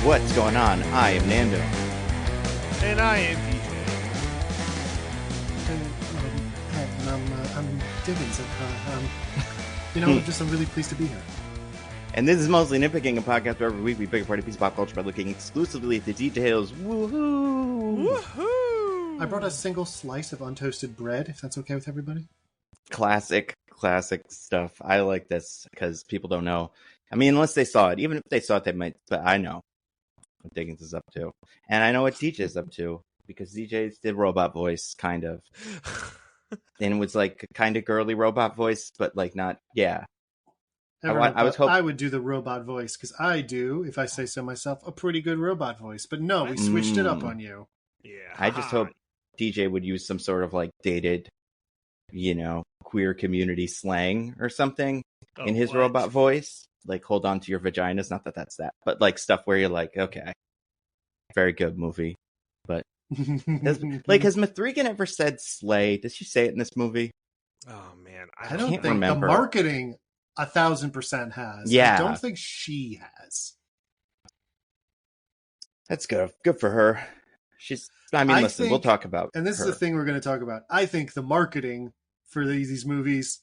What's going on? I am Nando. And I am DJ. And I'm Diggins. I'm really pleased to be here. And this is mostly Nitpicking, a podcast where every week we pick apart a piece of pop culture by looking exclusively at the details. Woohoo! Woohoo! I brought a single slice of untoasted bread, if that's okay with everybody. Classic stuff. I like this because people don't know. I mean, unless they saw it. Even if they saw it, they might. But I know what Diggins is up to. And I know what DJ is up to. Because DJ's did robot voice, kind of. And it was like a kind of girly robot voice, but like not, yeah. I would do the robot voice, because I do, if I say so myself, a pretty good robot voice. But no, we switched it up on you. Yeah. I just hope DJ would use some sort of like dated, queer community slang or something in his robot voice. Like, hold on to your vaginas. Not that that's that, but like stuff where you're like, okay, very good movie. But has M3Gan ever said slay? Does she say it in this movie? Oh man, I don't think remember. The marketing 1,000% has. Yeah. I don't think she has. That's good. Good for her. We'll talk about and this her. is the thing we're going to talk about. I think the marketing for these movies,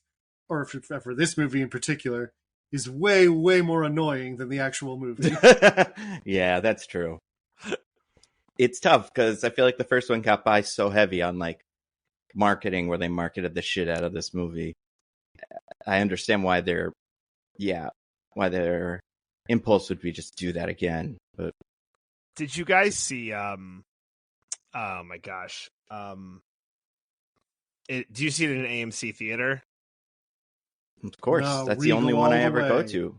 or for this movie in particular, is way, way more annoying than the actual movie. Yeah, that's true. It's tough because I feel like the first one got by so heavy on like marketing, where they marketed the shit out of this movie. I understand why their impulse would be just do that again. But did you guys see? Oh my gosh! Do you see it in an AMC theater? Of course, No, that's the only one I ever go to.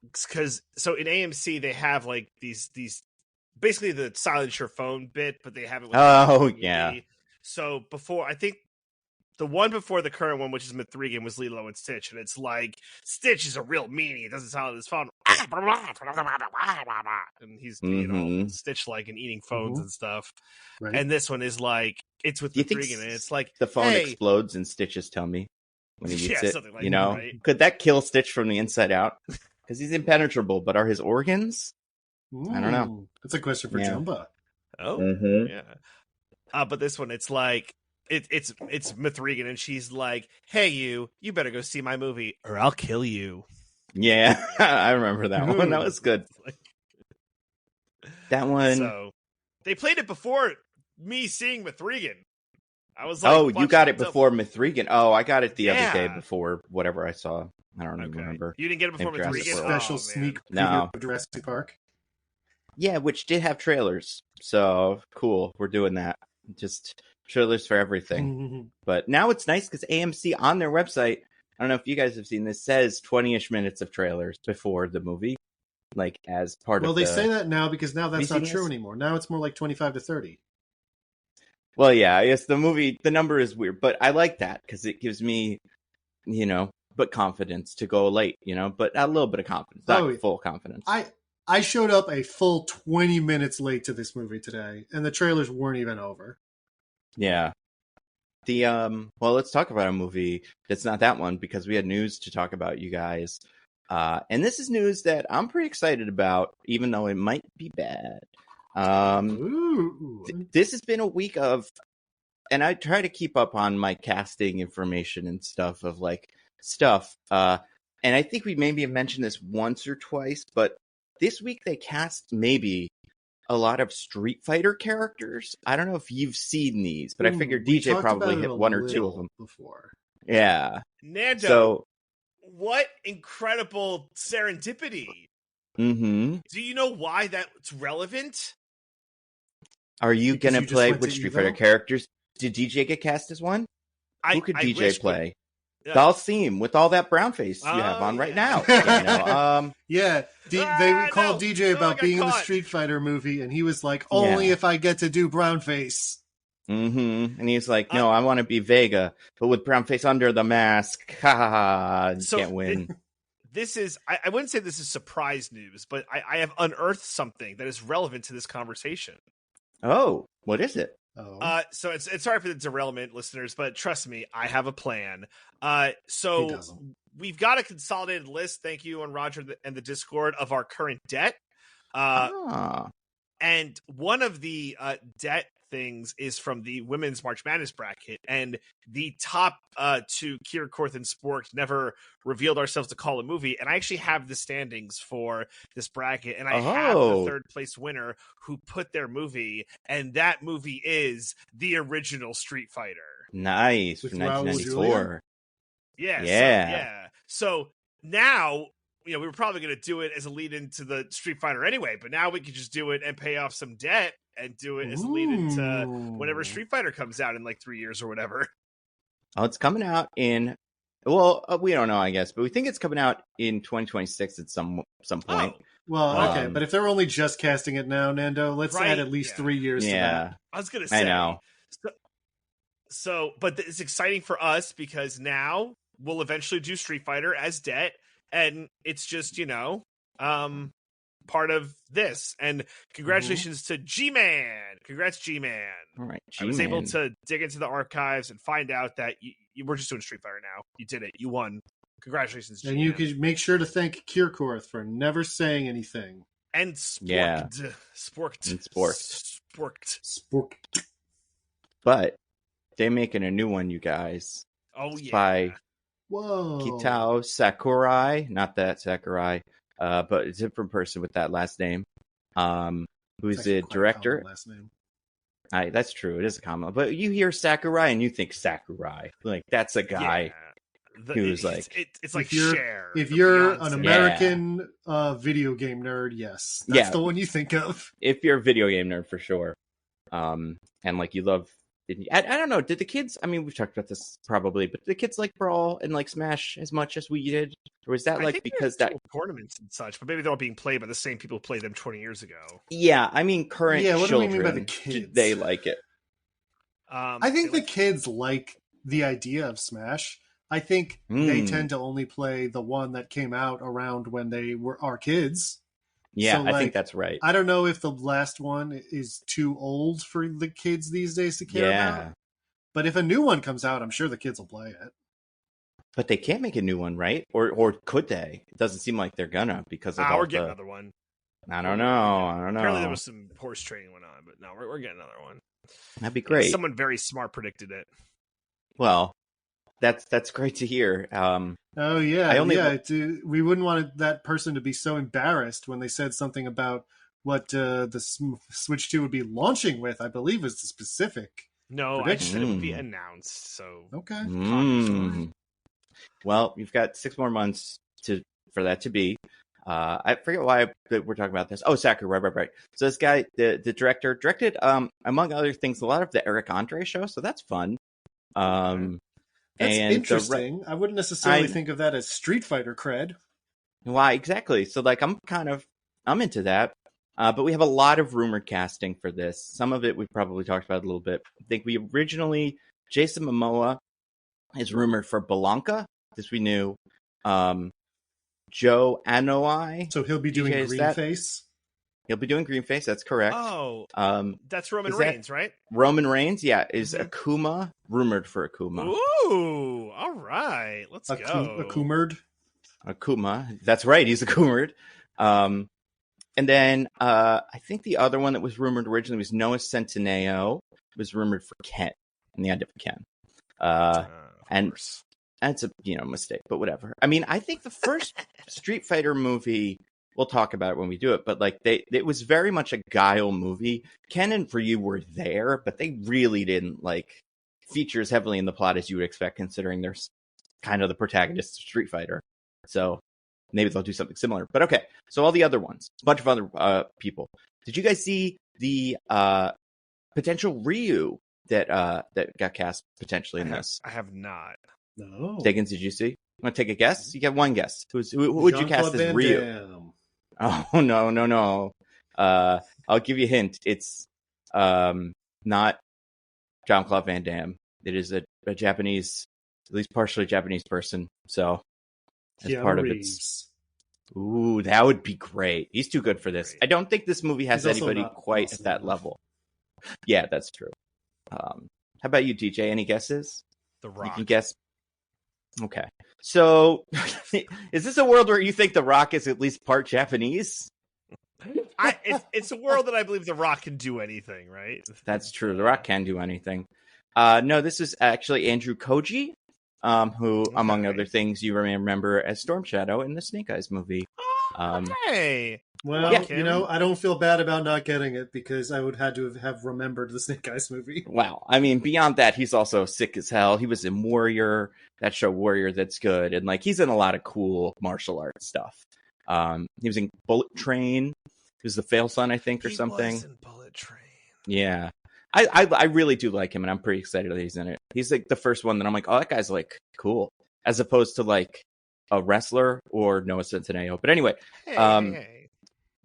Because in AMC they have like these basically the silence your phone bit, but they have it with yeah. So before, I think the one before the current one, which is M3Gan, was Lilo and Stitch, and it's like Stitch is a real meanie. It doesn't sound like his phone, and he's Stitch like and eating phones and stuff. Right. And this one is like it's with M3Gan, and it's like the phone explodes in Stitch's tummy when he eats it. Something like that, right? Could that kill Stitch from the inside out? Because he's impenetrable, but are his organs? I don't know. That's a question for Jumba. Oh, yeah. But this one, it's like it's M3Gan, and she's like, "Hey, you better go see my movie, or I'll kill you." Yeah, I remember that one. That was good. That one. So they played it before me seeing M3Gan. I was like, "Oh, you got it before M3Gan." Oh, I got it the other day before whatever I saw. I don't even remember. You didn't get it before M3Gan? Special sneak preview of Jurassic Park. Yeah, which did have trailers. So cool. We're doing that. Just trailers for everything. But now it's nice because AMC on their website, I don't know if you guys have seen this, says 20-ish minutes of trailers before the movie. Like as part of Well, they say that now because now that's not true this? anymore. Now it's more like 25 to 30. Well, yeah, I guess the number is weird, but I like that because it gives me, but confidence to go late, but a little bit of confidence, not full confidence. I showed up a full 20 minutes late to this movie today, and the trailers weren't even over. Yeah. Well, let's talk about a movie that's not that one because we had news to talk about, you guys. And this is news that I'm pretty excited about, even though it might be bad. This has been a week of, and I try to keep up on my casting information and stuff of like stuff. And I think we maybe have mentioned this once or twice, but this week they cast maybe a lot of Street Fighter characters. I don't know if you've seen these, but I figured DJ probably hit one or two of them before. Yeah. Nando, so, what incredible serendipity. Do you know why that's relevant? Are you going to play with Street Fighter characters? Did DJ get cast as one? Who could DJ play? Dalsim, with all that brown face you have on right now. They called DJ about being in the Street Fighter movie, and he was like, only if I get to do brown face. And he's like, no, I want to be Vega, but with brown face under the mask. Ha ha ha. Can't win. This is, I wouldn't say this is surprise news, but I have unearthed something that is relevant to this conversation. Oh, what is it? So it's sorry for the derailment, listeners, but trust me, I have a plan. So we've got a consolidated list. Thank you, and Roger and the Discord, of our current debt. And one of the debt things is from the women's March Madness bracket, and the top two, Kier, Korth, and Spork, never revealed ourselves to call a movie. And I actually have the standings for this bracket, and I have the third place winner who put their movie, and that movie is the original Street Fighter. Nice, from 1994. Yeah. So now, we were probably going to do it as a lead into the Street Fighter anyway, but now we could just do it and pay off some debt and do it as a lead into whenever Street Fighter comes out in like 3 years or whatever. Oh, it's coming out in, we don't know, I guess, but we think it's coming out in 2026 at some point. Well, okay, but if they're only just casting it now, Nando, let's add at least 3 years to that. I was going to say. I know. So, but it's exciting for us because now we'll eventually do Street Fighter as debt, and it's just, part of this. And congratulations to G-Man. Congrats, G-Man. All right, G-Man. I was able to dig into the archives and find out that you were just doing Street Fighter now. You did it. You won. Congratulations, G-Man. And you could make sure to thank Kierkorth for never saying anything. And Sporked. Yeah. Sporked. And Sporked. Sporked. But they're making a new one, you guys. Oh, yeah. By Whoa. Kitao Sakurai. Not that Sakurai, but a different person with that last name. Who's the director? Last name. That's true. It is a common. But you hear Sakurai and you think Sakurai. Like, that's a guy who's like... It's like Cher. If you're an American video game nerd, yes. That's the one you think of. If you're a video game nerd, for sure. And like you love... I don't know. Did the kids? I mean, we've talked about this probably, but did the kids like Brawl and like Smash as much as we did, or was that like because that tournaments and such? But maybe they're all being played by the same people who played them 20 years ago. Yeah, I mean, current what children, do we mean by the kids? They like it. I think the kids like the idea of Smash. I think they tend to only play the one that came out around when they were our kids. Yeah, so, I think that's right. I don't know if the last one is too old for the kids these days to care about. But if a new one comes out, I'm sure the kids will play it. But they can't make a new one, right? Or could they? It doesn't seem like they're gonna because of we're getting another one. I don't know. Apparently there was some horse trading went on, but no, we're getting another one. That'd be great. Someone very smart predicted it. Well, that's great to hear. Oh yeah, we wouldn't want that person to be so embarrassed when they said something about what the Switch 2 would be launching with. I believe is the specific. No, prediction. I just said it would be announced. So okay. Well, you've got 6 more months for that to be. I forget why we're talking about this. Oh, Sakurai, right. So this guy, the director, directed among other things a lot of the Eric Andre show. So that's fun. That's interesting. I wouldn't necessarily think of that as Street Fighter cred. Why exactly? So like I'm into that. But we have a lot of rumored casting for this. Some of it we've probably talked about a little bit. I think Jason Momoa is rumored for Belanca. This we knew. Joe Anoi. So he'll be doing Greenface? He'll be doing Greenface, that's correct. Oh, that's Roman Reigns, right? Roman Reigns, yeah. Is Akuma, rumored for Akuma. Ooh, all right. Let's go. Akuma, that's right, he's Akumered. And then I think the other one that was rumored originally was Noah Centineo, was rumored for Ken, and the end of Ken. And that's a mistake, but whatever. I mean, I think the first Street Fighter movie... We'll talk about it when we do it, but like it was very much a Guile movie. Ken and Ryu were there, but they really didn't like feature as heavily in the plot as you would expect, considering they're kind of the protagonists of Street Fighter. So maybe they'll do something similar. But okay, so all the other ones, a bunch of other people. Did you guys see the potential Ryu that got cast potentially in this? I have not. No. Diggins, did you see? You want to take a guess? You get one guess. Who would you cast as Ryu? Damme. Oh, no. I'll give you a hint. It's not Jean-Claude Van Damme. It is a Japanese, at least partially Japanese person. So as part of it. Ooh, that would be great. He's too good for this. I don't think this movie has anybody quite at that level. Yeah, that's true. How about you, DJ? Any guesses? The Rock. You can guess. Okay. So, is this a world where you think The Rock is at least part Japanese? It's a world that I believe The Rock can do anything, right? That's true. The Rock can do anything. No, this is actually Andrew Koji, who, among other things, you may remember as Storm Shadow in the Snake Eyes movie. Hey. Well, I don't feel bad about not getting it because I would had to have remembered the Snake Eyes movie. Wow. I mean, beyond that, he's also sick as hell. He was in Warrior, that show Warrior that's good. And he's in a lot of cool martial arts stuff. He was in Bullet Train. He was the Fail Son, I think, or something. He was in Bullet Train. Yeah. I really do like him, and I'm pretty excited that he's in it. He's the first one that I'm like, oh, that guy's cool. As opposed to a wrestler or Noah Centineo. But anyway,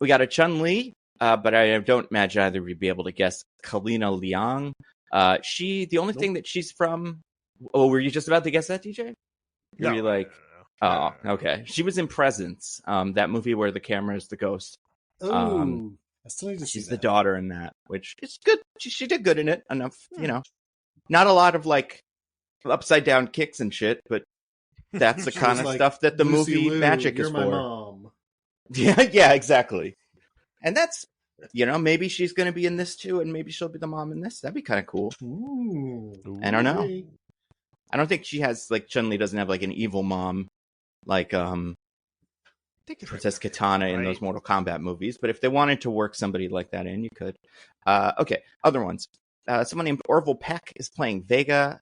we got a Chun-Li, but I don't imagine either of you be able to guess Kalina Liang. The only thing that she's from. Oh, were you just about to guess that, DJ? No, no. Oh, okay. She was in Presence, that movie where the camera is the ghost. Oh, I still need to see she's that. the daughter in that, which is good. She did good in it enough, Not a lot of upside down kicks and shit, but that's the kind of stuff that the movie magic is for. You're my mom. Yeah, exactly. And that's, maybe she's going to be in this too, and maybe she'll be the mom in this. That'd be kind of cool. Ooh. I don't know. I don't think she has Chun-Li doesn't have an evil mom Princess Katana in those Mortal Kombat movies, but if they wanted to work somebody like that in, you could. Okay, other ones. Someone named Orville Peck is playing Vega.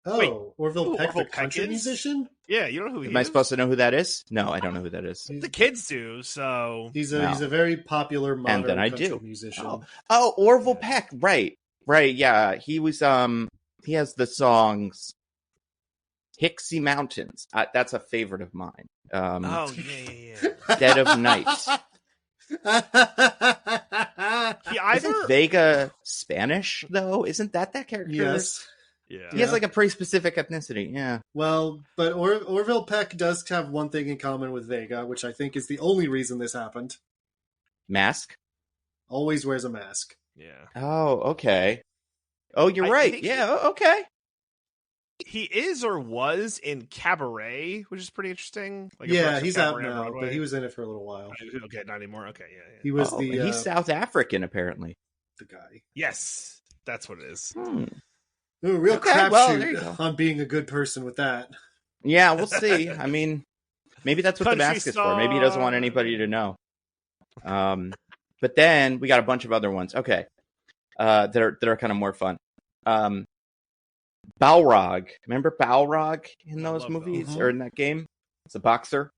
Oh, wait, Orville Peck, the country musician? Yeah, you don't know who he is? Am I supposed to know who that is? No, I don't know who that is. The kids do, so... He's a very popular modern country musician. Oh, Orville Peck, right, yeah. He was, he has the songs Hixie Mountains. That's a favorite of mine. Yeah. Dead of Night. Isn't Vega Spanish, though? Isn't that character? Yes. Yeah. He has a pretty specific ethnicity, yeah. Well, but Orville Peck does have one thing in common with Vega, which I think is the only reason this happened. Mask? Always wears a mask. Yeah. Oh, okay. Oh, you're right. Yeah, okay. He is or was in Cabaret, which is pretty interesting. He's out now, but he was in it for a little while. Okay, not anymore. Okay, yeah. He was he's South African, apparently. The guy. Yes, that's what it is. Ooh, real crapshoot on being a good person with that. Yeah, we'll see. I mean, maybe that's what the mask is for. Maybe he doesn't want anybody to know. But then we got a bunch of other ones. Okay, that are kind of more fun. Balrog. Remember Balrog in those movies or in that game? It's a boxer.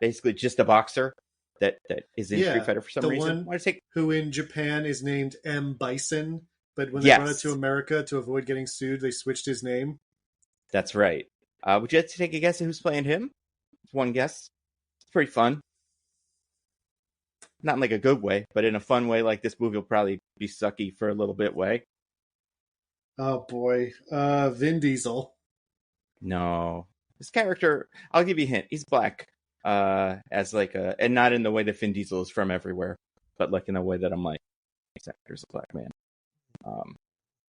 Basically just a boxer that is in Street Fighter for some reason. Who in Japan is named M. Bison, but when they brought it to America to avoid getting sued, they switched his name. That's right. Would you like to take a guess at who's playing him? It's one guess. It's pretty fun. Not in a good way, but in a fun way, this movie will probably be sucky for a little bit way. Oh boy. Vin Diesel. No. This character, I'll give you a hint. He's black. As and not in the way that Vin Diesel is from everywhere, but in the way that I'm this actor's a black man.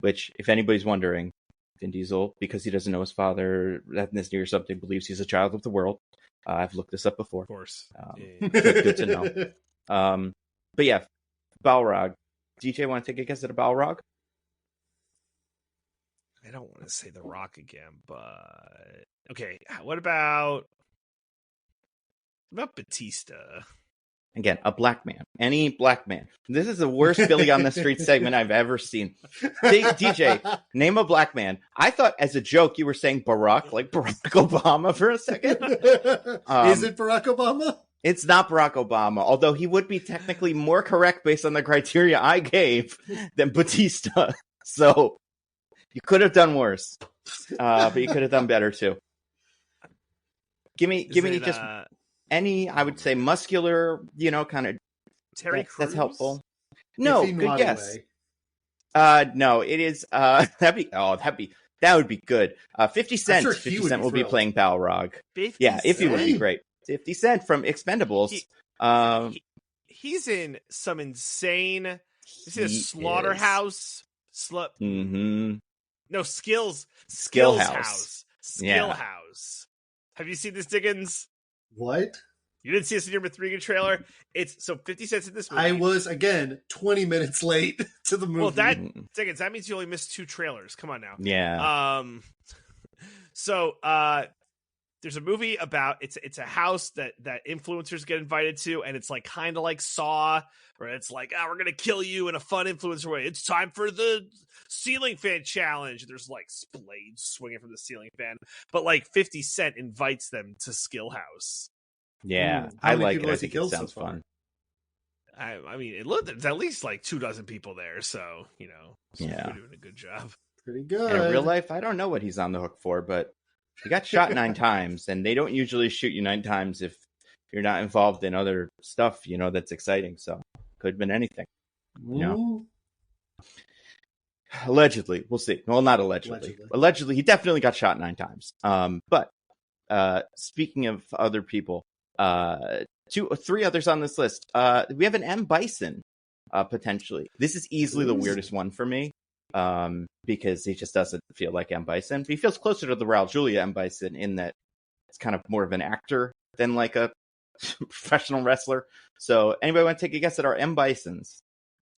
Which, if anybody's wondering, Vin Diesel, because he doesn't know his father, ethnicity or something, believes he's a child of the world. I've looked this up before. Of course. Good to know. But yeah, Balrog. DJ, want to take a guess at a Balrog? I don't want to say The Rock again, but okay. What about Batista? Again, a black man. Any black man. This is the worst Billy on the Street segment I've ever seen. DJ, name a black man. I thought as a joke you were saying Barack, like Barack Obama for a second. Is it Barack Obama? It's not Barack Obama, although he would be technically more correct based on the criteria I gave than Batista. So you could have done worse, but you could have done better too. Give me just any, I would say, muscular, kind of. Terry Crews? That's helpful. No, good guess. No, it is. That would be good. 50 Cent. Sure 50 Cent will be playing Balrog. 50 yeah, if he would be great. 50 Cent from Expendables. He's in some insane. Is it a slaughterhouse? Mm-hmm. No, Skills House. Skill Yeah. House. Have you seen this, Diggins? What? You didn't see this in your M3Gan trailer? It's so 50 cents in this movie. I was, again, 20 minutes late to the movie. Well, Diggins, that means you only missed 2 trailers. Come on now. Yeah. So there's a movie about it's a house that influencers get invited to, and it's like kind of like Saw, where it's like, we're gonna kill you in a fun influencer way. It's time for the ceiling fan challenge. There's like blades swinging from the ceiling fan, but like 50 Cent invites them to Skill House. Yeah, How I many like people it. I has he think it killed sounds so far? fun. I mean, it looked there's at least like 24 people there, so Yeah. we're doing a good job. Pretty good. And in real life, I don't know what he's on the hook for, but he got shot 9 times, and they don't usually shoot you 9 times if you're not involved in other stuff, that's exciting. So could have been anything. Allegedly, we'll see. Well, not allegedly. Allegedly, he definitely got shot 9 times. But speaking of other people, 2 or 3 others on this list. We have an M. Bison, potentially. This is easily the weirdest one for me, because he just doesn't feel like M. Bison. But he feels closer to the Raul Julia M. Bison in that it's kind of more of an actor than like a professional wrestler. So, anybody want to take a guess at our M. Bisons?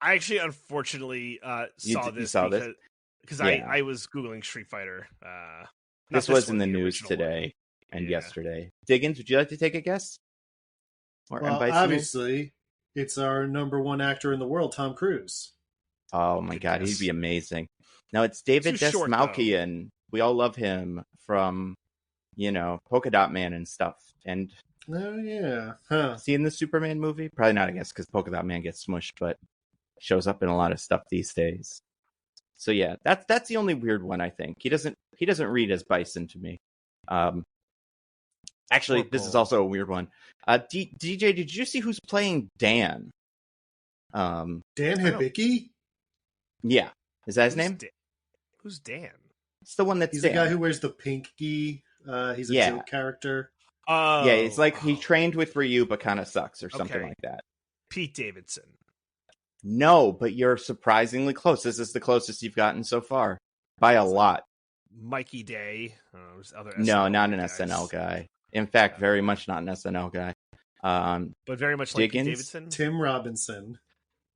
I actually, unfortunately, saw this because I was Googling Street Fighter. This was in the news today and yesterday. Diggins, would you like to take a guess? Or well, obviously, it's our number 1 actor in the world, Tom Cruise. Oh my God, he'd be amazing. Now it's David Desmalkian. We all love him from, Polka Dot Man and stuff. And oh yeah, huh? See in the Superman movie? Probably not, I guess, because Polka Dot Man gets smushed, but shows up in a lot of stuff these days. So yeah, that's the only weird one, I think. He doesn't read as Bison to me. Actually, this is also a weird one. DJ, did you see who's playing Dan? Dan Hibicki? Yeah. Is that his name? Who's Dan? It's the one that's He's the guy who wears the pink gi. He's a joke character. Oh. Yeah, it's like he trained with Ryu but kind of sucks or something like that. Pete Davidson. No, but you're surprisingly close. This is the closest you've gotten so far. By a lot. Mikey Day. Other no, not an SNL guy. In fact, very much not an SNL guy. But very much Diggins? like Pete Davidson? Tim Robinson.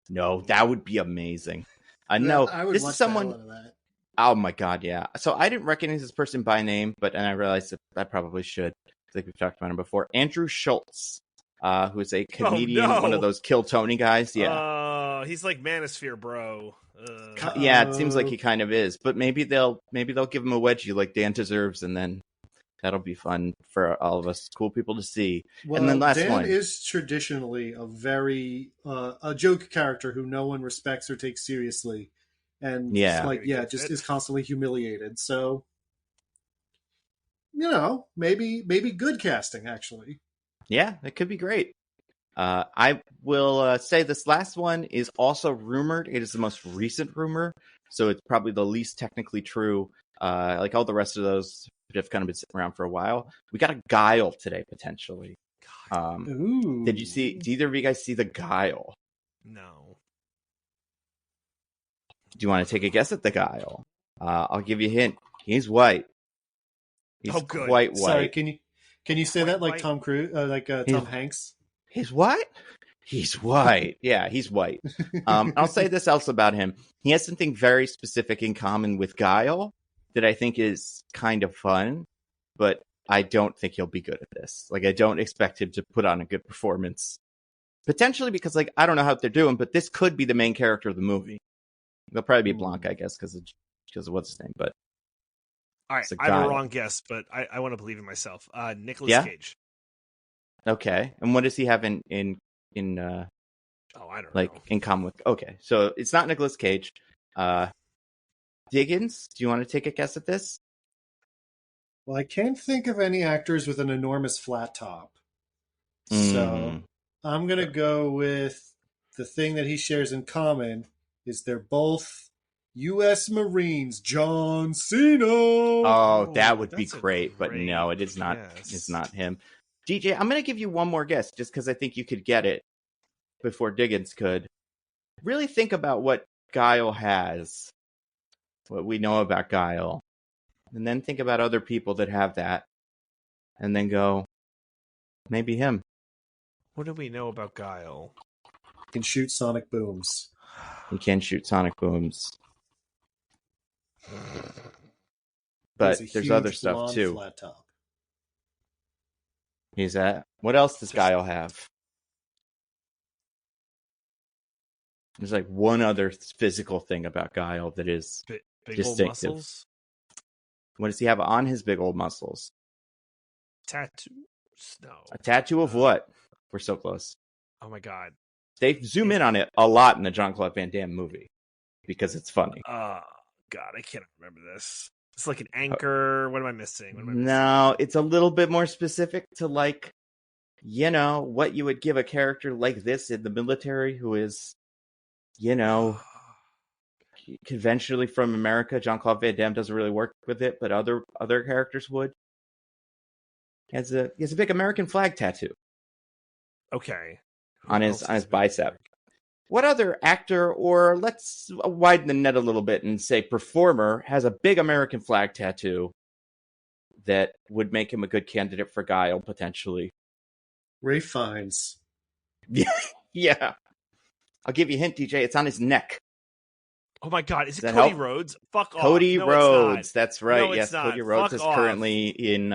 No, that would be amazing. No, this is someone. Oh my God, yeah. So I didn't recognize this person by name, and I realized that I probably should. I think we've talked about him before. Andrew Schultz, who is a comedian, one of those Kill Tony guys. Yeah. He's like Manosphere, bro. Yeah, it seems like he kind of is. But maybe they'll give him a wedgie like Dan deserves, and then that'll be fun for all of us cool people to see. Well, and then last Dan one is traditionally a very a joke character who no one respects or takes seriously, and just is constantly humiliated. So, maybe good casting actually. Yeah, it could be great. I will say this last one is also rumored. It is the most recent rumor, so it's probably the least technically true. Like all the rest of those have kind of been sitting around for a while. We got a Guile today, potentially. Did either of you guys see the Guile? No. Do you want to take a guess at the Guile? I'll give you a hint. He's white. He's quite white. Sorry, can you say that like Tom Cruise, Tom Hanks? He's what? He's white. Yeah, he's white. I'll say this else about him. He has something very specific in common with Guile that I think is kind of fun, but I don't think he'll be good at this. Like, I don't expect him to put on a good performance. Potentially because, I don't know how they're doing, but this could be the main character of the movie. They'll probably be Blanc, I guess, because of what's his name. But all right, I have a wrong guess, but I want to believe in myself. Nicolas Cage. Okay, and what does he have in I don't know. In common with? Okay, so it's not Nicolas Cage. Diggins, do you want to take a guess at this? Well, I can't think of any actors with an enormous flat top. So I'm going to go with the thing that he shares in common is they're both U.S. Marines, John Cena. Oh, that would be great, but no, it is not. It's not him. DJ, I'm going to give you one more guess just because I think you could get it before Diggins could. Really think about what Guile has, what we know about Guile. and then think about other people that have that, and then go, maybe him. What do we know about Guile? Can shoot sonic booms. He can shoot sonic booms. He But has a there's huge other stuff blonde too. Flat top. He's at. What else does Guile have? There's like one other physical thing about Guile that is Big old distinctive. muscles? What does he have on his big old muscles? Tattoos? No. A tattoo of what? We're so close. Oh my god. They zoom in on it a lot in the Jean-Claude Van Damme movie because it's funny. Oh god, I can't remember this. It's like an anchor. What am I missing? No, it's a little bit more specific to like, you know, what you would give a character like this in the military who is, you know, conventionally from America. Jean-Claude Van Damme doesn't really work with it, but other characters would. He has a big American flag tattoo. Okay. On his bicep. What other actor, or let's widen the net a little bit and say performer, has a big American flag tattoo that would make him a good candidate for Guile, potentially? Ray Fiennes. Yeah. I'll give you a hint, DJ. It's on his neck. Oh my god, is it Does that Cody help? Rhodes? Fuck off. Cody No, Rhodes. That's right. No, yes, not. Cody Rhodes Fuck is off. currently in,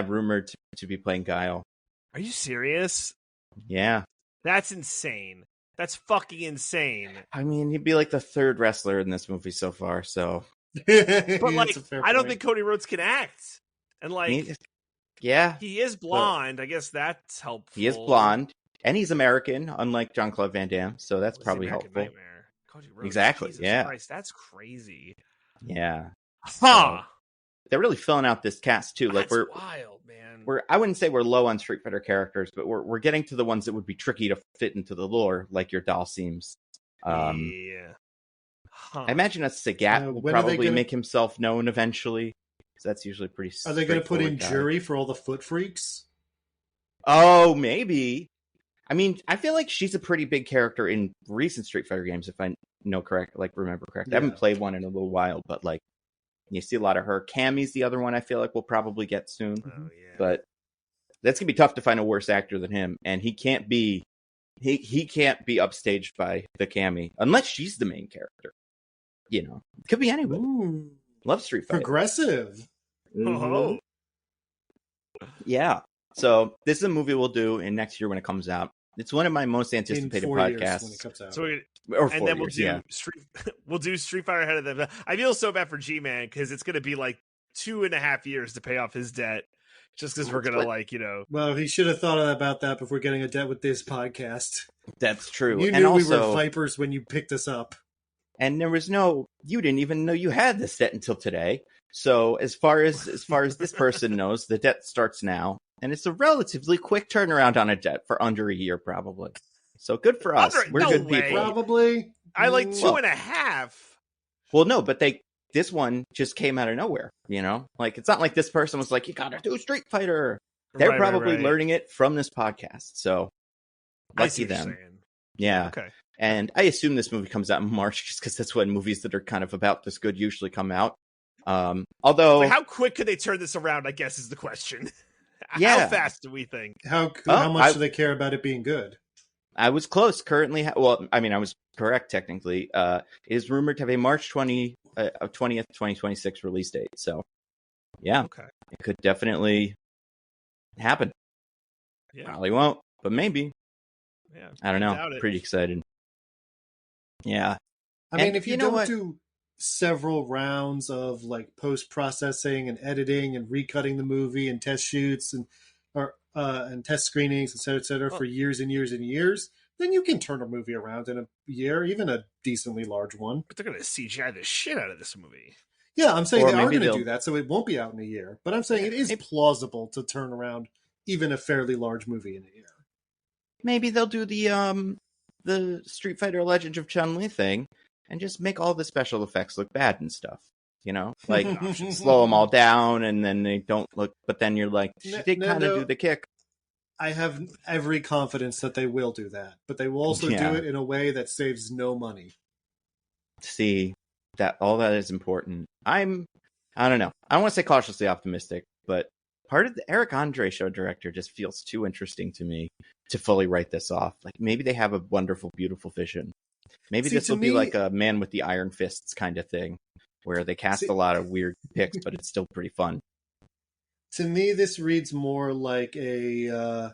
rumored to be playing Guile. Are you serious? Yeah. That's insane. That's fucking insane. I mean, he'd be like the third wrestler in this movie so far, so. But like, That's a fair I don't point. think Cody Rhodes can act. And like, Yeah. he is blonde. I guess that's helpful. He is blonde, and he's American, unlike Jean-Claude Van Damme, so that's probably American helpful. Nightmare. Cody Rhodes. Exactly, Jesus yeah. Christ, that's crazy. Yeah. Huh. So, they're really filling out this cast too. Like That's wild, man. I wouldn't say we're low on Street Fighter characters, but we're getting to the ones that would be tricky to fit into the lore, like your Dalsims. Yeah. Huh. I imagine a Sagat will when are they probably gonna- make himself known eventually, because that's usually pretty. Are they going to put in straightforward guy. jury for all the foot freaks? Oh, maybe. I mean, I feel like she's a pretty big character in recent Street Fighter games, if I remember correct. I haven't played one in a little while, but like, you see a lot of her. Cammy's the other one I feel like we'll probably get soon. Oh, yeah. But that's gonna be tough to find a worse actor than him, and he can't be upstaged by the Cammy unless she's the main character. You know, it could be anybody. Ooh, Love Street Fighter. progressive. Oh. Yeah. So this is a movie we'll do in next year when it comes out. It's one of my most anticipated in 4 years podcasts. when it comes out. So Or then we'll 4 years, do yeah. we'll do Street Fighter ahead of them. I feel so bad for G-Man because it's going to be like 2.5 years to pay off his debt, just because we're going to Well, he should have thought about that before getting a debt with this podcast. That's true. You and knew also, we were vipers when you picked us up. And there was you didn't even know you had this debt until today. So as far as this person knows, the debt starts now, and it's a relatively quick turnaround on a debt for under a year, probably. So good for us. We're no good way. people. Probably. I like 2.5. Well, no, but this one just came out of nowhere. You know, like it's not like this person was like, "You gotta do Street Fighter." They're probably learning it from this podcast. So lucky them. Yeah. Okay. And I assume this movie comes out in March just because that's when movies that are kind of about this good usually come out. Although, how quick could they turn this around? I guess is the question. Yeah. How fast do we think? How much do they care about it being good? I was close. Currently, I was correct technically. It is rumored to have a March 20th, 2026 release date. So, yeah, Okay. It could definitely happen. Yeah. Probably won't, but maybe. Yeah. I don't know. doubt it. Pretty excited. Yeah. I mean, And if you you know don't what? do several rounds of like post processing and editing and recutting the movie and test shoots and test screenings, et cetera, for years and years and years, then you can turn a movie around in a year, even a decently large one. But they're going to CGI the shit out of this movie. Yeah, I'm saying Or they are maybe going to they'll- do that, so it won't be out in a year. But I'm saying it is plausible to turn around even a fairly large movie in a year. Maybe they'll do the Street Fighter Legends of Chun-Li thing and just make all the special effects look bad and stuff. You know, like slow them all down and then they don't look. But then you're like, she did kind Nando, of do the kick. I have every confidence that they will do that, but they will also Yeah. do it in a way that saves no money. See, that all that is important. I'm I don't know. I don't want to say cautiously optimistic, but part of the Eric Andre show director just feels too interesting to me to fully write this off. Like maybe they have a wonderful, beautiful vision. Maybe this will be like a Man with the Iron Fists kind of thing, where they cast a lot of weird picks, but it's still pretty fun. To me, this reads more like a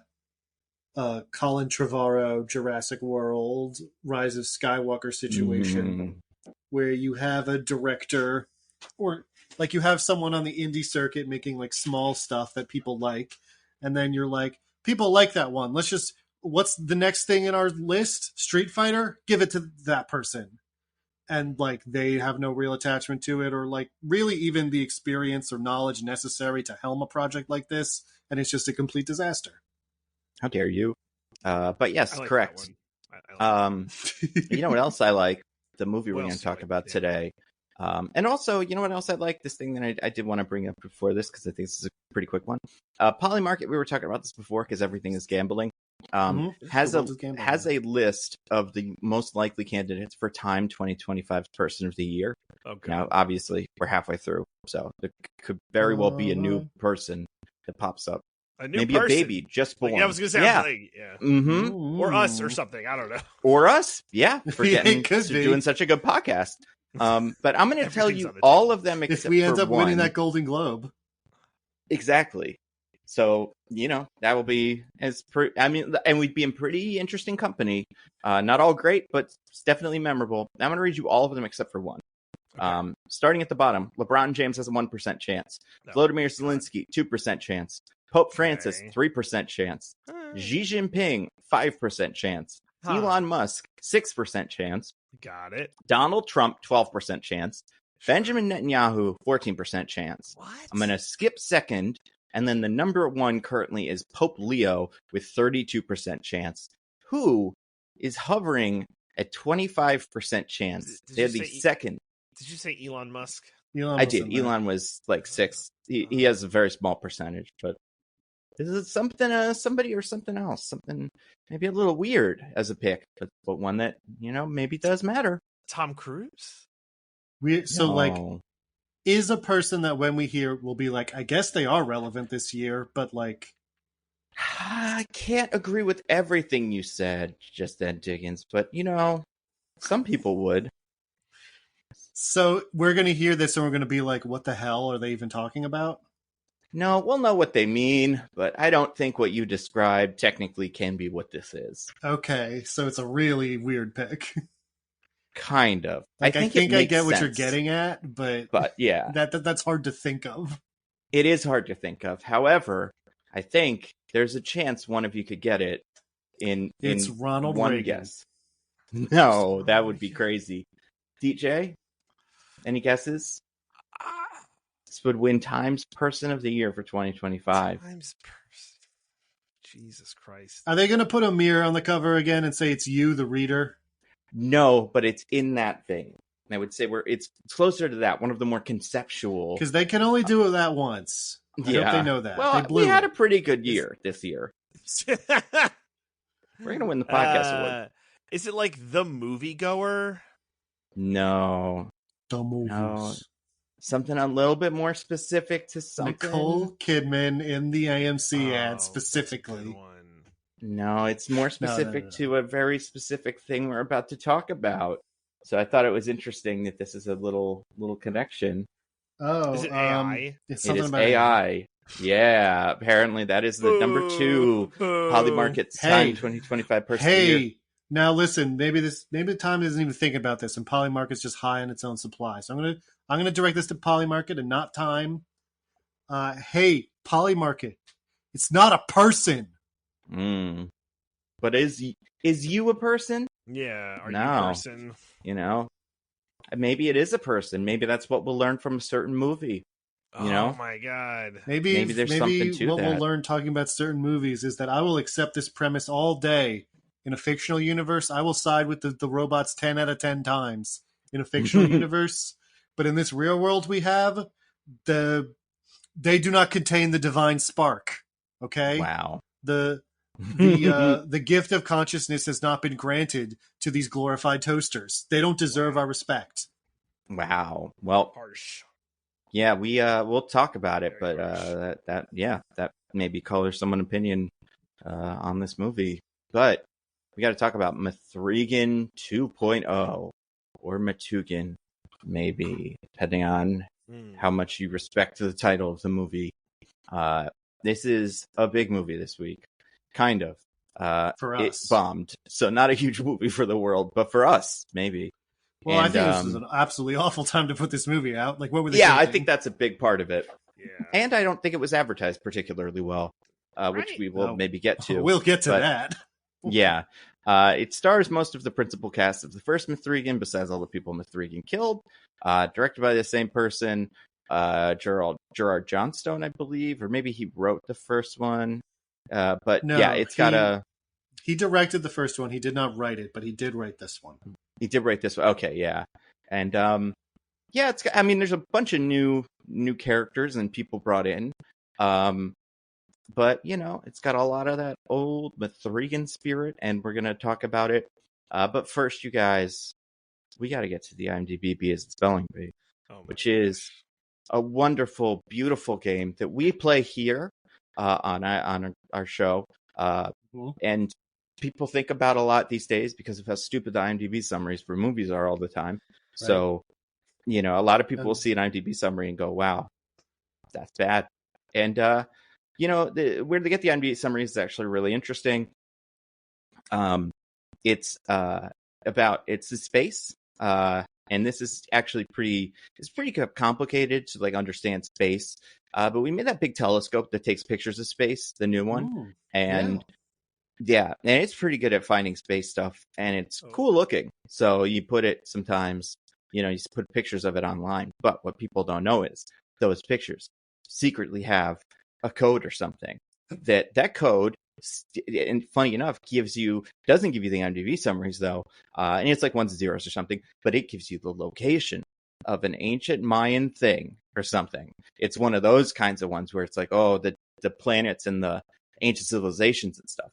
Colin Trevorrow Jurassic World Rise of Skywalker situation, where you have a director, or like you have someone on the indie circuit making like small stuff that people like, and then you're like, people like that one. What's the next thing in our list? Street Fighter? Give it to that person. And like they have no real attachment to it, or like really even the experience or knowledge necessary to helm a project like this, and it's just a complete disaster. How dare you? But yes, like correct. You know what else I like? The movie we're going to talk about today. And also, you know what else I like? This thing that I did want to bring up before this, because I think this is a pretty quick one. Polymarket, we were talking about this before, because everything is gambling. Has a list of the most likely candidates for Time 2025's Person of the Year. Okay. Now, obviously, we're halfway through, so there could very well be a new person that pops up. Maybe a baby just born. Like, I was going to say, or us or something. I don't know. Or us, for doing such a good podcast. But I'm going to tell you all of them except for one. If we end up winning that Golden Globe. Exactly. So, that will be and we'd be in pretty interesting company. Not all great, but it's definitely memorable. I'm going to read you all of them except for one. Okay. Starting at the bottom, LeBron James has a 1% chance. Vladimir Zelensky, 2% chance. Pope Francis, 3% chance. Xi Jinping, 5% chance. Elon Musk, 6% chance. Got it. Donald Trump, 12% chance. Benjamin Netanyahu, 14% chance. What? I'm going to skip second. And then the number one currently is Pope Leo with 32% chance, who is hovering at 25% chance. They're the second. Did you say Elon Musk? I did. Elon was like 6. He has a very small percentage, but this is something, somebody or something else. Something maybe a little weird as a pick, but one that, maybe does matter. Tom Cruise? Is a person that when we hear we'll be like, I guess they are relevant this year, but like... I can't agree with everything you said just then, Diggins, but, some people would. So we're going to hear this and we're going to be like, what the hell are they even talking about? No, we'll know what they mean, but I don't think what you described technically can be what this is. Okay, so it's a really weird pick. Kind of. Like, I think I get what you're getting at, but yeah, that's hard to think of. It is hard to think of. However, I think there's a chance one of you could get it in Ronald one Reagan. guess. No, that would be crazy. DJ, any guesses? This would win Times Person of the Year for 2025. Times Person. Jesus Christ. Are they going to put a mirror on the cover again and say it's you, the reader? No, but it's in that thing. And I would say it's closer to that, one of the more conceptual. Because they can only do it that once. I hope they know that. Well, we had a pretty good year this year. We're going to win the podcast award. Is it like The Moviegoer? No. The movies. No. Something a little bit more specific to something. Nicole Kidman in the AMC ad specifically. No, it's more specific to a very specific thing we're about to talk about. So I thought it was interesting that this is a little connection. Oh, is it AI? It is AI. Yeah, apparently that is the number 2 Polymarket Time 2025 Person of the Year. Now listen, maybe Time isn't even thinking about this, and Polymarket's just high on its own supply. So I'm gonna direct this to Polymarket and not Time. Hey, Polymarket, it's not a person. But is you a person? Yeah, are you a person? Maybe it is a person. Maybe that's what we'll learn from a certain movie. Oh my god. Maybe there's something to what we'll learn talking about certain movies is that I will accept this premise all day. In a fictional universe, I will side with the robots 10 out of 10 times in a fictional universe. But in this real world we have, they do not contain the divine spark. Okay? Wow. The gift of consciousness has not been granted to these glorified toasters. They don't deserve our respect. Wow. Well, harsh. Yeah, we'll talk about it, Very but harsh. that maybe colors someone's opinion on this movie. But we got to talk about M3Gan 2.0 or Matugan, maybe depending on how much you respect the title of the movie. This is a big movie this week, kind of. For It us. bombed, so not a huge movie for the world, but for us, maybe. Well, I And think this was an absolutely awful time to put this movie out. Like, what were they yeah, I thinking? think that's a big part of it. Yeah. And I don't think it was advertised particularly well, which Right. we will maybe get to. We'll get to But that. yeah, it stars most of the principal cast of the first M3Gan, besides all the people M3Gan killed. Directed by the same person, Gerard Johnstone, I believe, or maybe he wrote the first one. But No, yeah, it's got a. He directed the first one. He did not write it, but he did write this one. He did write this one. Okay, yeah, and yeah, it's. I mean, there's a bunch of new characters and people brought in. But, you know, it's got a lot of that old M3Gan spirit, and we're going to talk about it. But first, you guys, we got to get to the IMDb as the spelling bee, which is a wonderful, beautiful game that we play here on our show. And people think about a lot these days because of how stupid the IMDb summaries for movies are all the time. Right. So, you know, a lot of people will see an IMDb summary and go, wow, that's bad. And, you know, where they get the IMDb summary is actually really interesting. It's the space, and this is actually pretty complicated to like understand space. But we made that big telescope that takes pictures of space, the new one, and it's pretty good at finding space stuff, and it's cool looking. So you put it sometimes, you know, you put pictures of it online. But what people don't know is those pictures secretly have a code or something. That code, and funny enough, doesn't give you the IMDb summaries though, and it's like ones and zeros or something, but it gives you the location of an ancient Mayan thing or something. It's one of those kinds of ones where it's like, oh, the planets and the ancient civilizations and stuff.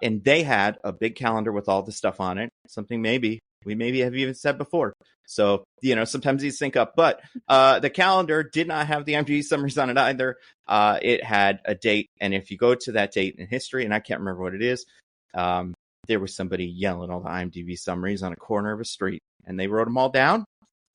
And they had a big calendar with all the stuff on it. Something we have even said before. So, you know, sometimes these sync up. But the calendar did not have the IMDb summaries on it either. It had a date. And if you go to that date in history, and I can't remember what it is, there was somebody yelling all the IMDb summaries on a corner of a street. And they wrote them all down.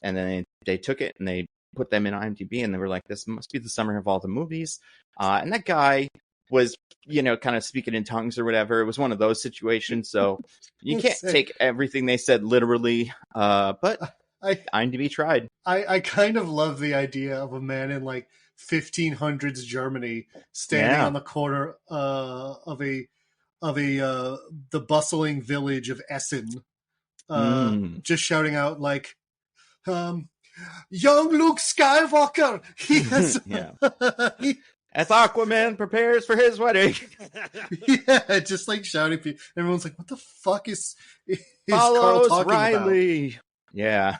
And then they took it and they put them in IMDb. And they were like, this must be the summary of all the movies. And that guy was, you know, kind of speaking in tongues or whatever. It was one of those situations. So you can't take everything they said literally. But IMDb tried. I kind of love the idea of a man in like 1500s Germany standing on the corner of the bustling village of Essen, just shouting out like, young Luke Skywalker, he has as Aquaman prepares for his wedding. Yeah, just like shouting. Everyone's like, what the fuck is Follows Carl talking Riley about? Yeah,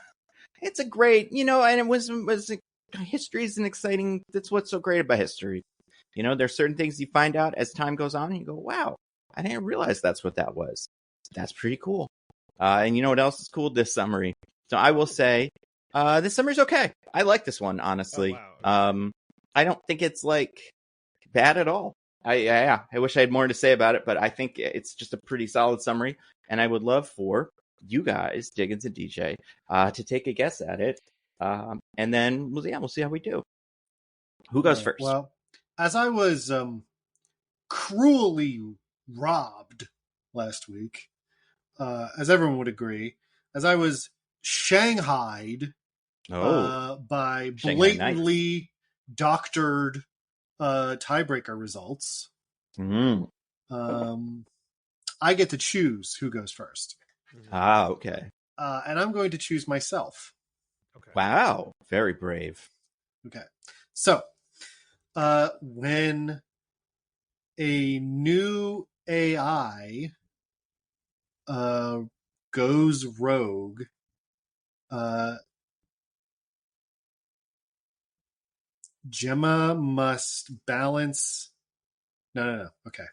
it's a great, you know, and it was history is an exciting. That's what's so great about history. You know, there's certain things you find out as time goes on, and you go, wow, I didn't realize that's what that was. That's pretty cool. And you know what else is cool? This summary. So I will say, this summary's okay. I like this one, honestly. I don't think it's like bad at all. I wish I had more to say about it, but I think it's just a pretty solid summary. And I would love for you guys, Diggins and DJ, to take a guess at it. And then we'll see how we do. Who goes first? Well, as I was cruelly robbed last week, as everyone would agree, as I was shanghaied by blatantly doctored tiebreaker results. I get to choose who goes first. Okay. And I'm going to choose myself. Okay. Wow. Very brave. Okay. So, when a new AI goes rogue, Gemma must balance. No. Okay.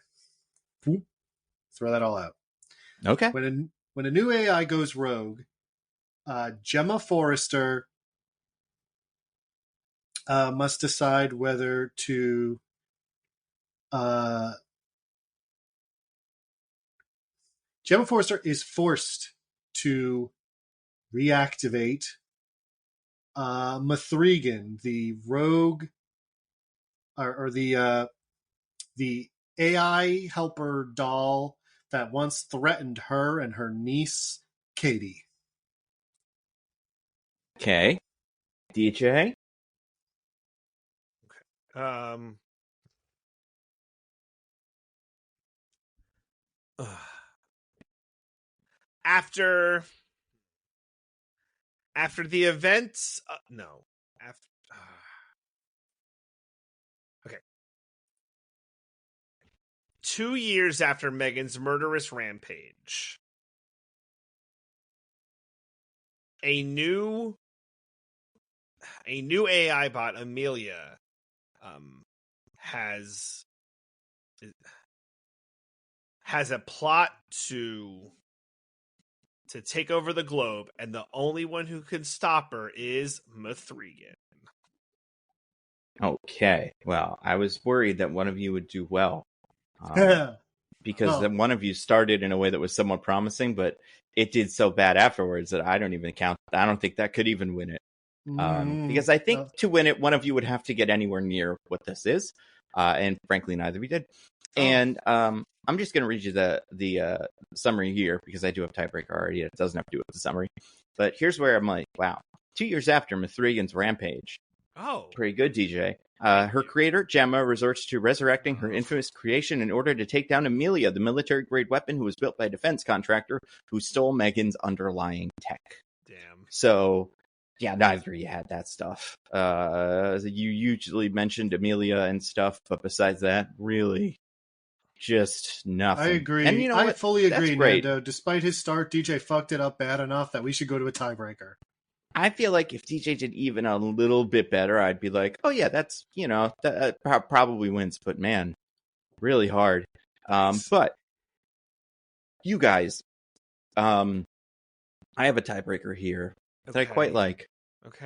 Throw that all out. Okay. When a new AI goes rogue, Gemma Forrester must decide whether to Gemma Forrester is forced to reactivate M3Gan, the rogue or the AI helper doll that once threatened her and her niece, Katie. Okay. DJ? Um. After the events, no. After. Okay. 2 years after Megan's murderous rampage, a new AI bot, Amelia, has a plot to take over the globe, and the only one who can stop her is M3Gan. Okay. Well, I was worried that one of you would do well. Because one of you started in a way that was somewhat promising, but it did so bad afterwards that I don't even count. I don't think that could even win it. Because I think to win it, one of you would have to get anywhere near what this is. And frankly, neither of you did. And I'm just going to read you the summary here because I do have tiebreaker already. It doesn't have to do with the summary. But here's where I'm like, wow. 2 years after M3Gan's rampage. Oh. Pretty good, DJ. Her creator, Gemma, resorts to resurrecting her infamous creation in order to take down Amelia, the military-grade weapon who was built by a defense contractor who stole Megan's underlying tech. Damn. So, yeah, neither of you had that stuff. You usually mentioned Amelia and stuff, but besides that, really, just nothing. I agree. And you know I fully agree, great. Nando. Despite his start, DJ fucked it up bad enough that we should go to a tiebreaker. I feel like if DJ did even a little bit better, I'd be like, oh yeah, that's, that probably wins. But man, really hard. But you guys, I have a tiebreaker here that I quite like. Okay.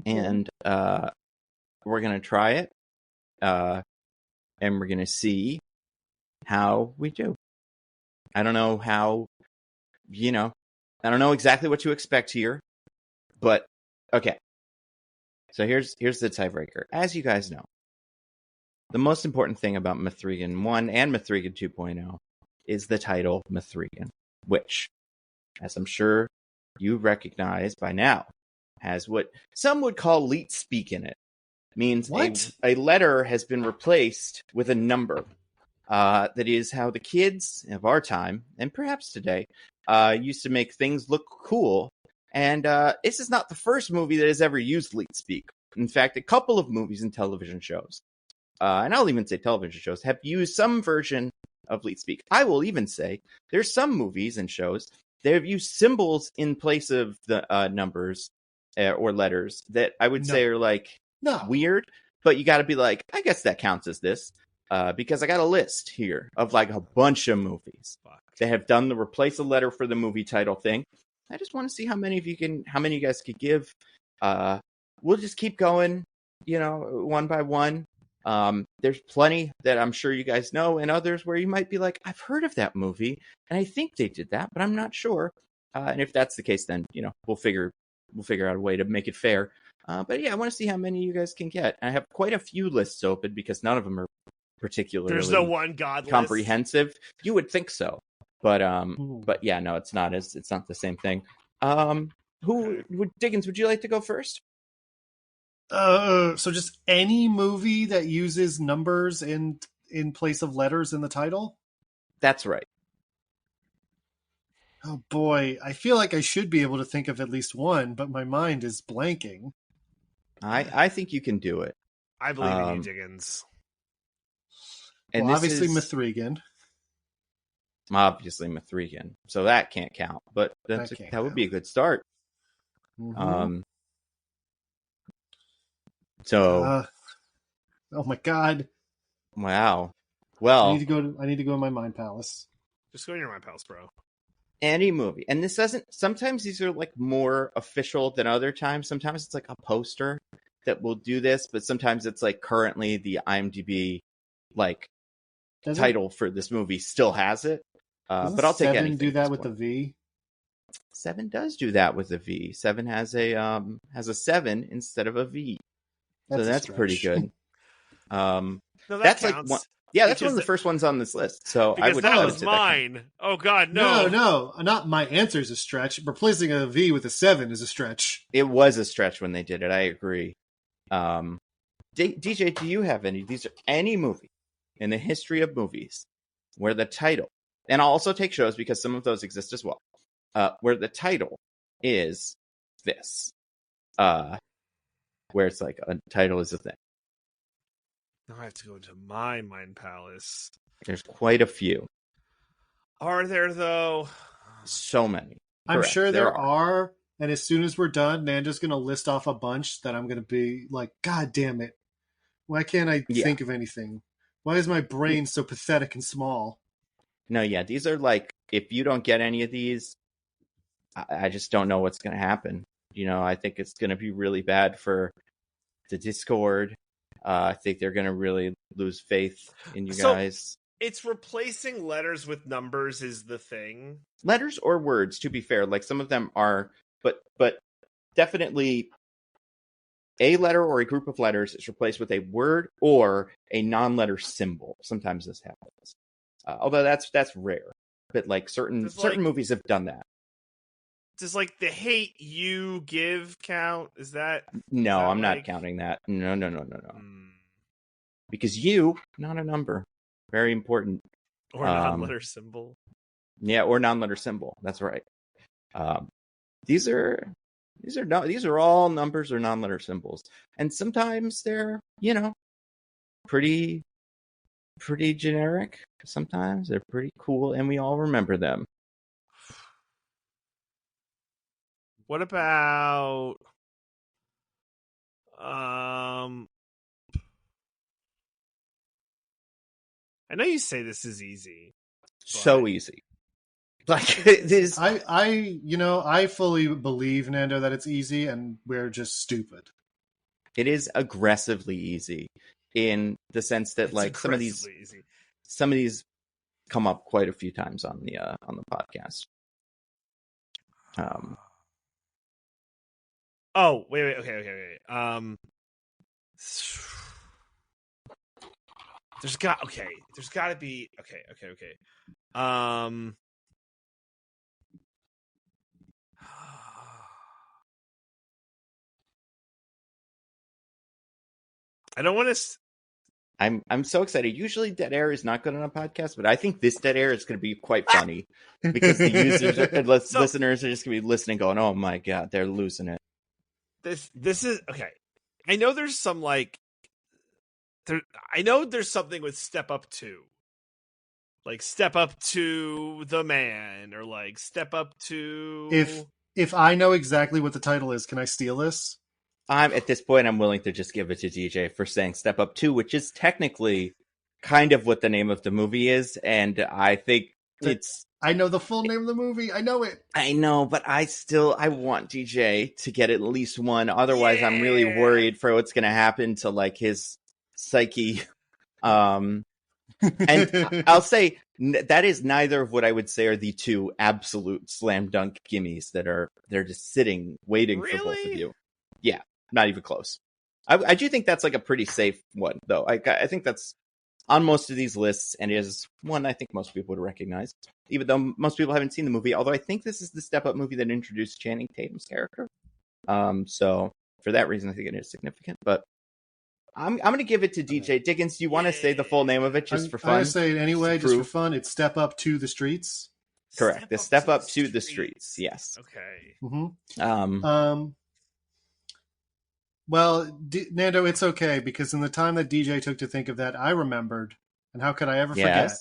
And we're going to try it. And we're going to see how we do. I don't know how, I don't know exactly what to expect here. But, okay. So here's the tiebreaker. As you guys know, the most important thing about M3Gan 1 and M3Gan 2.0 is the title M3Gan, which, as I'm sure you recognize by now, has what some would call Leetspeak in it. Means a letter has been replaced with a number. That is how the kids of our time, and perhaps today, used to make things look cool. And this is not the first movie that has ever used Leetspeak. In fact, a couple of movies and television shows, and I'll even say television shows, have used some version of Leetspeak. I will even say there's some movies and shows that have used symbols in place of the numbers or letters that I would say are like weird, but you got to be like, I guess that counts as this. Because I got a list here of like a bunch of movies that have done the replace a letter for the movie title thing. I just want to see how many you guys could give. We'll just keep going, one by one. There's plenty that I'm sure you guys know, and others where you might be like, I've heard of that movie, and I think they did that, but I'm not sure. And if that's the case, then we'll figure out a way to make it fair. But yeah, I want to see how many you guys can get. And I have quite a few lists open because none of them are particularly there's no one god comprehensive list. You would think so, but yeah, no, it's not the same thing. Diggins, would you like to go first? So just any movie that uses numbers in place of letters in the title? That's right. Oh boy, I feel like I should be able to think of at least one, but my mind is blanking. I think you can do it. I believe in you, Diggins. And well, obviously M3Gan. Obviously M3Gan. So that can't count, but that would be a good start. Mm-hmm. So oh my god. Wow. Well, I need to go in my mind palace. Just go in your mind palace, bro. Any movie. And sometimes these are like more official than other times. Sometimes it's like a poster. that will do this, but sometimes it's like currently the IMDb like title for this movie still has it. But I'll take anything. 7 do that with the V? 7 does do that with a V. 7 has a 7 instead of a V. So that's pretty good. No, that's counts. Like one, yeah, that's one of the first ones on this list. So because that was mine. Oh God, no, not my answer is a stretch. Replacing a V with a 7 is a stretch. It was a stretch when they did it. I agree. DJ, do you have any movie in the history of movies where the title, and I'll also take shows because some of those exist as well, where the title is this, where it's like a title is a thing? Now I have to go into my mind palace. There's quite a few. Are there, though? So many. I'm sure there are. And as soon as we're done, Nando's going to list off a bunch that I'm going to be like, God damn it. Why can't I think of anything? Why is my brain so pathetic and small? No, yeah. These are like, if you don't get any of these, I just don't know what's going to happen. I think it's going to be really bad for the Discord. I think they're going to really lose faith in you guys. It's replacing letters with numbers is the thing. Letters or words, to be fair. Like some of them are, but definitely a letter or a group of letters is replaced with a word or a non-letter symbol. Sometimes this happens. Although that's rare. But like certain movies have done that. Does like the hate you give count? Is that No, I'm not counting that. No. Because you, not a number. Very important. Or non-letter symbol. Yeah, or non-letter symbol. That's right. These are all numbers or non-letter symbols. And sometimes they're, pretty generic. Sometimes they're pretty cool and we all remember them. What about I know you say this is easy. So easy. Like this I fully believe, Nando, that it's easy and we're just stupid. It is aggressively easy in the sense that some of these come up quite a few times on the podcast. Oh, wait. Okay. There's got to be okay. I don't want to. I'm so excited. Usually, dead air is not good on a podcast, but I think this dead air is going to be quite funny because the users and listeners are just going to be listening, going, "Oh my god, they're losing it." This is okay. I know there's some I know there's something with Step Up 2. Like Step Up to the Man, or like Step Up to... If I know exactly what the title is, can I steal this? At this point, I'm willing to just give it to DJ for saying Step Up 2, which is technically kind of what the name of the movie is, and I think I know the full name of the movie. I know it. I know, but I want DJ to get at least one. Otherwise, I'm really worried for what's going to happen to like his psyche. And I'll say that is neither of what I would say are the two absolute slam dunk gimmies they're just sitting waiting for both of you. Yeah, not even close. I do think that's like a pretty safe one though. I think that's on most of these lists and is one I think most people would recognize, even though most people haven't seen the movie. Although I think this is the Step Up movie that introduced Channing Tatum's character. So for that reason, I think it is significant. But I'm going to give it to DJ Diggins. Do you want to say the full name of it just for fun? I'm going to say it anyway, just for fun. It's Step Up to the Streets. Correct. Step Up to the Streets. Yes. Okay. Mm-hmm. Well, Nando, it's okay because in the time that DJ took to think of that, I remembered, and how could I ever forget?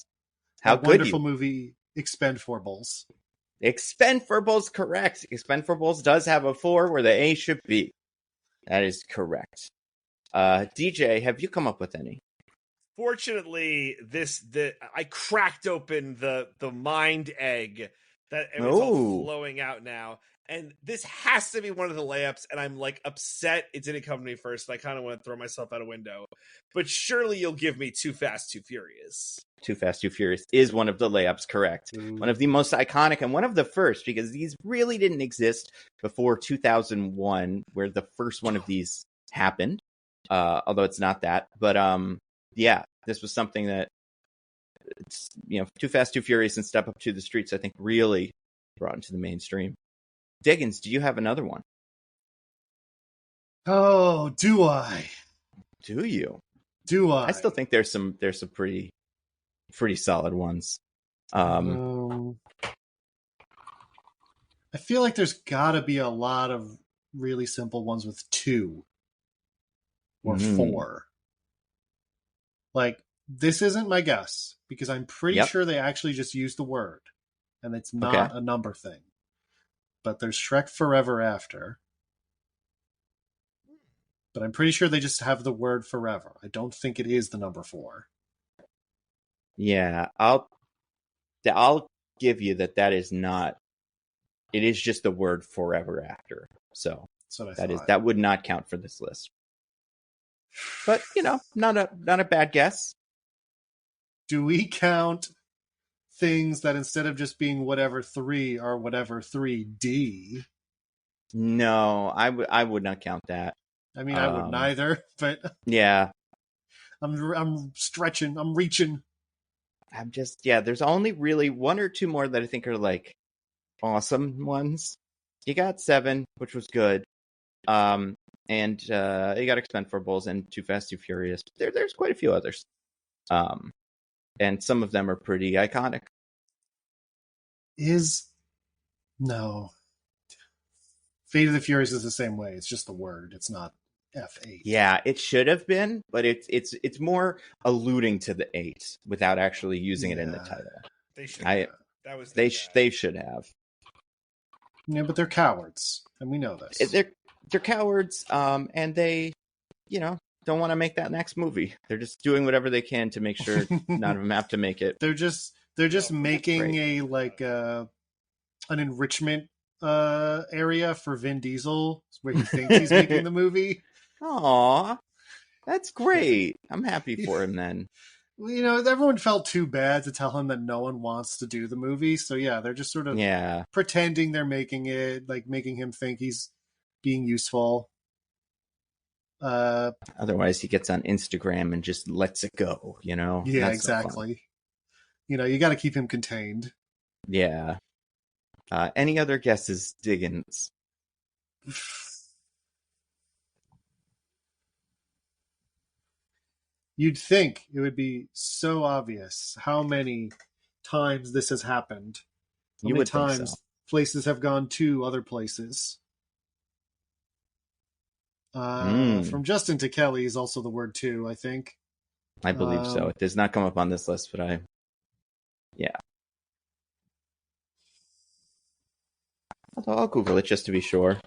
How wonderful movie, Expendables. Expendables, correct. Expendables does have a 4 where the A should be. That is correct. DJ, have you come up with any? Fortunately, I cracked open the mind egg that it's all Oh. flowing out now. And this has to be one of the layups, and I'm like upset it didn't come to me first. I kind of want to throw myself out a window. But surely you'll give me Too Fast, Too Furious. Too Fast, Too Furious is one of the layups, correct. One of the most iconic and one of the first, because these really didn't exist before 2001, where the first one of these happened. Although it's not that. But yeah, this was something that, Too Fast, Too Furious and Step Up to the Streets, I think, really brought into the mainstream. Diggins, do you have another one? Oh, do I? Do you? Do I? I still think there's some pretty solid ones. I feel like there's got to be a lot of really simple ones with 2 or 4. Like, this isn't my guess because I'm pretty sure they actually just used the word and it's not a number thing. But there's Shrek Forever After. But I'm pretty sure they just have the word forever. I don't think it is the number 4. Yeah, I'll give you that is not. It is just the word forever after. So that would not count for this list. But not a bad guess. Do we count things that instead of just being whatever 3 are whatever 3D? No, I would not count that. I mean, I wouldn't either, but yeah, I'm stretching, I'm reaching. I'm just there's only really 1 or 2 more that I think are like awesome ones. You got 7, which was good. And you got Expendables and Too Fast, Too Furious. There's quite a few others. And some of them are pretty iconic. No. Fate of the Furious is the same way. It's just the word. It's not F8. Yeah, it should have been, but it's more alluding to the 8 without actually using it in the title. They should. They should have. Yeah, but they're cowards, and we know this. They're cowards, and they, don't want to make that next movie. They're just doing whatever they can to make sure none of them have to make it. They're just making an enrichment area for Vin Diesel where he thinks he's making the movie. Aw, that's great. I'm happy for him then. Everyone felt too bad to tell him that no one wants to do the movie. So yeah, they're just sort of pretending they're making it, like making him think he's being useful. Otherwise he gets on Instagram and just lets it go, Yeah, That's exactly. You got to keep him contained. Yeah. Any other guesses, Diggins? You'd think it would be so obvious how many times this has happened. How many times places have gone to other places. From Justin to Kelly is also the word too, I think. I believe so. It does not come up on this list, but I'll Google it just to be sure.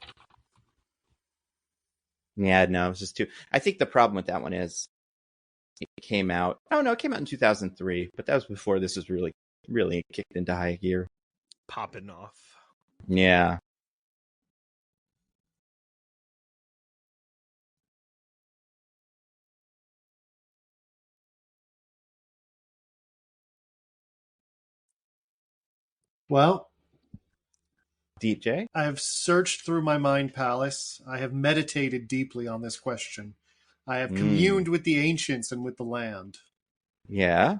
Yeah, no, it's just too. I think the problem with that one is it came out. Oh no, it came out in 2003, but that was before this was really, really kicked into high gear. Popping off. Yeah. Well, DJ? I have searched through my mind palace. I have meditated deeply on this question. I have communed with the ancients and with the land. Yeah?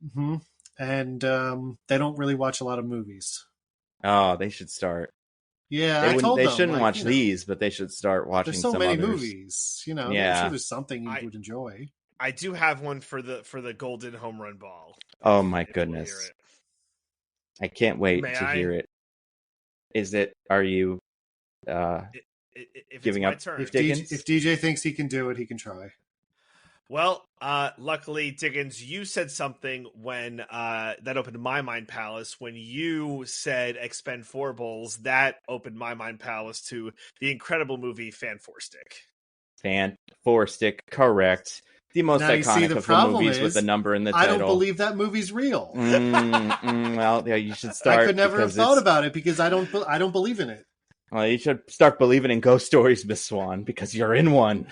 Mm-hmm. And they don't really watch a lot of movies. Oh, they should start. Yeah, I told them. They shouldn't watch these, but they should start watching some some many others. movies. I'm sure there's something you would enjoy. I do have one for the golden home run ball. Oh my goodness. I can't wait to hear it. Are you giving up? Turn. If DJ thinks he can do it, he can try. Well, luckily, Diggins, you said something when that opened my mind palace. When you said Expendables, that opened my mind palace to the incredible movie Fan4 Stick. Fan4 Stick, correct. the most Now, you see, iconic the of the problem movies with is, the number in the I title. don't believe that movie's real. Well, yeah, you should start. I could never have thought about it because I don't believe in it. Well, you should start believing in ghost stories, Miss Swan, because you're in one.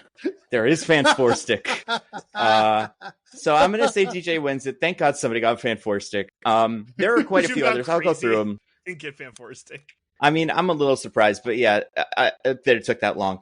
There is Fan Four Stick. So I'm going to say DJ wins it. Thank God somebody got Fan Four Stick. There are quite a few others. I'll go through them. And get Fan Four Stick. I mean, I'm a little surprised, but yeah, that it took that long.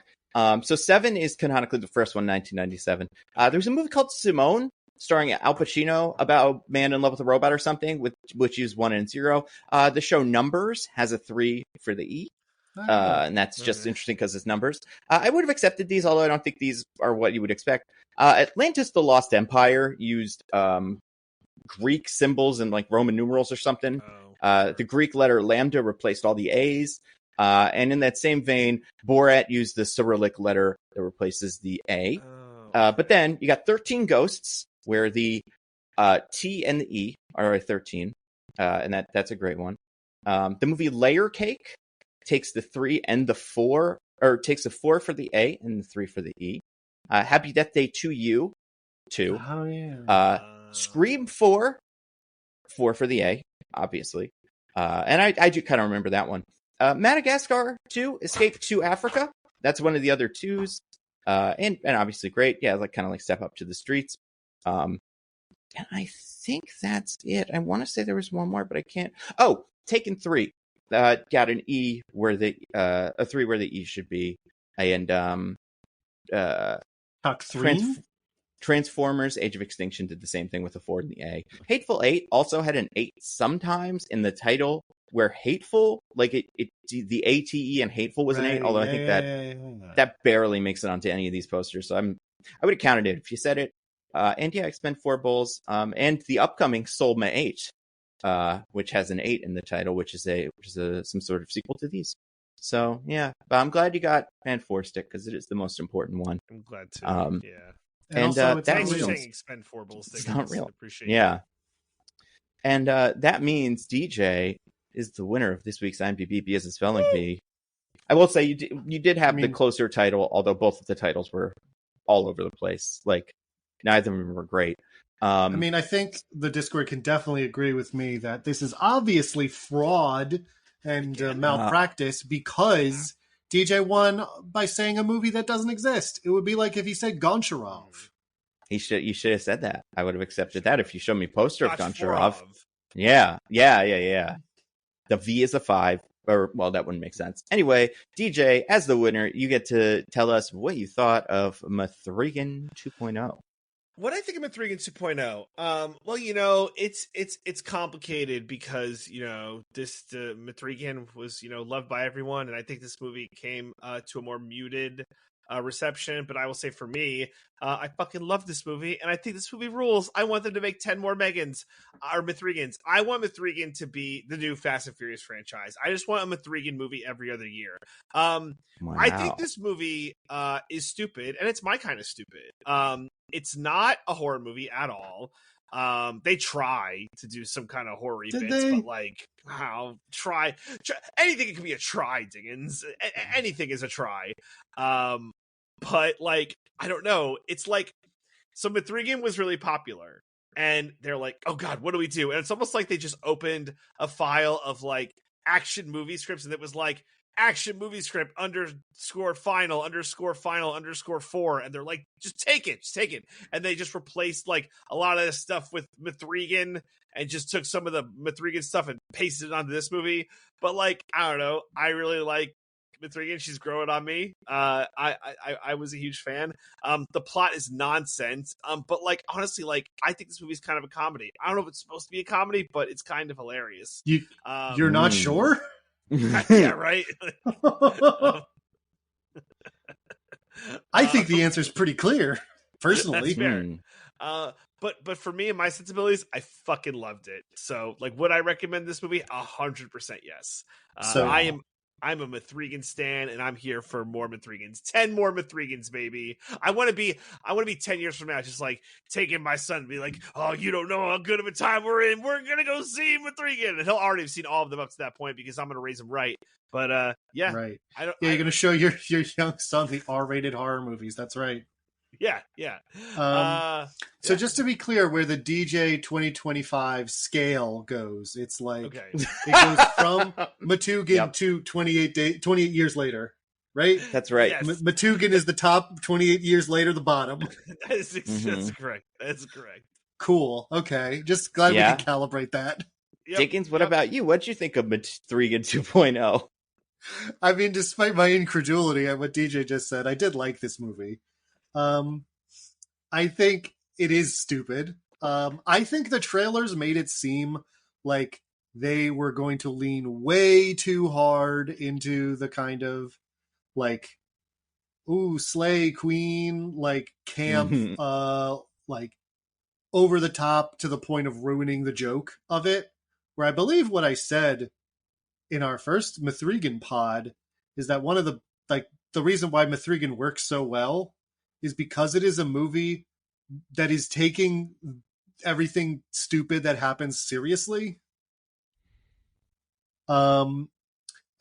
So 7 is canonically the first one, 1997. There's a movie called Simone, starring Al Pacino, about a man in love with a robot or something, which is 1 and 0. The show Numbers has a 3 for the E. And that's just interesting because it's numbers. I would have accepted these, although I don't think these are what you would expect. Atlantis, the Lost Empire, used Greek symbols and like Roman numerals or something. The Greek letter lambda replaced all the A's. And in that same vein, Borat used the Cyrillic letter that replaces the A. But then you got 13 Ghosts, where the T and the E are a 13. And that's a great one. The movie Layer Cake takes the 3 and the 4, or takes the 4 for the A and the 3 for the E. Happy Death Day to You, 2. Oh, yeah. Scream 4 for the A, obviously. And I do kind of remember that one. Madagascar 2, Escape to Africa. That's one of the other 2s. And obviously great. Yeah, like kind of like Step Up to the Streets. And I think that's it. I want to say there was one more, but I can't. Oh, Taken 3. Got an E where a 3 where the E should be. And Transformers Age of Extinction did the same thing with a 4 and the A. Hateful Eight also had an 8 sometimes in the title, where hateful, like the ATE and hateful was an 8, although I think that barely makes it onto any of these posters. So I would have counted it if you said it. And yeah, X-Men 4 Bulls, and the upcoming Solma 8, which has an 8 in the title, which is some sort of sequel to these. So yeah, but I'm glad you got Fan 4 Stick because it is the most important one. I'm glad to. Yeah. And also, it's thanks not for real. saying Expend 4 Bulls. It's not real. Appreciate it. And that means DJ is the winner of this week's IMDb as a spelling bee. I will say you did have the closer title, although both of the titles were all over the place. Like neither of them were great. I think the Discord can definitely agree with me that this is obviously fraud and malpractice because DJ won by saying a movie that doesn't exist. It would be like if he said Goncharov. You should have said that. I would have accepted that if you showed me a poster of Goncharov. Yeah. The V is a 5. Or, well, that wouldn't make sense. Anyway, DJ, as the winner, you get to tell us what you thought of M3Gan 2.0. What I think of M3Gan 2.0, well, it's complicated because, this M3Gan was, loved by everyone, and I think this movie came to a more muted reception. But I will say for me, I fucking love this movie, and I think this movie rules. I want them to make 10 more Megans or M3Gans. I want M3Gan to be the new Fast and Furious franchise. I just want a M3Gan movie every other year. Wow. I think this movie is stupid, and it's my kind of stupid. It's not a horror movie at all. They try to do some kind of horror bits, but like, wow, try anything. It can be a try, Diggins. Anything is a try. But like, I don't know. It's like, so M3Gan was really popular, and they're like, oh god, what do we do? And it's almost like they just opened a file of like action movie scripts, and it was like action movie script _final _4, and they're like, just take it, and they just replaced like a lot of this stuff with M3Gan and just took some of the M3Gan stuff and pasted it onto this movie. But like, I don't know, I really like M3Gan. She's growing on me. I was a huge fan. The plot is nonsense, but like, honestly, like, I think this movie's kind of a comedy. I don't know if it's supposed to be a comedy, but it's kind of hilarious. You're not sure? Yeah, right. I think the answer is pretty clear, personally. That's fair. But for me and my sensibilities, I fucking loved it. So, like, would I recommend this movie? 100% yes. I'm a M3Gan stan, and I'm here for more M3Gans. 10 more M3Gans, baby. I want to be 10 years from now, just like taking my son and be like, oh, you don't know how good of a time we're in. We're going to go see M3Gan. And he'll already have seen all of them up to that point because I'm going to raise him right. But, yeah. Right. You're going to show your young son the R-rated horror movies. That's right. Yeah, yeah. So just to be clear, where the DJ 2025 scale goes, it's like okay. it goes from M3Gan Yep. to 28 years later, right? That's right. Yes. M3Gan is the top, 28 years later the bottom. That's Mhm. correct. That's correct. Cool. Okay. Just glad we Yeah. can calibrate that. Yep, Diggins, what about you? What'd you think of M3Gan 2.0? I mean, despite my incredulity at what DJ just said, I did like this movie. I think it is stupid. I think the trailers made it seem like they were going to lean way too hard into the kind of like, ooh, slay queen, like camp, Mhm. like over the top to the point of ruining the joke of it. Where I believe what I said in our first M3Gan pod is that one of the reason why M3Gan works so well is because it is a movie that is taking everything stupid that happens seriously.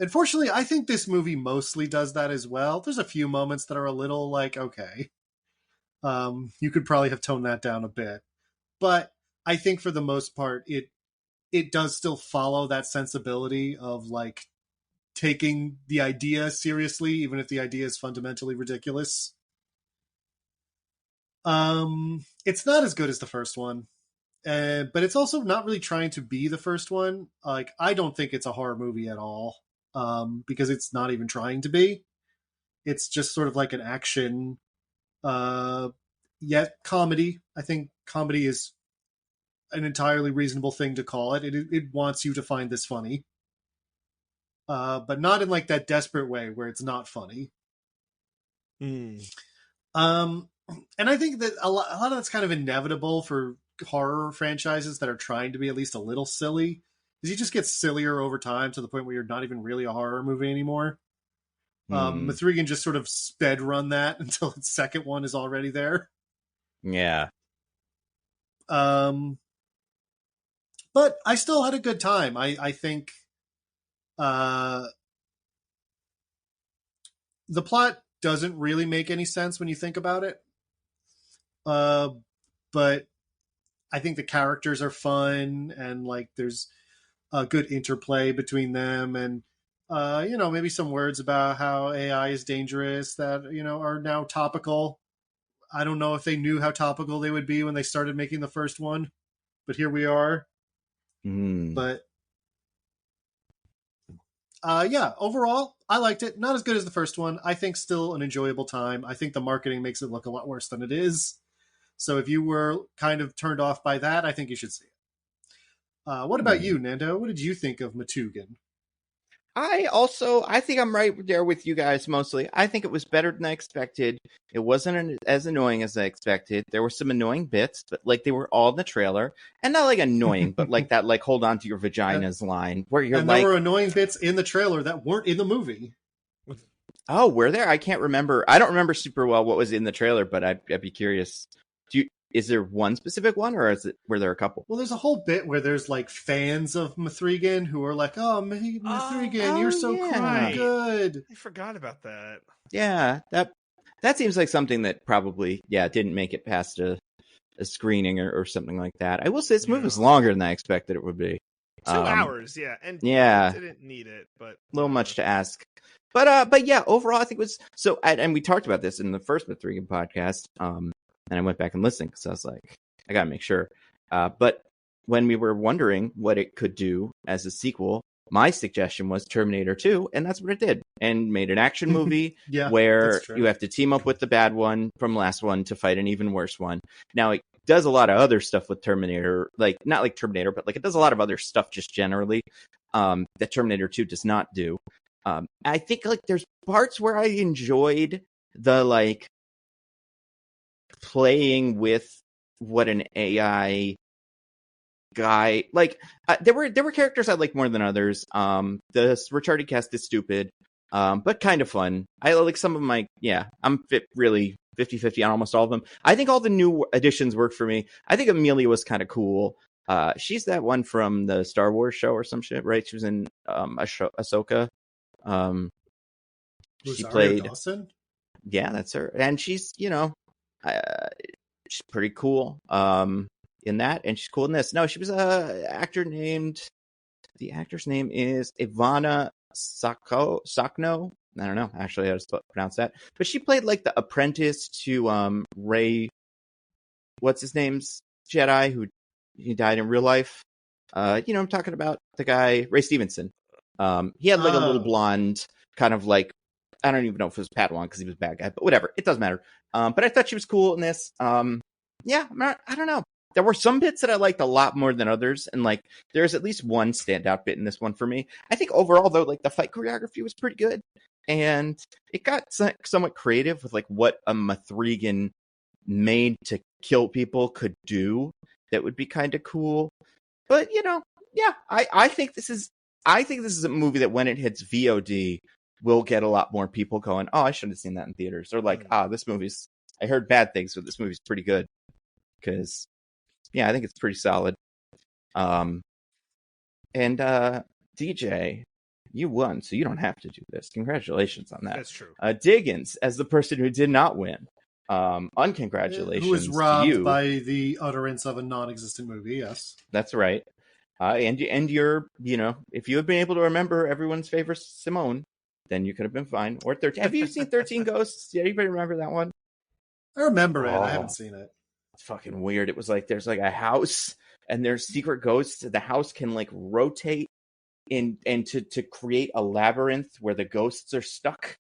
Unfortunately, I think this movie mostly does that as well. There's a few moments that are a little like, okay, you could probably have toned that down a bit, but I think for the most part, it does still follow that sensibility of like taking the idea seriously, even if the idea is fundamentally ridiculous. It's not as good as the first one, but it's also not really trying to be the first one. Like, I don't think it's a horror movie at all, because it's not even trying to be. It's just sort of like an action, yet comedy. I think comedy is an entirely reasonable thing to call it. It wants you to find this funny, but not in like that desperate way where it's not funny. Um, and I think that a lot of that's kind of inevitable for horror franchises that are trying to be at least a little silly, because you just get sillier over time to the point where you're not even really a horror movie anymore. Hmm. M3Gan just sort of sped run that until its second one is already there. Yeah. Um, but I still had a good time. I think uh, the plot doesn't really make any sense when you think about it. Uh, but I think the characters are fun, and like there's a good interplay between them, and maybe some words about how AI is dangerous that are now topical. I don't know if they knew how topical they would be when they started making the first one, but here we are. Hmm. But yeah, overall, I liked it. Not as good as the first one. I think still an enjoyable time. I think the marketing makes it look a lot worse than it is. So if you were kind of turned off by that, I think you should see it. What about Hmm. you, Nando? What did you think of M3Gan? I think I'm right there with you guys mostly. I think it was better than I expected. It wasn't as annoying as I expected. There were some annoying bits, but like they were all in the trailer. And not like annoying, but like that like hold on to your vaginas line where you're And there like, were annoying bits in the trailer that weren't in the movie. oh, were there? I can't remember. I don't remember super well what was in the trailer, but I'd be curious. Is there one specific one, or were there a couple? Well, there's a whole bit where there's like fans of M3Gan who are like, "Oh, M3Gan, you're Oh so cool and yeah, Right. good." I forgot about that. yeah. That seems like something that probably didn't make it past a screening or something like that. I will say this movie was Yeah. longer than I expected it would be. 2 hours, yeah, and Yeah, it didn't need it, but a little much to ask. But yeah, overall, I think it was so. And we talked about this in the first M3Gan podcast. And I went back and listened because I was like, I gotta make sure. But when we were wondering what it could do as a sequel, my suggestion was Terminator 2, and that's what it did, and made an action movie Yeah, where that's true. you have to team up with the bad one from last one to fight an even worse one. Now it does a lot of other stuff with Terminator, like not like Terminator, but like it does a lot of other stuff just generally that Terminator 2 does not do. I think like there's parts where I enjoyed the like playing with what an AI guy like. There were characters I liked more than others. The retarded cast is stupid, but kind of fun. I like some of my I'm really 50-50 on almost all of them. I think all the new additions worked for me. I think Amelia was kind of cool. She's that one from the Star Wars show or some shit, right? She was in Ahsoka. She Rosario played Dawson? that's her, and she's she's pretty cool in that, and she's cool in this. No, she was a actor named. The actor's name is Ivana Sakno. I don't know actually how to pronounce that, but she played like the apprentice to Ray. What's his name's Jedi who he died in real life. I'm talking about the guy Ray Stevenson. He had like a little blonde, kind of like, I don't even know if it was Padawan because he was a bad guy, but whatever, it doesn't matter. But I thought she was cool in this. I don't know. There were some bits that I liked a lot more than others, and like there's at least one standout bit in this one for me. I think overall though, like the fight choreography was pretty good, and it got somewhat creative with like what a M3Gan made to kill people could do. That would be kind of cool. But I think this is a movie that when it hits VOD will get a lot more people going, oh, I should have seen that in theaters. Or like, this movie's, I heard bad things, but this movie's pretty good. Because, I think it's pretty solid. And DJ, you won, so you don't have to do this. Congratulations on that. That's true. Diggins, as the person who did not win. Uncongratulations who was robbed to you. by the utterance of a non-existent movie, yes. That's right. And you're, if you had been able to remember everyone's favorite Simone, then you could have been fine. Or 13. Have you seen 13 Ghosts? Did anybody remember that one? I remember it. I haven't seen it. It's fucking weird. It was like there's like a house and there's secret ghosts. The house can like rotate and to create a labyrinth where the ghosts are stuck.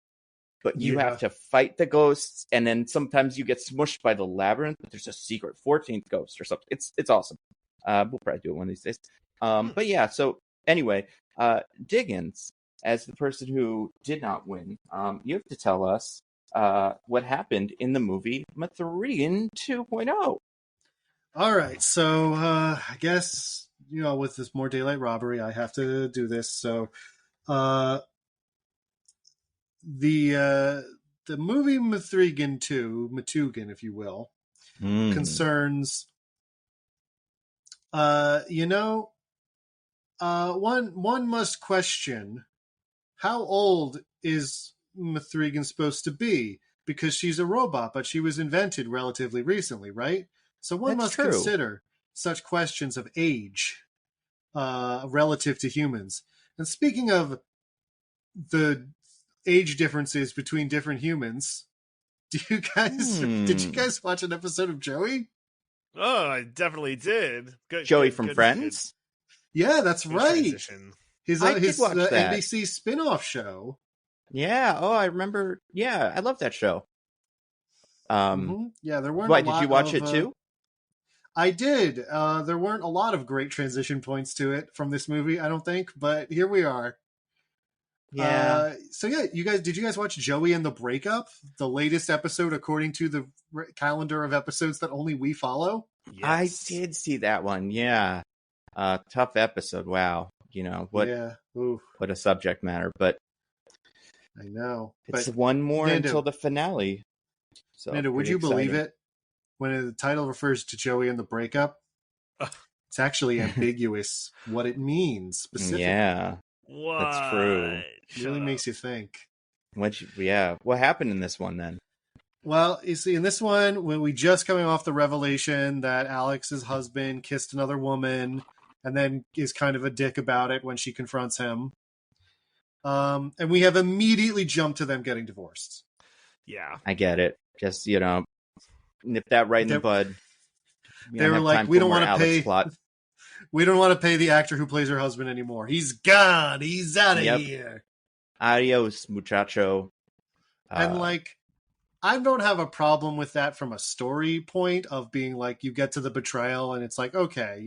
But you have to fight the ghosts, and then sometimes you get smushed by the labyrinth, but there's a secret 14th ghost or something. It's awesome. We'll probably do it one of these days. But yeah, so anyway, Diggins, as the person who did not win, you have to tell us what happened in the movie M3Gan 2.0. All right, so I guess, with this more daylight robbery, I have to do this. So the movie M3Gan 2, Matugan, if you will, concerns, one must question, how old is M3Gan supposed to be? Because she's a robot, but she was invented relatively recently, right? So one must consider such questions of age relative to humans. And speaking of the age differences between different humans, did you guys watch an episode of Joey? Oh, I definitely did. Joey from Friends? Yeah, that's right. His NBC spin-off show. Yeah. Oh, I remember. Yeah, I love that show. Yeah, there weren't. Why did you watch it too? I did. There weren't a lot of great transition points to it from this movie, I don't think, but here we are. Yeah. Did you guys watch Joey and the Breakup? The latest episode according to the calendar of episodes that only we follow? Yes. I did see that one. Yeah. Tough episode. Wow. What a subject matter, but I know. It's one more Nando, until the finale. So Nando, would you believe it? When the title refers to Joey and the Breakup, it's actually ambiguous what it means specifically. Yeah. What? That's true. It really makes you think. What happened in this one then? Well, you see, in this one, when we just coming off the revelation that Alex's husband kissed another woman and then is kind of a dick about it when she confronts him. And we have immediately jumped to them getting divorced. Yeah. I get it. Just, nip that right in the bud. They were like, we don't want to pay... Plot. We don't want to pay the actor who plays her husband anymore. He's gone. He's out of here. Adios, muchacho. And I don't have a problem with that from a story point of being like, you get to the betrayal and it's like, okay,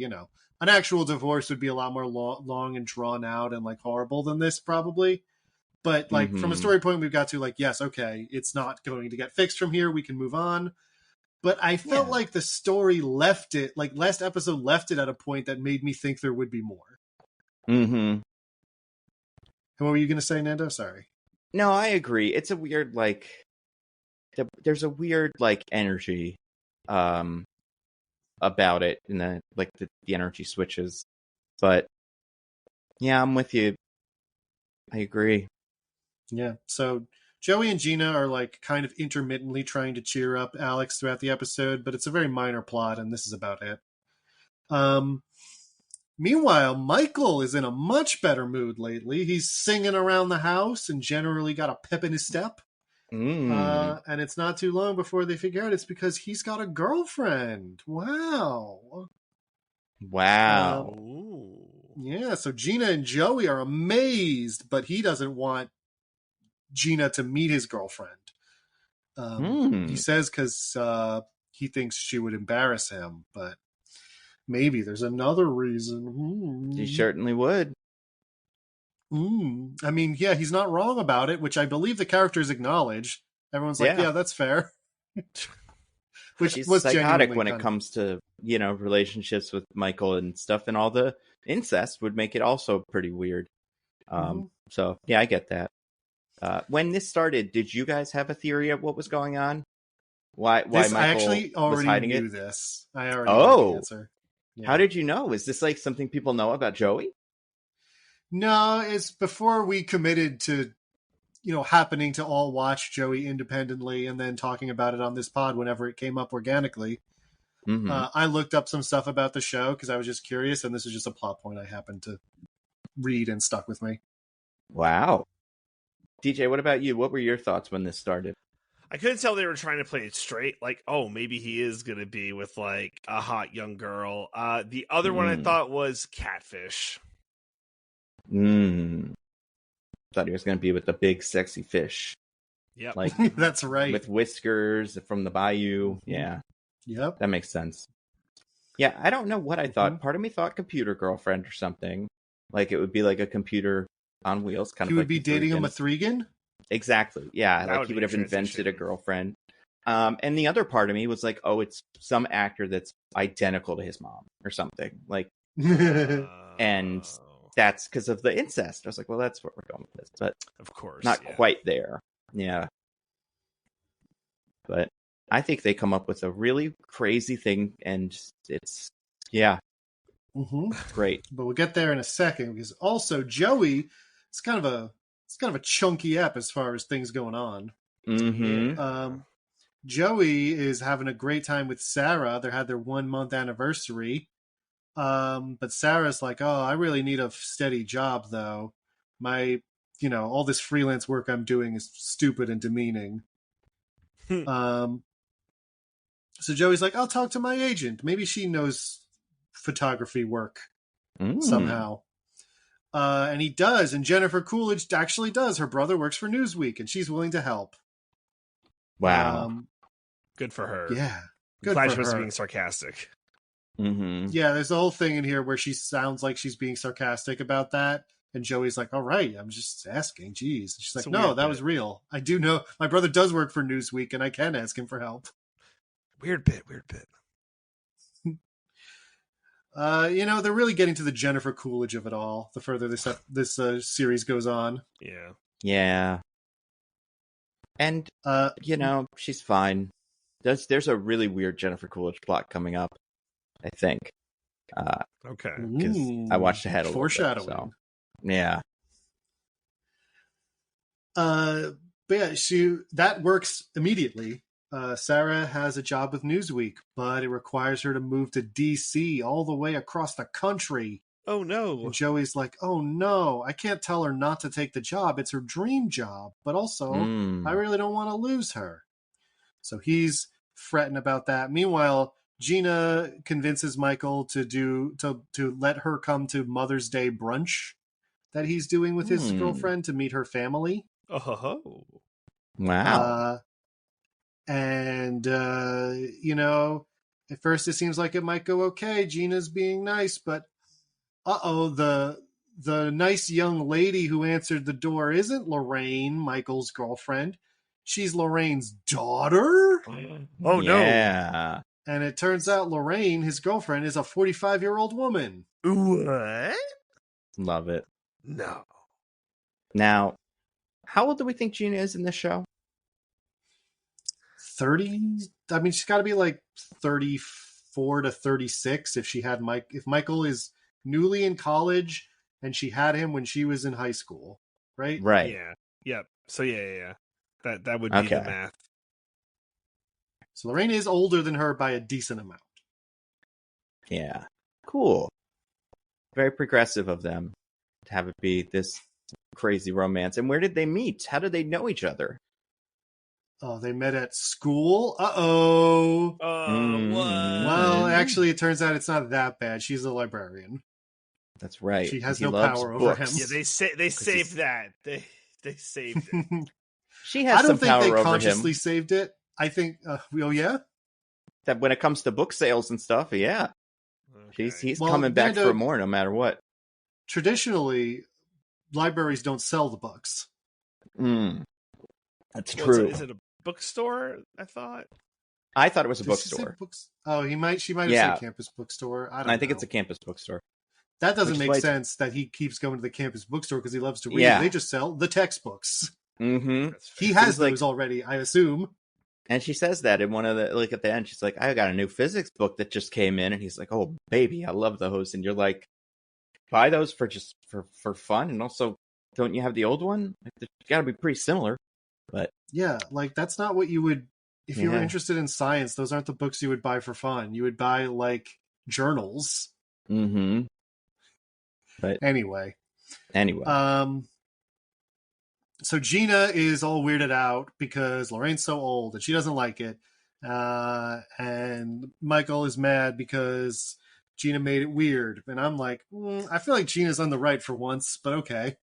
an actual divorce would be a lot more long and drawn out and horrible than this probably. But from a story point, we've got to yes, okay, it's not going to get fixed from here. We can move on. But I felt like the story left it, last episode left it at a point that made me think there would be more. Mm-hmm. And what were you going to say, Nando? Sorry. No, I agree. It's a weird, there's a weird, energy about it, and the energy switches. But, yeah, I'm with you. I agree. Yeah. So, Joey and Gina are like kind of intermittently trying to cheer up Alex throughout the episode, but it's a very minor plot, and this is about it. Meanwhile, Michael is in a much better mood lately. He's singing around the house and generally got a pep in his step. And it's not too long before they figure out it's because he's got a girlfriend. Wow. Yeah, so Gina and Joey are amazed, but he doesn't want Gina to meet his girlfriend. He says because he thinks she would embarrass him, but maybe there's another reason. He certainly would. I mean, yeah, he's not wrong about it, which I believe the characters acknowledge. Everyone's like, yeah that's fair. Which She's was psychotic when it comes to, relationships with Michael and stuff, and all the incest would make it also pretty weird. So, yeah, I get that. When this started, did you guys have a theory of what was going on? Why Michael I actually already was hiding knew it? this. I already knew the answer. Yeah. How did you know? Is this like something people know about Joey? No, it's before we committed to, happening to all watch Joey independently and then talking about it on this pod whenever it came up organically. I looked up some stuff about the show because I was just curious, and this is just a plot point I happened to read and stuck with me. Wow. DJ, what about you? What were your thoughts when this started? I couldn't tell they were trying to play it straight. Like, oh, maybe he is going to be with like a hot young girl. The other one I thought was catfish. Thought he was going to be with the big sexy fish. Yep. Like that's right. With whiskers from the bayou. Yeah. Yep. That makes sense. Yeah, I don't know what I thought. Part of me thought computer girlfriend or something. Like it would be like a computer on wheels. Kind he of would like be dating a M3Gan? Exactly. Yeah, That like he would have invented a girlfriend. And the other part of me was like, oh, it's some actor that's identical to his mom or something. Like, and that's because of the incest. I was like, well, that's what we're going with this. But of course, not quite there. Yeah. But I think they come up with a really crazy thing, and it's great. But we'll get there in a second because also Joey, it's kind of a chunky ep as far as things going on. Joey is having a great time with Sarah. They had their 1 month anniversary. But Sarah's like, oh, I really need a steady job though. My, all this freelance work I'm doing is stupid and demeaning. So Joey's like, I'll talk to my agent. Maybe she knows photography work somehow. And he does. And Jennifer Coolidge actually does. Her brother works for Newsweek, and she's willing to help. Wow. Good for her. Yeah. Good for her. She was being sarcastic. Yeah, there's the whole thing in here where she sounds like she's being sarcastic about that. And Joey's like, all right, I'm just asking. Jeez. And she's like, no, that was real. I do know. My brother does work for Newsweek, and I can ask him for help. Weird bit. They're really getting to the Jennifer Coolidge of it all the further this series goes on. Yeah. And, she's fine. There's a really weird Jennifer Coolidge plot coming up, I think. Okay. Because I watched ahead a little foreshadowing. bit, so. Yeah. But yeah, that works immediately. Sarah has a job with Newsweek, but it requires her to move to DC all the way across the country. Oh, no. And Joey's like, oh, no, I can't tell her not to take the job. It's her dream job. But also, I really don't want to lose her. So he's fretting about that. Meanwhile, Gina convinces Michael to let her come to Mother's Day brunch that he's doing with his girlfriend to meet her family. Oh. Wow. And, at first it seems like it might go okay. Gina's being nice, but the nice young lady who answered the door isn't Lorraine, Michael's girlfriend. She's Lorraine's daughter. Oh, no. Yeah. And it turns out Lorraine, his girlfriend, is a 45-year-old woman. What? Love it. No. Now, how old do we think Gina is in this show? 30? I mean, she's got to be like 34 to 36 if Michael is newly in college and she had him when she was in high school, right? Right. Yeah. Yep. So, yeah. That would be the math. So Lorraine is older than her by a decent amount. Yeah. Cool. Very progressive of them to have it be this crazy romance. And where did they meet? How did they know each other? Oh, they met at school? Uh-oh. What? Well, actually, it turns out it's not that bad. She's a librarian. That's right. She has no power over him. Yeah, they saved that. They saved it. She has some power over him. I don't think they consciously saved it. I think, yeah? That when it comes to book sales and stuff, yeah. Okay. He's coming back for more no matter what. Traditionally, libraries don't sell the books. That's true. Is it a bookstore? I thought it was a bookstore. Oh, she might have said campus bookstore. I think it's a campus bookstore. That doesn't make sense that he keeps going to the campus bookstore because he loves to read. Yeah. They just sell the textbooks. Mm-hmm. He has those already, I assume. And she says that in one of the, at the end, she's like, I got a new physics book that just came in. And he's like, oh, baby, I love those. And you're like, buy those for fun. And also, don't you have the old one? It's got to be pretty similar. But yeah, that's not what you would, if you were interested in science, those aren't the books you would buy for fun. You would buy journals. Mm-hmm. But anyway. So Gina is all weirded out because Lorraine's so old and she doesn't like it. And Michael is mad because Gina made it weird. And I'm like, I feel like Gina's on the right for once, but okay.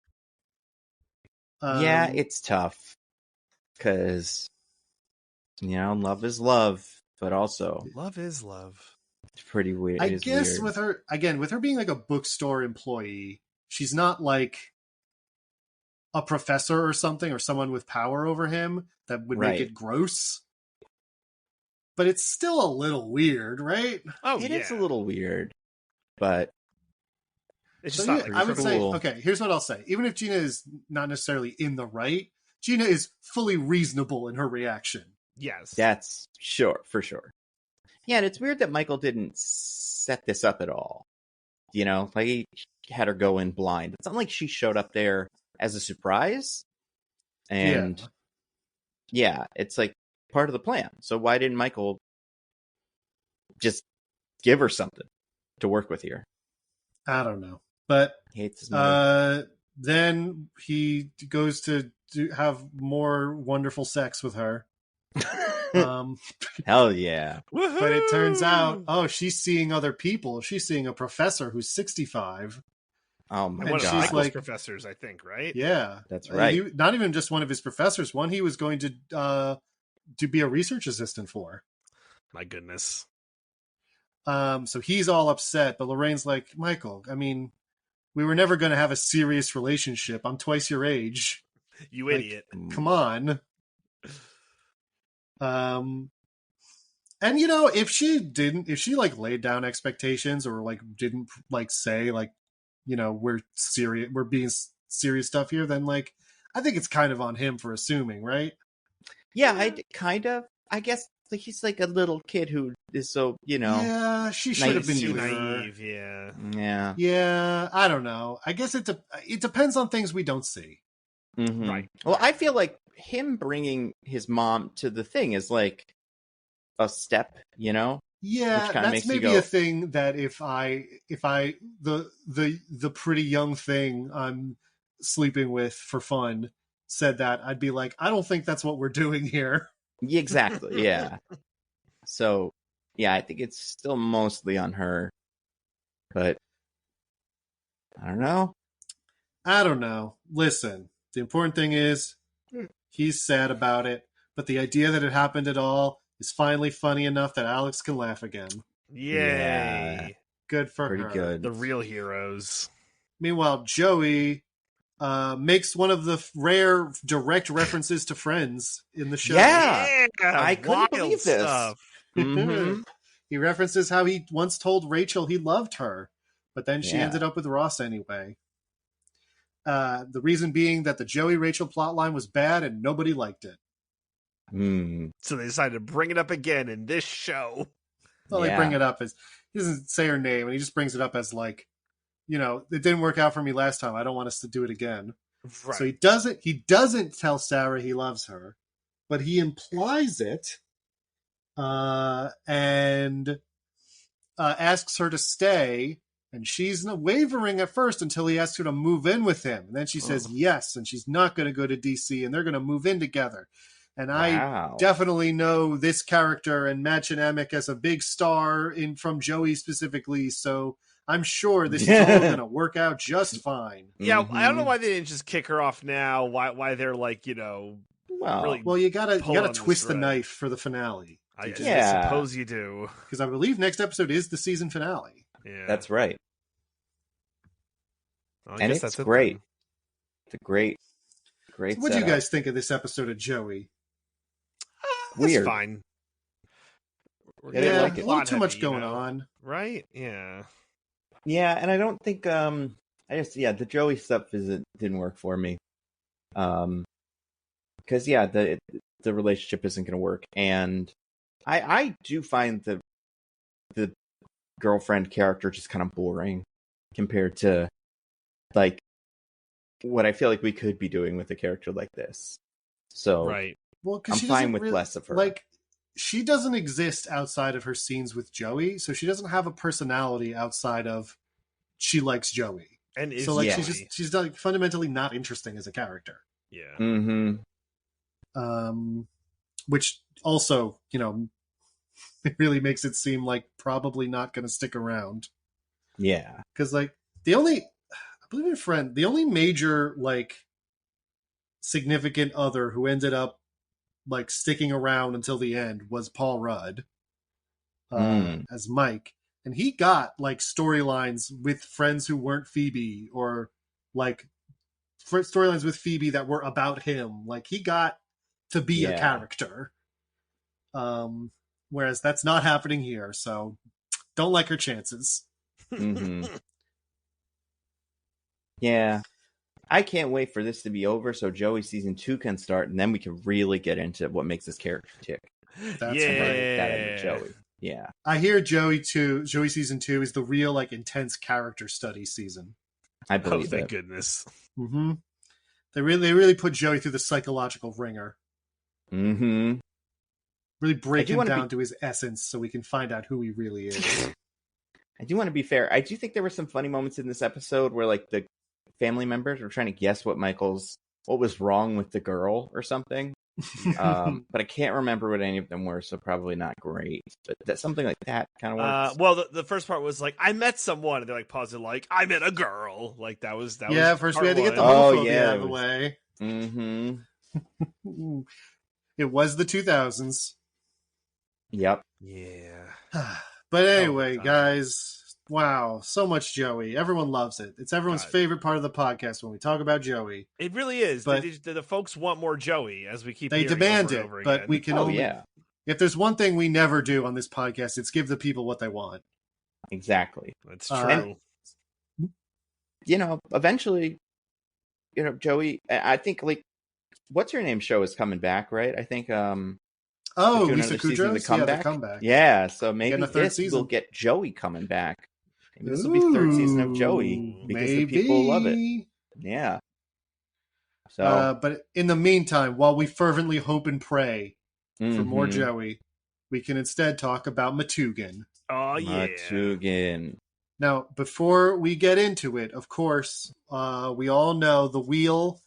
Yeah, it's tough. Because, love is love, but also... Love is love. It's pretty weird. I guess with her being a bookstore employee, she's not a professor or something, or someone with power over him that would make it gross. But it's still a little weird, right? Oh, it is a little weird, but it's just not I would say, okay, here's what I'll say. Even if Gina is not necessarily in the right, Gina is fully reasonable in her reaction. Yes. That's for sure. Yeah, and it's weird that Michael didn't set this up at all. He had her go in blind. It's not like she showed up there as a surprise. And yeah, it's part of the plan. So why didn't Michael just give her something to work with here? I don't know. But he hates his mother. Then he goes to have more wonderful sex with her. Hell yeah. But it turns out, she's seeing other people. She's seeing a professor who's 65. Oh my God. She's Michael's professors, I think, right? Yeah. That's right. Not even just one of his professors. One he was going to be a research assistant for. My goodness. So he's all upset, but Lorraine's like, Michael, we were never going to have a serious relationship. I'm twice your age. You idiot. Come on. And if she laid down expectations or didn't say we're serious, we're being serious stuff here, then I think it's kind of on him for assuming, right? Yeah, I guess he's a little kid who is so, Yeah, she should have been too naive, Yeah, I don't know. I guess it depends on things we don't see. Mm-hmm. Right. Well, I feel like him bringing his mom to the thing is a step, Yeah, that's maybe a thing that if the pretty young thing I'm sleeping with for fun said that, I'd be like, I don't think that's what we're doing here. Exactly. Yeah. So, yeah, I think it's still mostly on her, but I don't know. Listen, the important thing is he's sad about it, but the idea that it happened at all is finally funny enough that Alex can laugh again. Yay. Yeah. Good for Pretty her. good. The real heroes. Meanwhile, Joey makes one of the rare direct references to Friends in the show. Yeah, I couldn't believe this. Mm-hmm. He references how he once told Rachel he loved her, but then she ended up with Ross anyway. The reason being that the Joey-Rachel plotline was bad and nobody liked it. So they decided to bring it up again in this show. Well, they bring it up as, he doesn't say her name, and he just brings it up as it didn't work out for me last time. I don't want us to do it again. Right. So he doesn't tell Sarah he loves her. but he implies it and asks her to stay. And she's wavering at first until he asks her to move in with him. And then she says yes, and she's not going to go to DC, and they're going to move in together. And I definitely know this character and Madchen Amick as a big star from Joey specifically, so I'm sure this is all going to work out just fine. Yeah, I don't know why they didn't just kick her off now. Why they're like, really you gotta twist the knife for the finale. I suppose you do, because I believe next episode is the season finale. Yeah, that's right. Well, and it's great. It's a great. So what do you guys think of this episode of Joey? Weird. That's fine. Yeah, like a little too much going on, right? Yeah, and I don't think the Joey stuff didn't work for me, because the relationship isn't going to work, and I do find the girlfriend character just kind of boring compared to like what I feel like we could be doing with a character like this. So right. Well, I'm fine with less of her. Like, she doesn't exist outside of her scenes with Joey, so she doesn't have a personality outside of she likes Joey. And so like she's like fundamentally not interesting as a character. Yeah. Mm-hmm. Which also, it really makes it seem like probably not going to stick around. Yeah. Because like the only major like significant other who ended up like sticking around until the end was Paul Rudd as Mike, and he got like storylines with friends who weren't Phoebe, or like storylines with Phoebe that were about him. Like he got to be a character, whereas that's not happening here. So don't like her chances. Mm-hmm. Yeah. I can't wait for this to be over so Joey season 2 can start, and then we can really get into what makes this character tick. That's right. That into Joey. Yeah. I hear Joey season 2 is the real like intense character study season. I believe thank goodness. Mm-hmm. They really put Joey through the psychological ringer. Mm-hmm. Really break him down to his essence so we can find out who he really is. I do want to be fair. I do think there were some funny moments in this episode where like the family members were trying to guess what was wrong with the girl or something. But I can't remember what any of them were, so probably not great. But that something like that kind of works. Well, the first part was like, I met someone, and they're like paused and like, I met a girl. Like that was first we had to get the homophobia out of the way. Mm-hmm. It was the 2000s. Yep. Yeah. But anyway, guys. Wow, so much Joey. Everyone loves it. It's everyone's favorite part of the podcast when we talk about Joey. It really is. But the folks want more Joey, as we keep they demand it, but again. we can if there's one thing we never do on this podcast, it's give the people what they want. Exactly. That's true. And, eventually, Joey, I think like what's her name show is coming back, right? I think Lisa Kudrow's? The comeback. Yeah, so maybe this will get Joey coming back. Maybe this will be third season of Joey because the people love it. Yeah. So, but in the meantime, while we fervently hope and pray for more Joey, we can instead talk about M3Gan. Oh yeah, M3Gan. Now, before we get into it, of course, we all know the wheel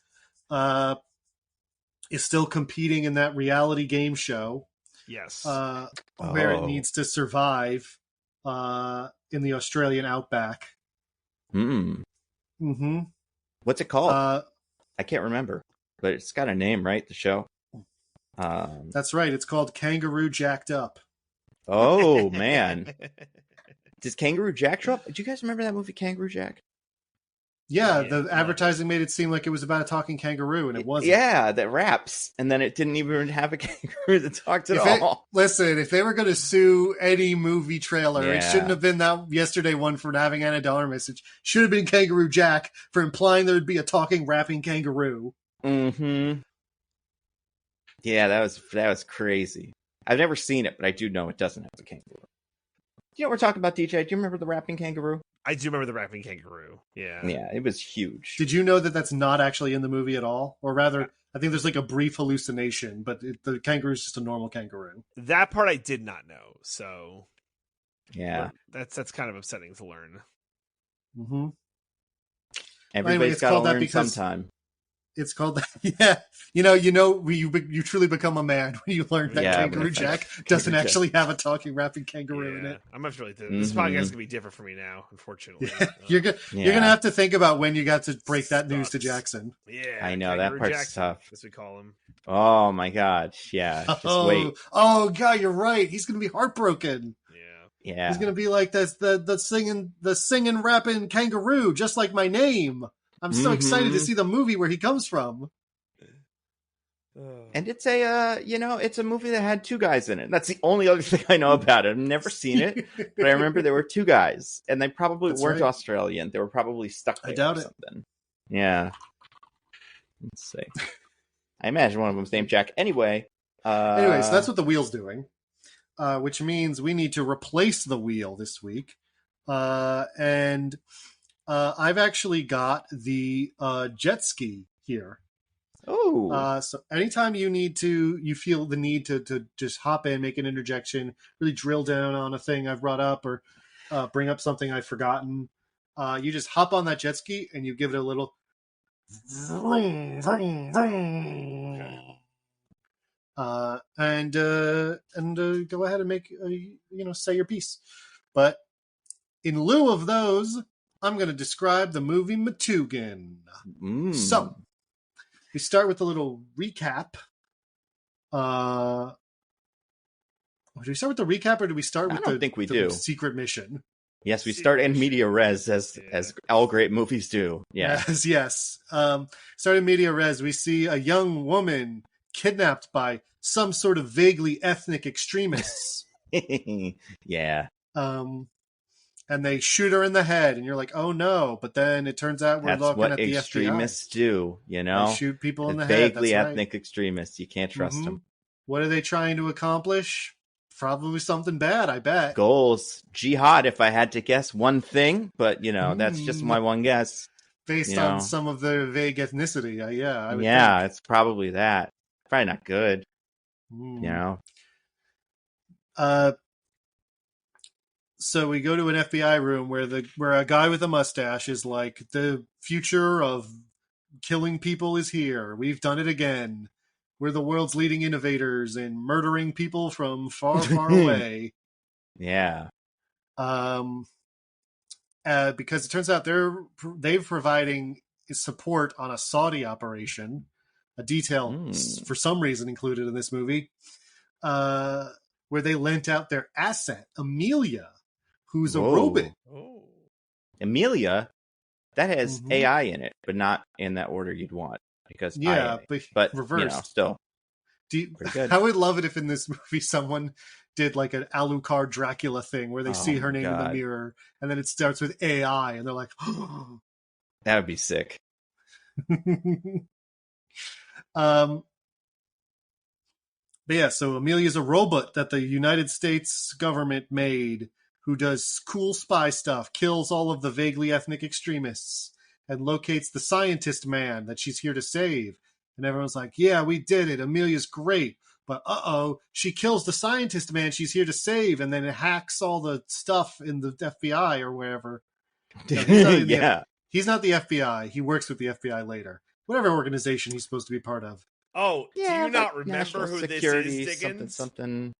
is still competing in that reality game show. Yes. Where it needs to survive in the Australian outback. Mm-hmm. What's it called? I can't remember, but it's got a name, right? The show. That's right. It's called Kangaroo Jacked Up. Oh man. Does Kangaroo Jack show up? Do you guys remember that movie Kangaroo Jack? Yeah, the advertising made it seem like it was about a talking kangaroo, and it wasn't. Yeah, that raps, and then it didn't even have a kangaroo that talked at all. Listen, if they were going to sue any movie trailer, it shouldn't have been that yesterday one for having Anna de Armas. It should have been Kangaroo Jack for implying there would be a talking, rapping kangaroo. Mm-hmm. Yeah, that was crazy. I've never seen it, but I do know it doesn't have a kangaroo. You know what we're talking about, DJ? Do you remember the rapping kangaroo? I do remember the rapping kangaroo. Yeah. Yeah, it was huge. Did you know that that's not actually in the movie at all? Or rather, I think there's like a brief hallucination, but the kangaroo is just a normal kangaroo. That part I did not know. So Yeah. that's kind of upsetting to learn. Mm-hmm. Everybody's got to learn sometime. It's called that. Yeah. You truly become a man when you learn that Kangaroo Jack doesn't actually have a talking rapping kangaroo in it. I'm gonna have to really do this. Podcast is gonna be different for me now, unfortunately. You're gonna have to think about when you got to break that news to Jackson. Yeah, I know that part's Jackson, tough. as we call him. Oh my God! Yeah, just wait. Oh God, you're right. He's gonna be heartbroken. Yeah. He's gonna be like the singing rapping kangaroo, just like my name. I'm so excited to see the movie where he comes from. And it's it's a movie that had two guys in it. That's the only other thing I know about it. I've never seen it, but I remember there were two guys, and they probably weren't Australian. They were probably stuck there. I doubt something. Yeah. Let's see. I imagine one of them's named Jack. Anyways, that's what the wheel's doing, which means we need to replace the wheel this week, and I've actually got the jet ski here. Oh. So anytime you feel the need to just hop in, make an interjection, really drill down on a thing I've brought up, or bring up something I've forgotten, you just hop on that jet ski and you give it a little vroom, vroom, vroom. And go ahead and make say your piece. But in lieu of those, I'm going to describe the movie M3Gan. So, we start with a little recap. Do we start with the recap, or do we start with the secret mission? Yes, we start in media res, as all great movies do. Yeah. Yes. Start in media res. We see a young woman kidnapped by some sort of vaguely ethnic extremists. Yeah. And they shoot her in the head, and you're like, "Oh no!" But then it turns out we're looking at the FBI. That's what extremists do, They shoot people in the head. Vaguely ethnic extremists. You can't trust them. What are they trying to accomplish? Probably something bad, I bet. Goals. Jihad, if I had to guess one thing, but, that's just my one guess. Based on some of their vague ethnicity, I would think. It's probably that. Probably not good. So we go to an FBI room where a guy with a mustache is like, the future of killing people is here. We've done it again. We're the world's leading innovators in murdering people from far, far away. Yeah. Because it turns out they're providing support on a Saudi operation, a detail for some reason included in this movie, where they lent out their asset, Amelia, who's a robot. Oh. Amelia, that has AI in it, but not in that order you'd want. Because but reversed. Still. I would love it if in this movie someone did like an Alucard Dracula thing where they see her name in the mirror, and then it starts with AI, and they're like, oh. That would be sick. But yeah, so Amelia's a robot that the United States government made, who does cool spy stuff, kills all of the vaguely ethnic extremists, and locates the scientist man that she's here to save. And everyone's like, yeah, we did it. Amelia's great. But she kills the scientist man she's here to save, and then it hacks all the stuff in the FBI or wherever. No, he's not the FBI. He works with the FBI later. Whatever organization he's supposed to be part of. Oh, do you not remember who this is, Diggins? Something.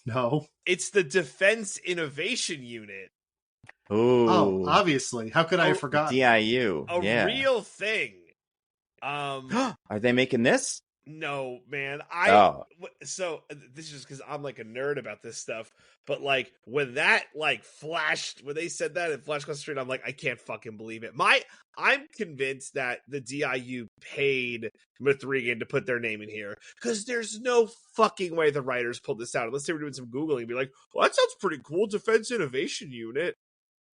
No. It's the Defense Innovation Unit. Oh, obviously. How could I have forgotten? DIU. A real thing. Are they making this? No, man. So this is just because I'm like a nerd about this stuff. But like when that flashed, when they said that it flashed across the street, I'm like, I can't fucking believe it. I'm convinced that the DIU paid M3Gan to put their name in here, because there's no fucking way the writers pulled this out unless they were doing some Googling and be like, well, that sounds pretty cool. Defense Innovation Unit.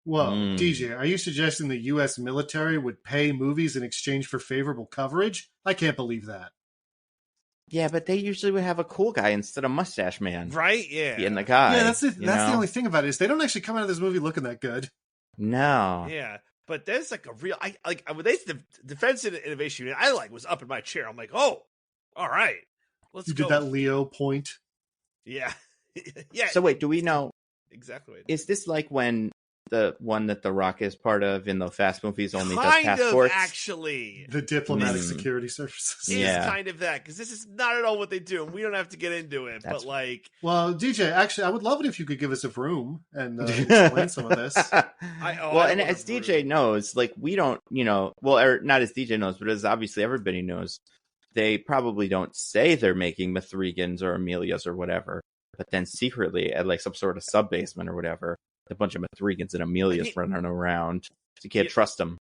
Whoa, DJ, are you suggesting the U.S. military would pay movies in exchange for favorable coverage? I can't believe that. Yeah, but they usually would have a cool guy instead of Mustache Man. Right, yeah. Being the guy. Yeah, that's the only thing about it, is they don't actually come out of this movie looking that good. No. Yeah. But there's like a real, when they the Defense and Innovation Unit, I was up in my chair. I'm like, oh, all right, let's You go. did that Leo point. Yeah, yeah. So wait, do we know exactly? Is this like when the one that The Rock is part of in the Fast movies only does Kind passports? of, actually. The diplomatic security services. Is kind of that, because this is not at all what they do, and we don't have to get into it. But well, DJ, actually, I would love it if you could give us a room and explain some of this. And as DJ knows, like we don't, or not as DJ knows, but as obviously everybody knows, they probably don't say they're making M3Gans or Amelias or whatever, but then secretly at like some sort of sub basement or whatever, a bunch of M3Gans and Amelias running around. So you can't trust them.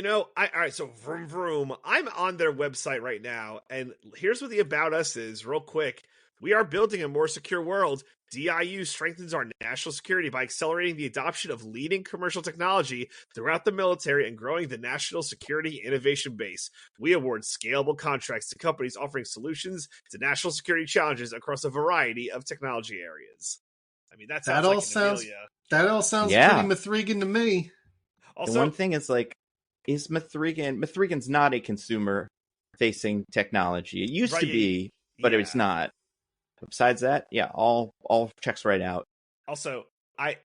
All right, so vroom vroom. I'm on their website right now, and here's what the About Us is, real quick. We are building a more secure world. DIU strengthens our national security by accelerating the adoption of leading commercial technology throughout the military and growing the national security innovation base. We award scalable contracts to companies offering solutions to national security challenges across a variety of technology areas. I mean, that all sounds pretty M3Gan to me. Also, the one thing is is M3Gan's not a consumer-facing technology. It used to be, but it's not. But besides that, all checks right out. Also, I